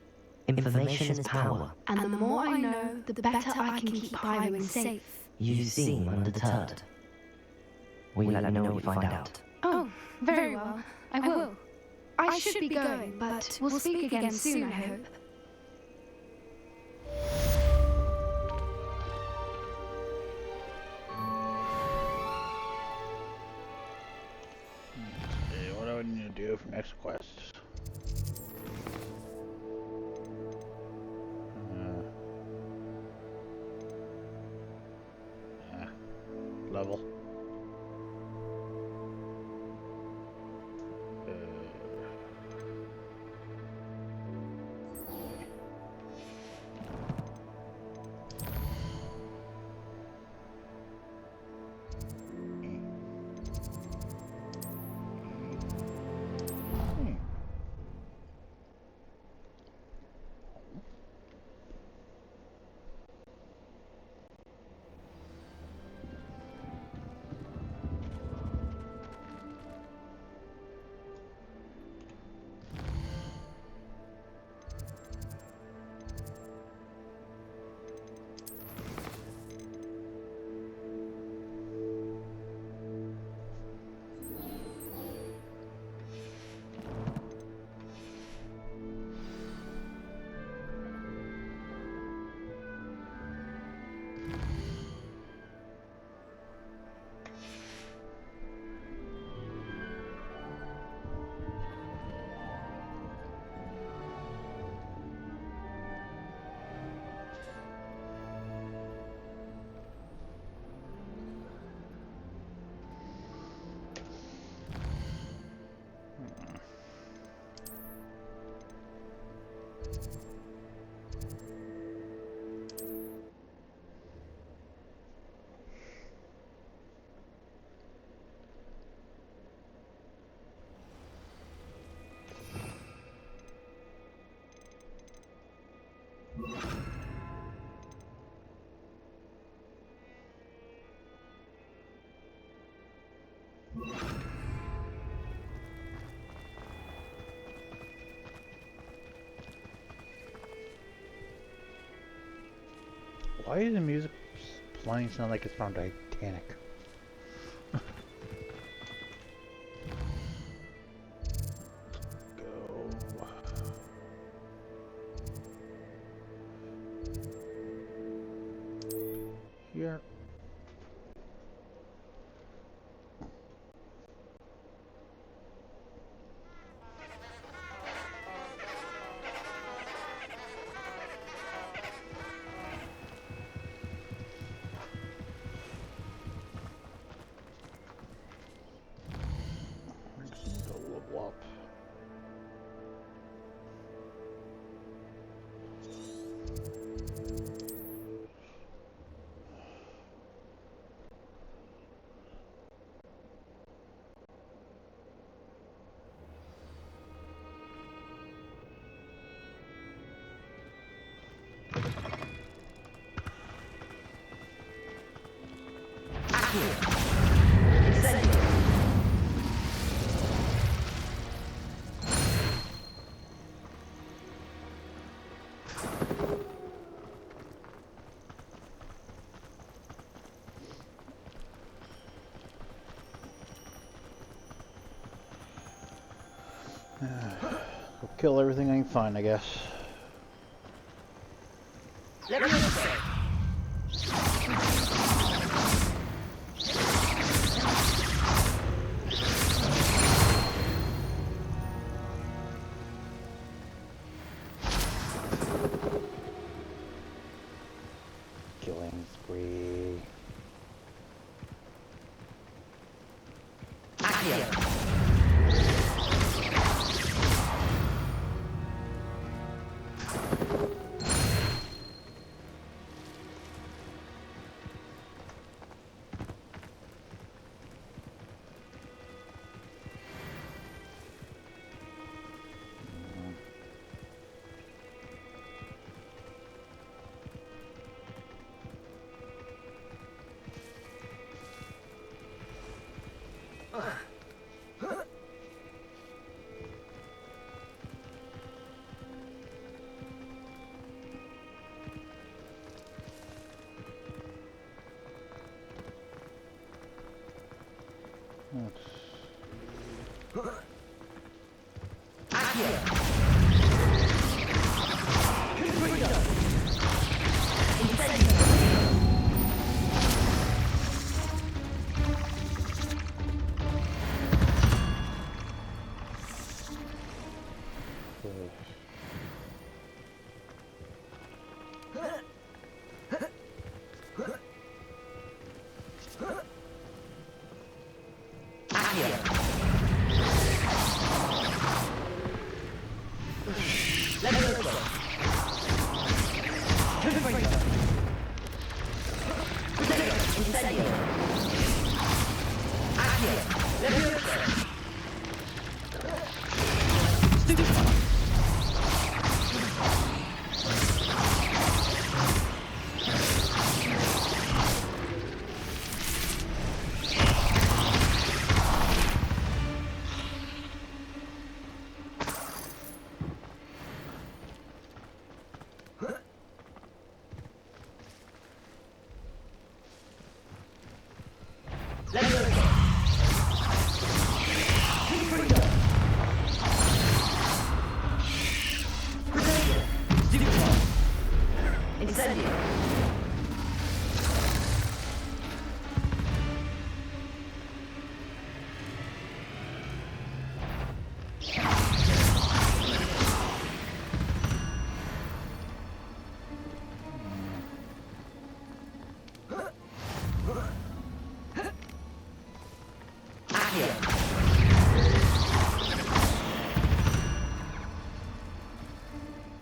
Information is power. And the more I know, the better I can keep Highwind safe. You seem undeterred. We let know what you find out. Oh, very well. I will. I should be going, but we'll speak again soon, I hope. What do I need to do for next quest? Level. Why is the music playing sound like it's from Titanic? Here. We'll kill everything I can find, I guess. Killing spree.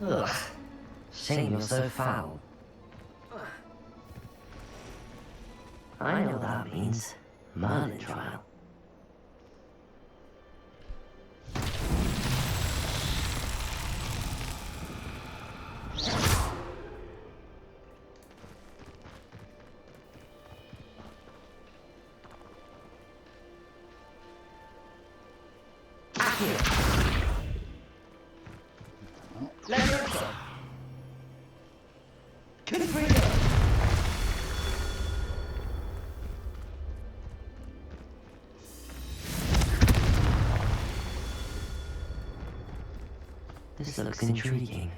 Ugh. Shame you're so foul. I know what that means. Merlin trial. This looks intriguing.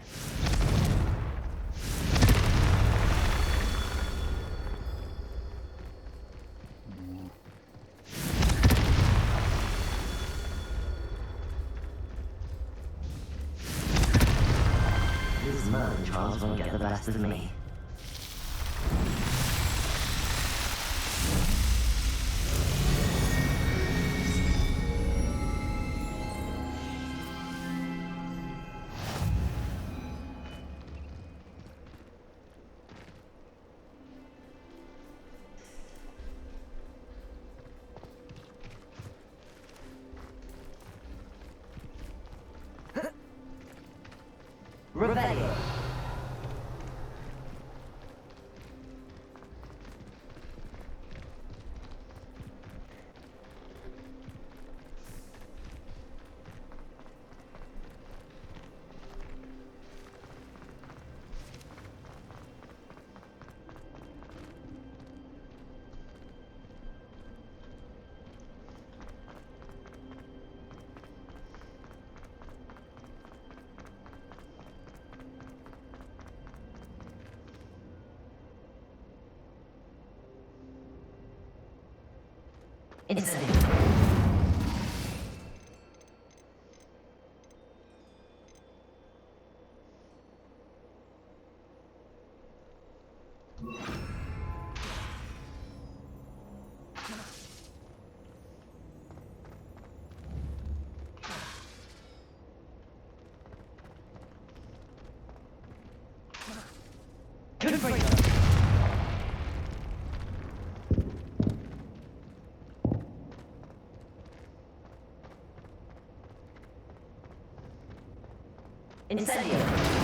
These Merlin trials won't get the best of me. Rebellion. Incident. Incendio.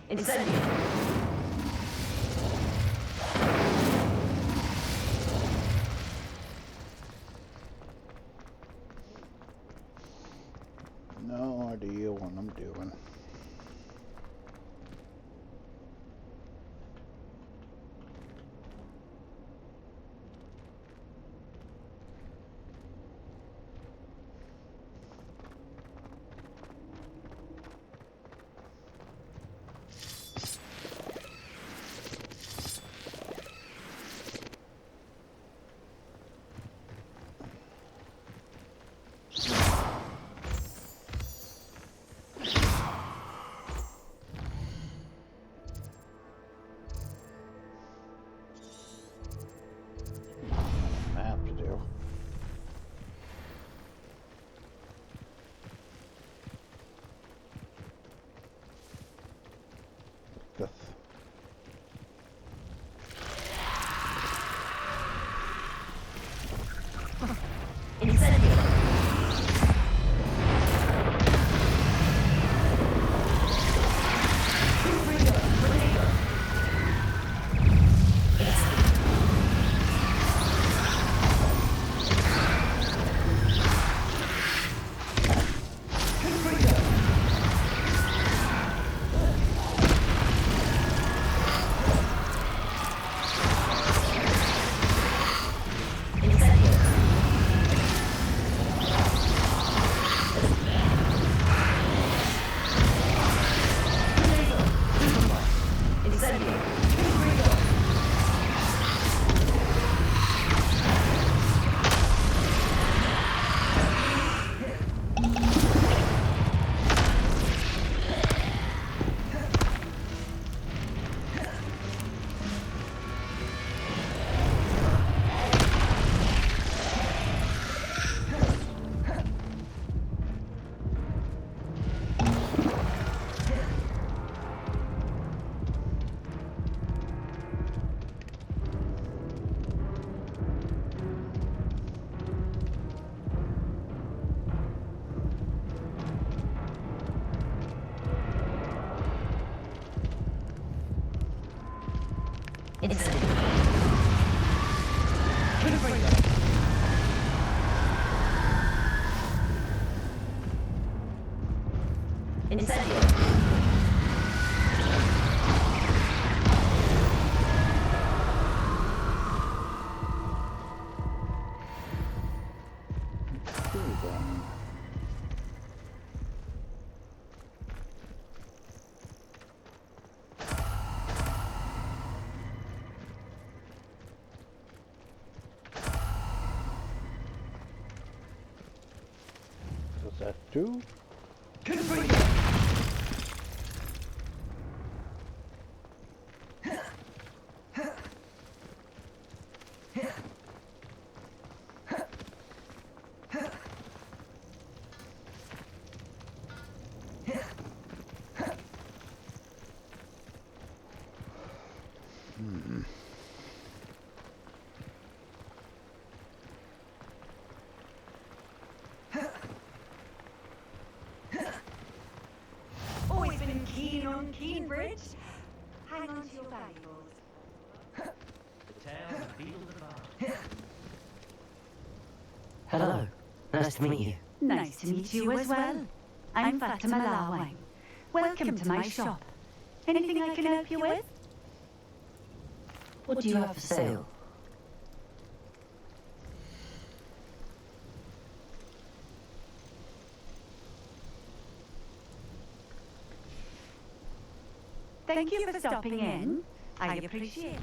Incendio! No idea what I'm doing. Map to do. This. Incendio! Does that do? Always been keen on Keenbridge. Hang on to your valuables. The town of Beetle Hello. Nice to meet you. Nice to meet you as well. I'm Fatima Lawang. Welcome to my shop. Anything I can help you with? What do you have for sale? Thank you for stopping in. I appreciate it.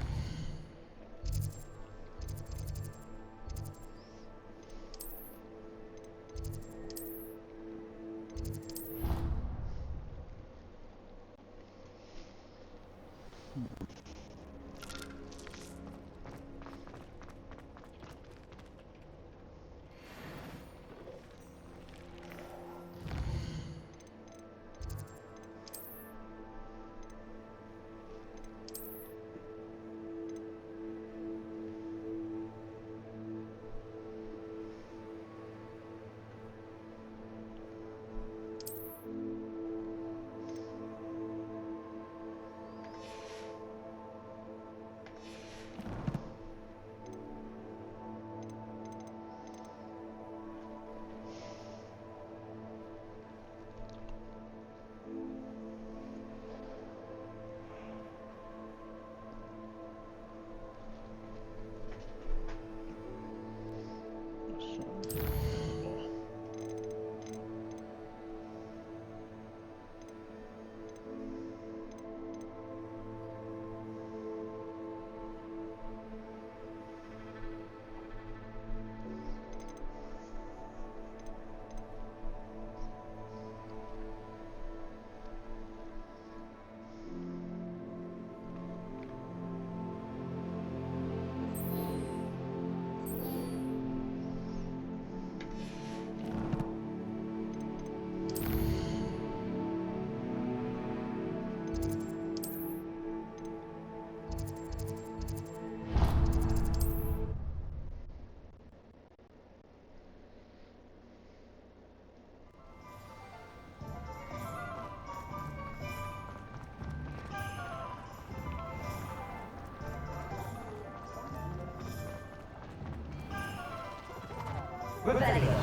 Revelio.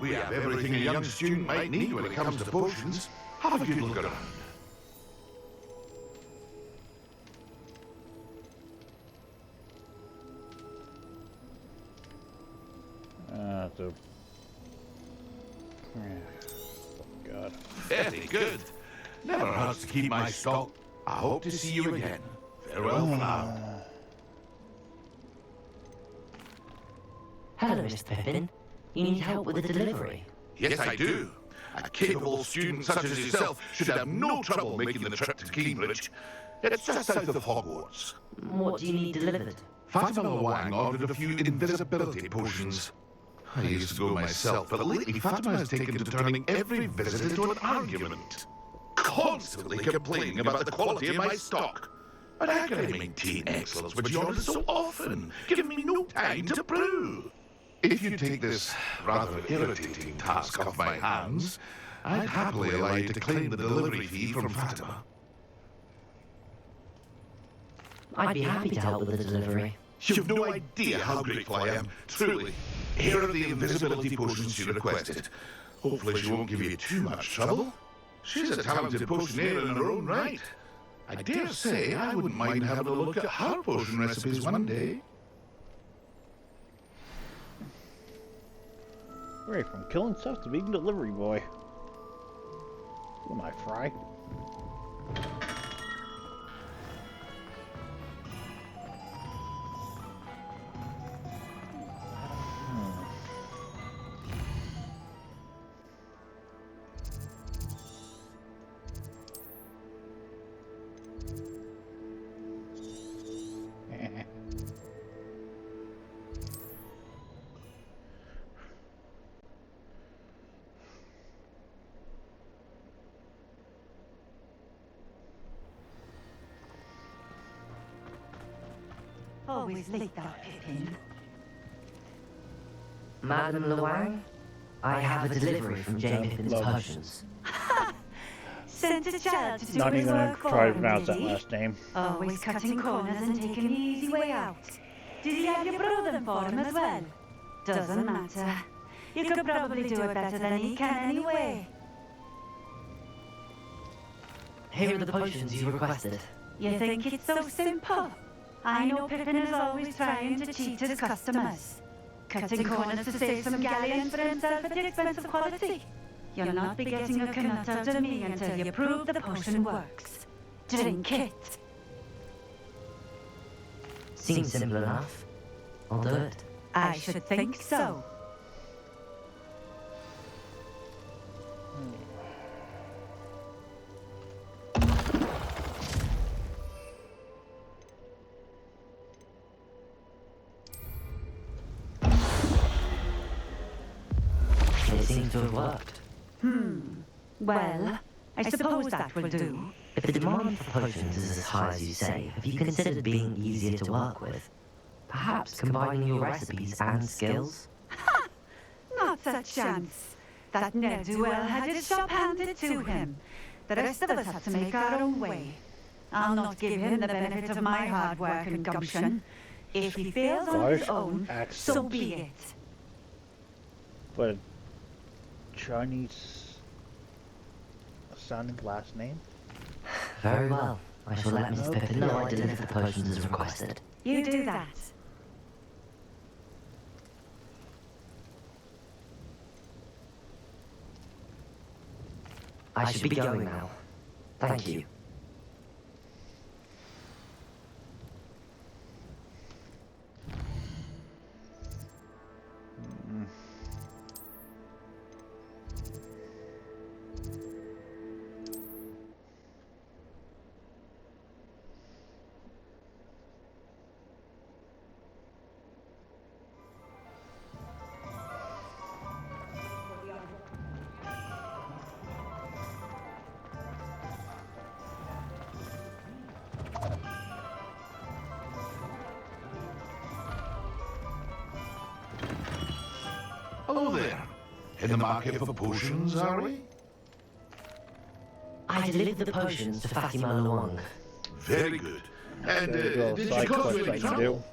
We have everything a young student might need when it comes to potions. Have a good look around. Oh, God. Very good. Never hurts to keep my stock. I hope to see you again. Farewell for now. Hello, Mr. Pippin. You need help with the delivery? Yes, I do. A capable student such as yourself should have no trouble making the trip to Cambridge. It's just south of Hogwarts. What do you need delivered? Fatima Lawang ordered a few invisibility potions. I used to go myself, but lately Fatima has taken to turning every visit into an argument. Constantly complaining about the quality of my stock. But how can I maintain excellence when she orders so often, giving me no time to brew? If you take this rather irritating task off my hands, I'd happily allow you to claim the delivery fee from Fatima. I'd be happy to help with the delivery. You've no idea how grateful I am, truly. Here are the invisibility potions she requested. Hopefully she won't give you too much trouble. She's a talented potioneer in her own right. I dare say I wouldn't mind having a look at her potion recipes one day. Right, from killing stuff to being delivery boy. Who am I, Fry? Always late, that Pippin. Madam Lawang, I have a delivery from Jane Pippin's potions. Sent a child to do Not his even work for try to him, pronounce did that he? last name. Always cutting corners and taking the easy way out. Did he have you brew them for him as well? Doesn't matter. You could probably do it better than he can anyway. Here are the potions you requested. You think it's so simple? I know Pippin is always trying to cheat his customers. Cutting corners to save some galleons for himself at the expense of quality. You'll not be getting a knut out of me until you prove the potion works. Drink it. Seems simple enough. I'll do it. I should think so. It seems to have worked. Well, I suppose that will do. If the demand for potions is as high as you say, have you considered being easier to work with? Perhaps combining your recipes and skills? Not a chance. That ne'er-do-well had his shop handed to him. The rest of us had to make our own way. I'll not give him the benefit of my hard work and gumption. If he fails on his own, so be it. But Chinese sounding last name? Very well. I shall let Miss Pippin know I deliver the potions as requested. You do that. I should be going now. Thank you. In the market for potions, are we? I delivered the potions to Fatima Luong. Very good. And did you cause you any trouble?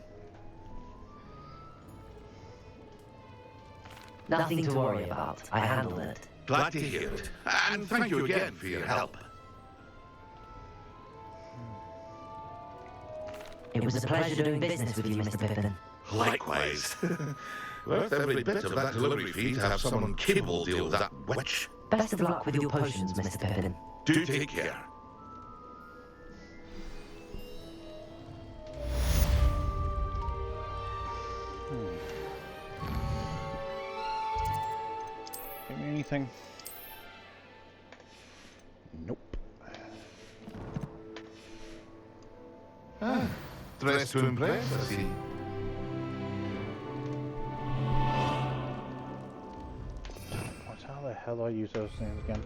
Nothing to worry about. I handled it. Glad to hear it. And thank you again for your help. It was a pleasure doing business with you, Mr. Pippin. Likewise. Worth every bit of that delivery fee to have someone capable deal with that witch. Best of luck with your potions, Mr. Pippin. Do take care. Give me anything? Nope. Dressed to impress, I see. How the hell do I use those things again?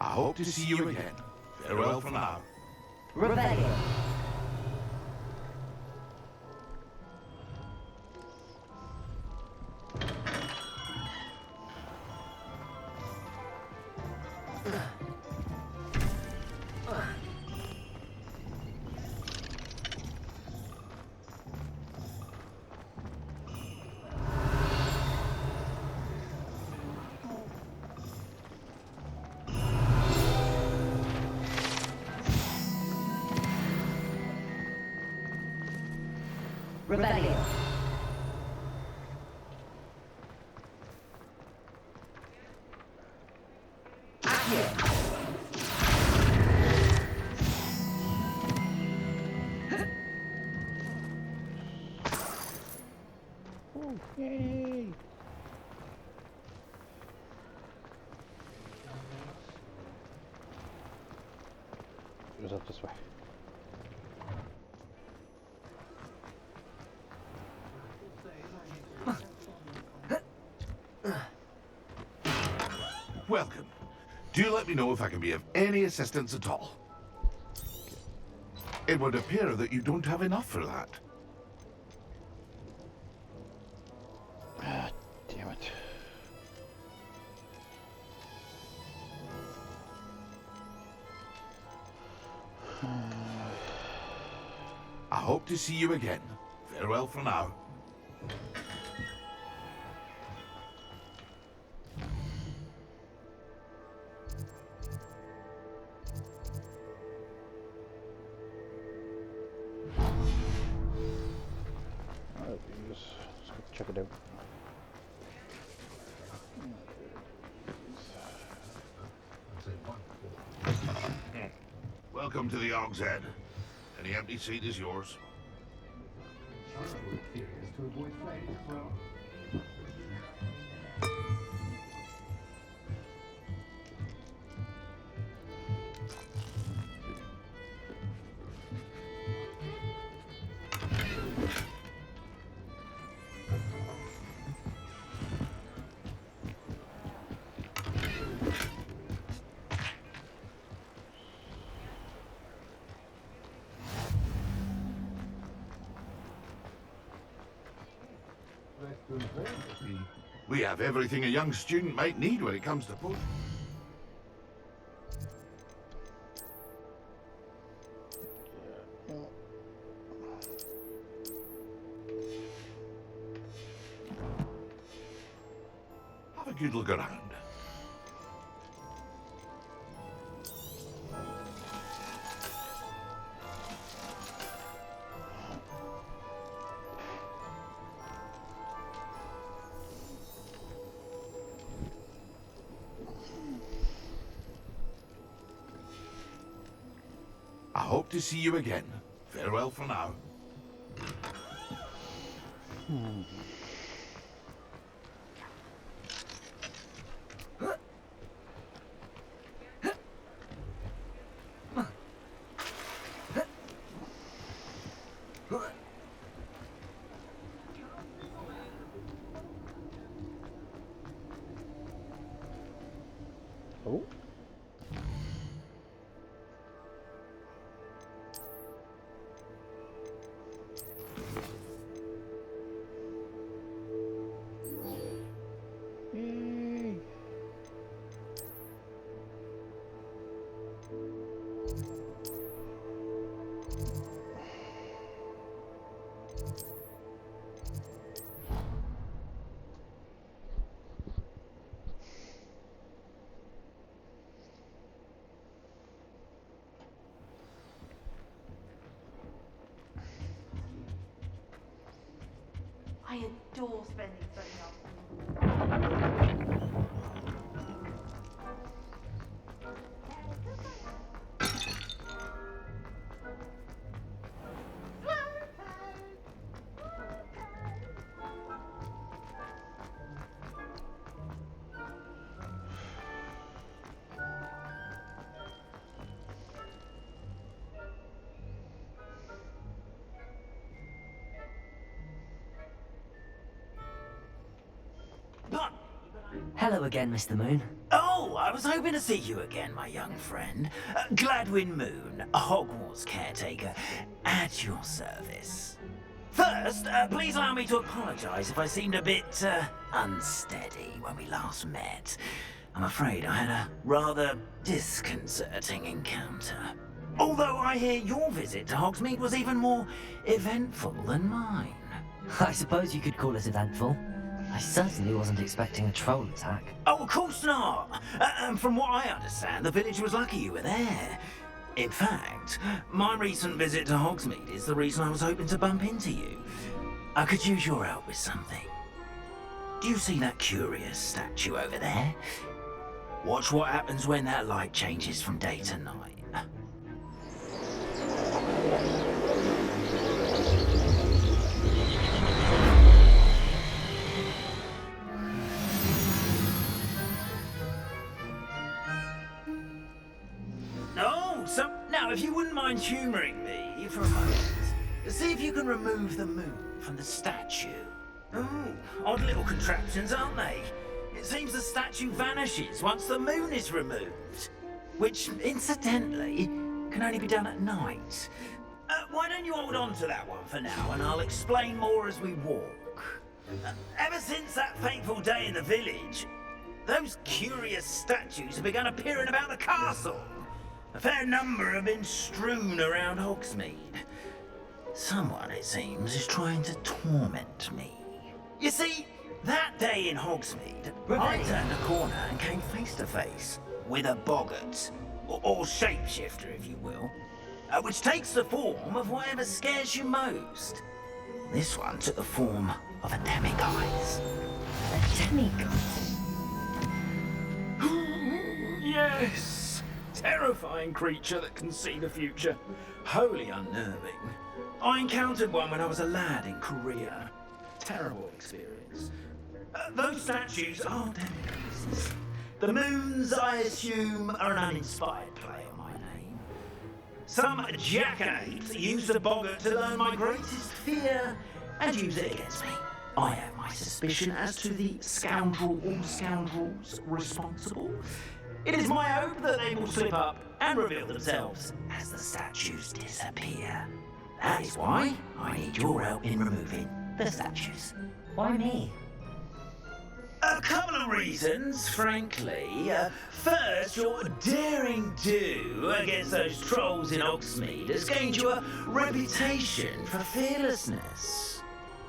I hope to see you again. Farewell for now. Rebellion. Rebellion. Oh, yay! It was up this way. Welcome. Do let me know if I can be of any assistance at all. It would appear that you don't have enough for that. Ah, damn it. I hope to see you again. Farewell for now. Let's go check it out. Welcome to the Og's Head. Any empty seat is yours. We have everything a young student might need when it comes to potions. Have a good look around. I hope to see you again. Farewell for now. Oh. I adore spending Sunday afternoons. Hello again, Mr. Moon. Oh, I was hoping to see you again, my young friend. Gladwin Moon, Hogwarts caretaker, at your service. First, please allow me to apologize if I seemed a bit unsteady when we last met. I'm afraid I had a rather disconcerting encounter. Although I hear your visit to Hogsmeade was even more eventful than mine. I suppose you could call it eventful. I certainly wasn't expecting a troll attack. Oh, of course not. And from what I understand, the village was lucky you were there. In fact, my recent visit to Hogsmeade is the reason I was hoping to bump into you. I could use your help with something. Do you see that curious statue over there? Watch what happens when that light changes from day to night. Now, if you wouldn't mind humouring me for a moment, see if you can remove the moon from the statue. Oh, odd little contraptions, aren't they? It seems the statue vanishes once the moon is removed, which, incidentally, can only be done at night. Why don't you hold on to that one for now, and I'll explain more as we walk. Ever since that fateful day in the village, those curious statues have begun appearing about the castle. A fair number have been strewn around Hogsmeade. Someone, it seems, is trying to torment me. You see, that day in Hogsmeade, I turned a corner and came face to face with a boggart, or shapeshifter, if you will, which takes the form of whatever scares you most. This one took the form of a demiguise. A demiguise? Yes! Terrifying creature that can see the future. Wholly unnerving. I encountered one when I was a lad in Korea. Terrible experience. Those statues are demiguises. The moons, I assume, are an uninspired play on my name. Some jackanapes used the boggart to learn my greatest fear and use it against me. I have my suspicion as to the scoundrel or scoundrels responsible. It is my hope that they will slip up and reveal themselves as the statues disappear. That is why I need your help in removing the statues. Why me? A couple of reasons, frankly. First, your daring do against those trolls in Hogsmeade has gained you a reputation for fearlessness.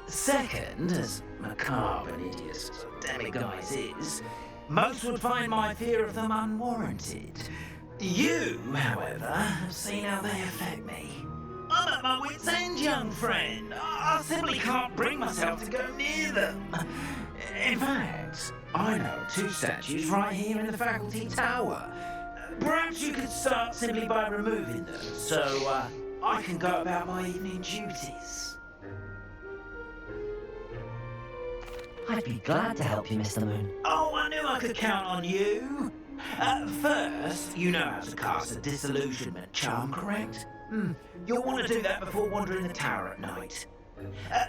Second, as macabre and hideous as a demiguise is, most would find my fear of them unwarranted. You, however, have seen how they affect me. I'm at my wit's end, young friend. I simply can't bring myself to go near them. In fact, I know of 2 statues right here in the faculty tower. Perhaps you could start simply by removing them, so I can go about my evening duties. I'd be glad to help you, Mr. Moon. Oh, I knew I could count on you. First, you know how to cast a disillusionment charm, correct? You'll want to do that before wandering the tower at night.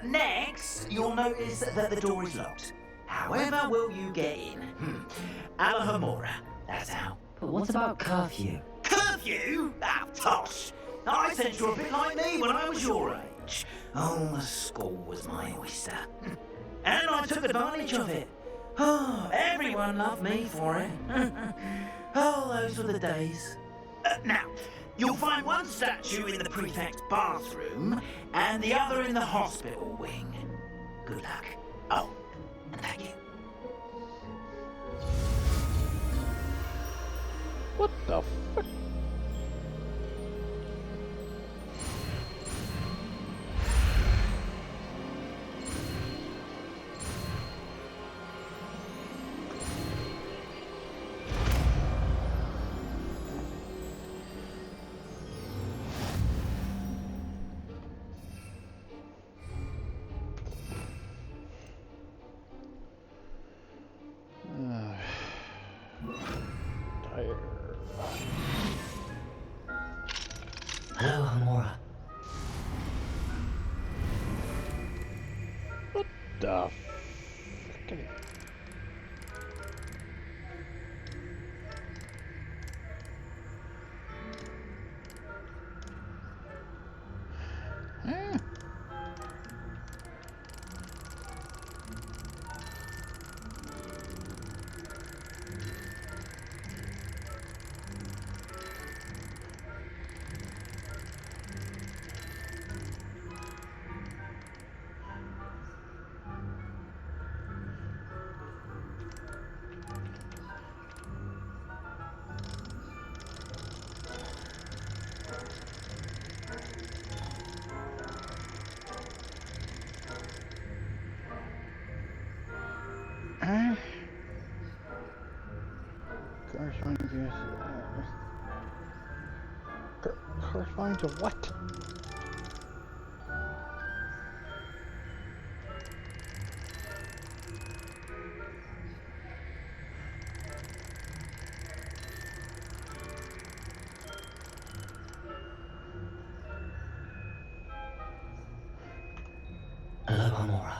Next, you'll notice that the door is locked. However will you get in? Alohomora, that's how. But what about curfew? Curfew? Ah, tosh! I sense you're a bit like me when I was your age. Oh, the school was my oyster. And I took advantage of it. Oh, everyone loved me for it. Oh, those were the days. Now, you'll find one statue in the prefect's bathroom and the other in the hospital wing. Good luck. Oh, and thank you. What the fuck? Hello, Hamura. What the frickin'... Corresponding to what? Hello, Hamura.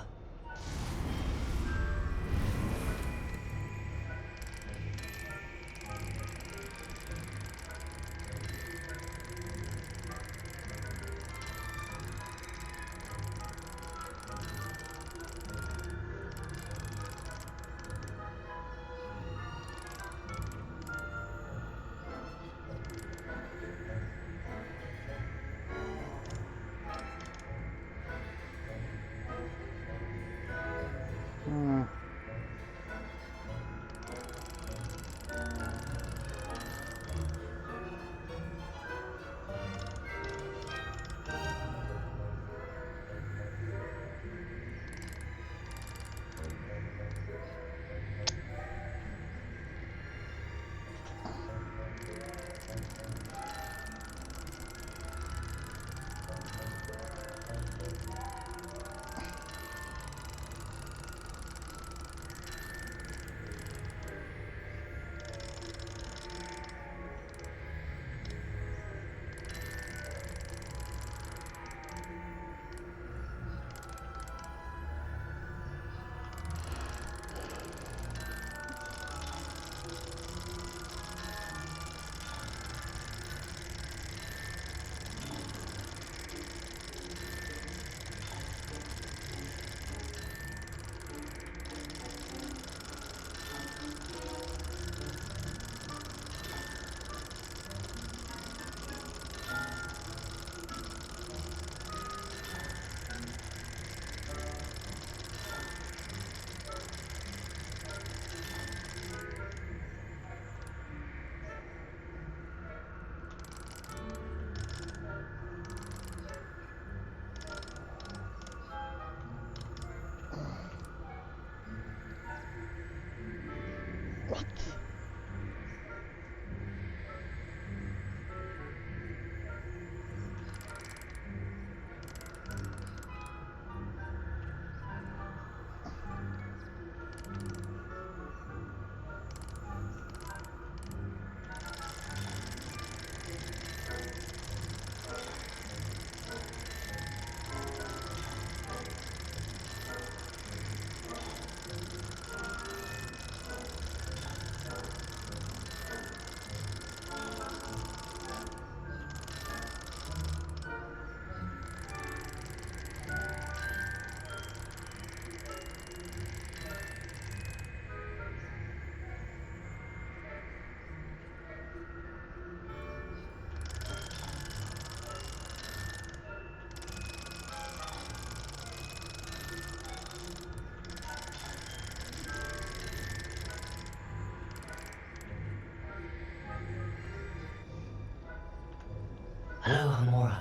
Hello, Hamura.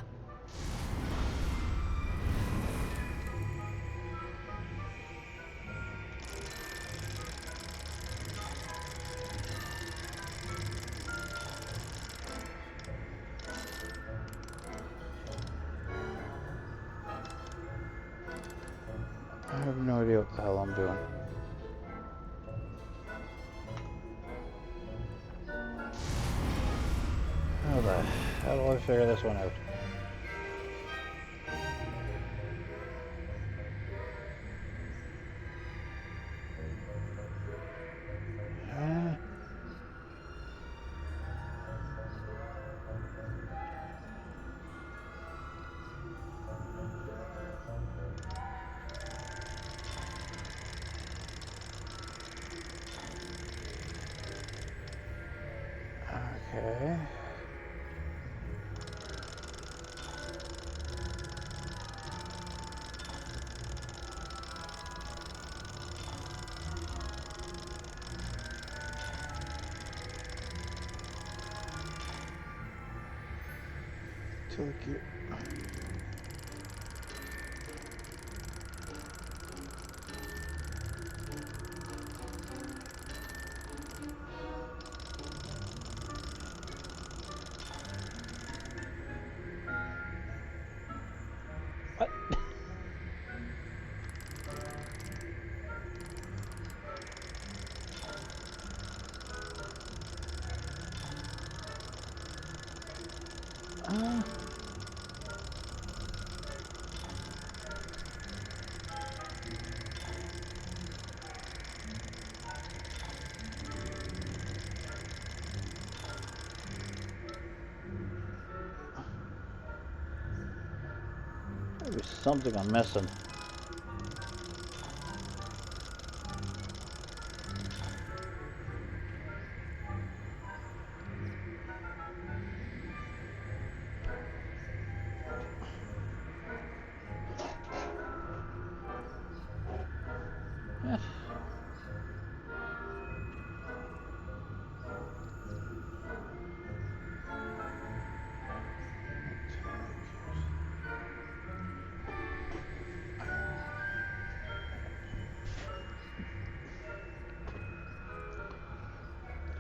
I have no idea what the hell I'm doing. How do I figure this one out? Okay. Click it. What? There's something I'm missing.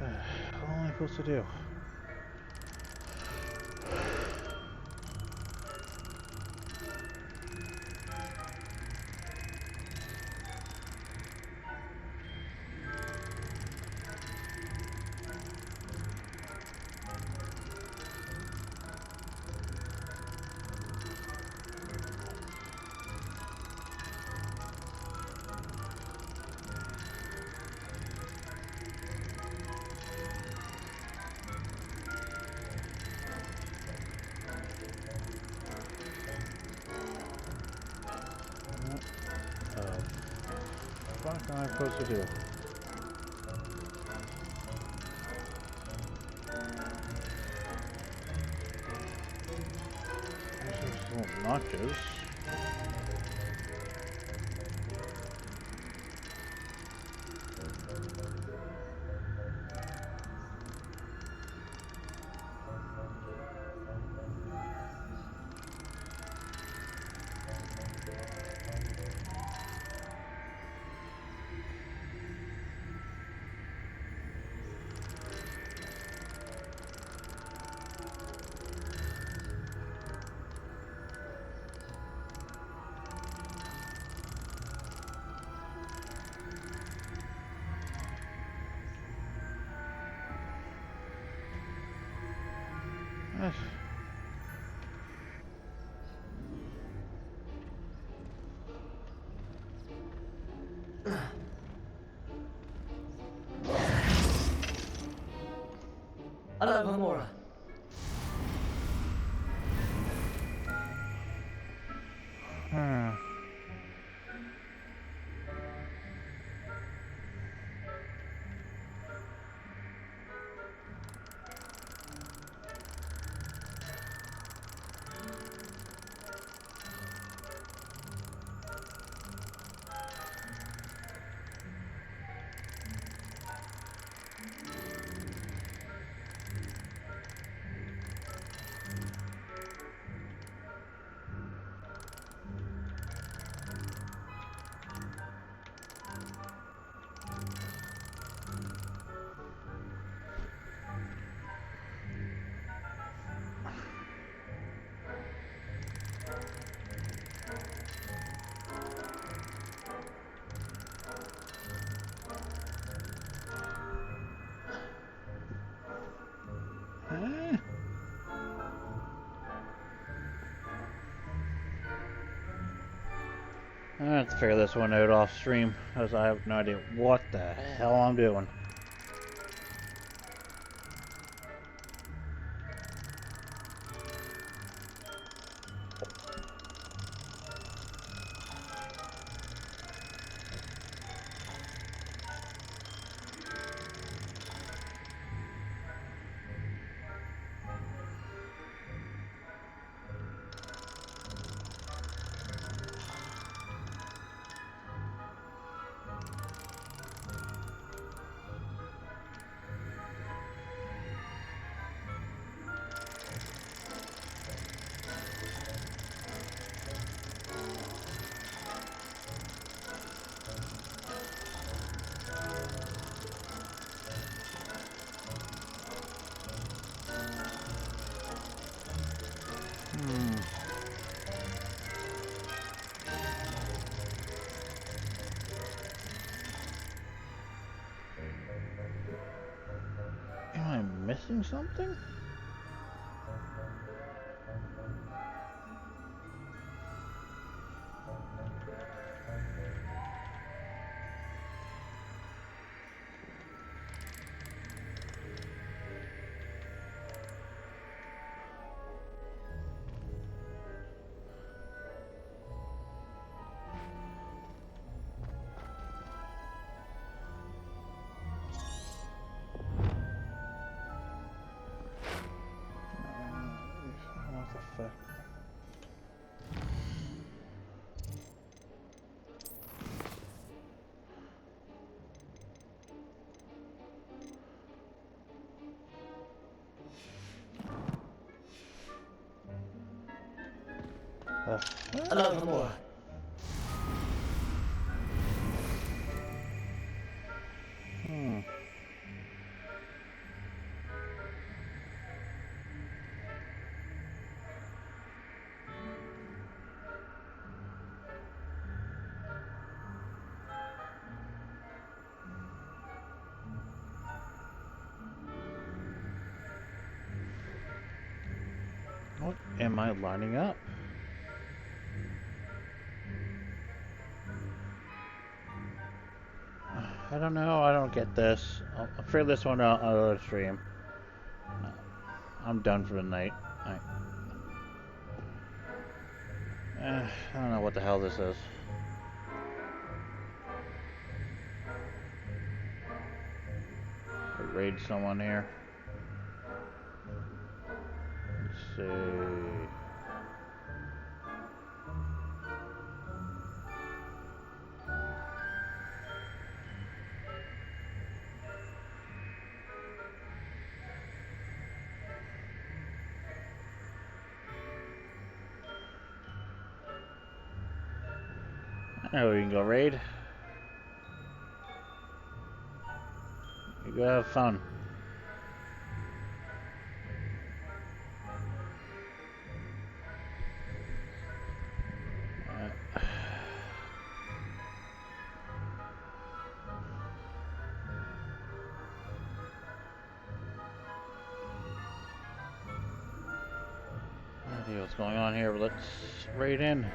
What am I supposed to do? What am I supposed to do? There's little notches. Hello, Hamura. figure this one out off stream, because I have no idea what the hell I'm doing. Am I missing something? Another more. What am I lining up? I don't know. I don't get this. I'll figure this one out on another stream. I'm done for the night. I don't know what the hell this is. I'll raid someone here. Let's see. Oh, we can go raid. You go have fun. I don't know what's going on here, but let's raid in.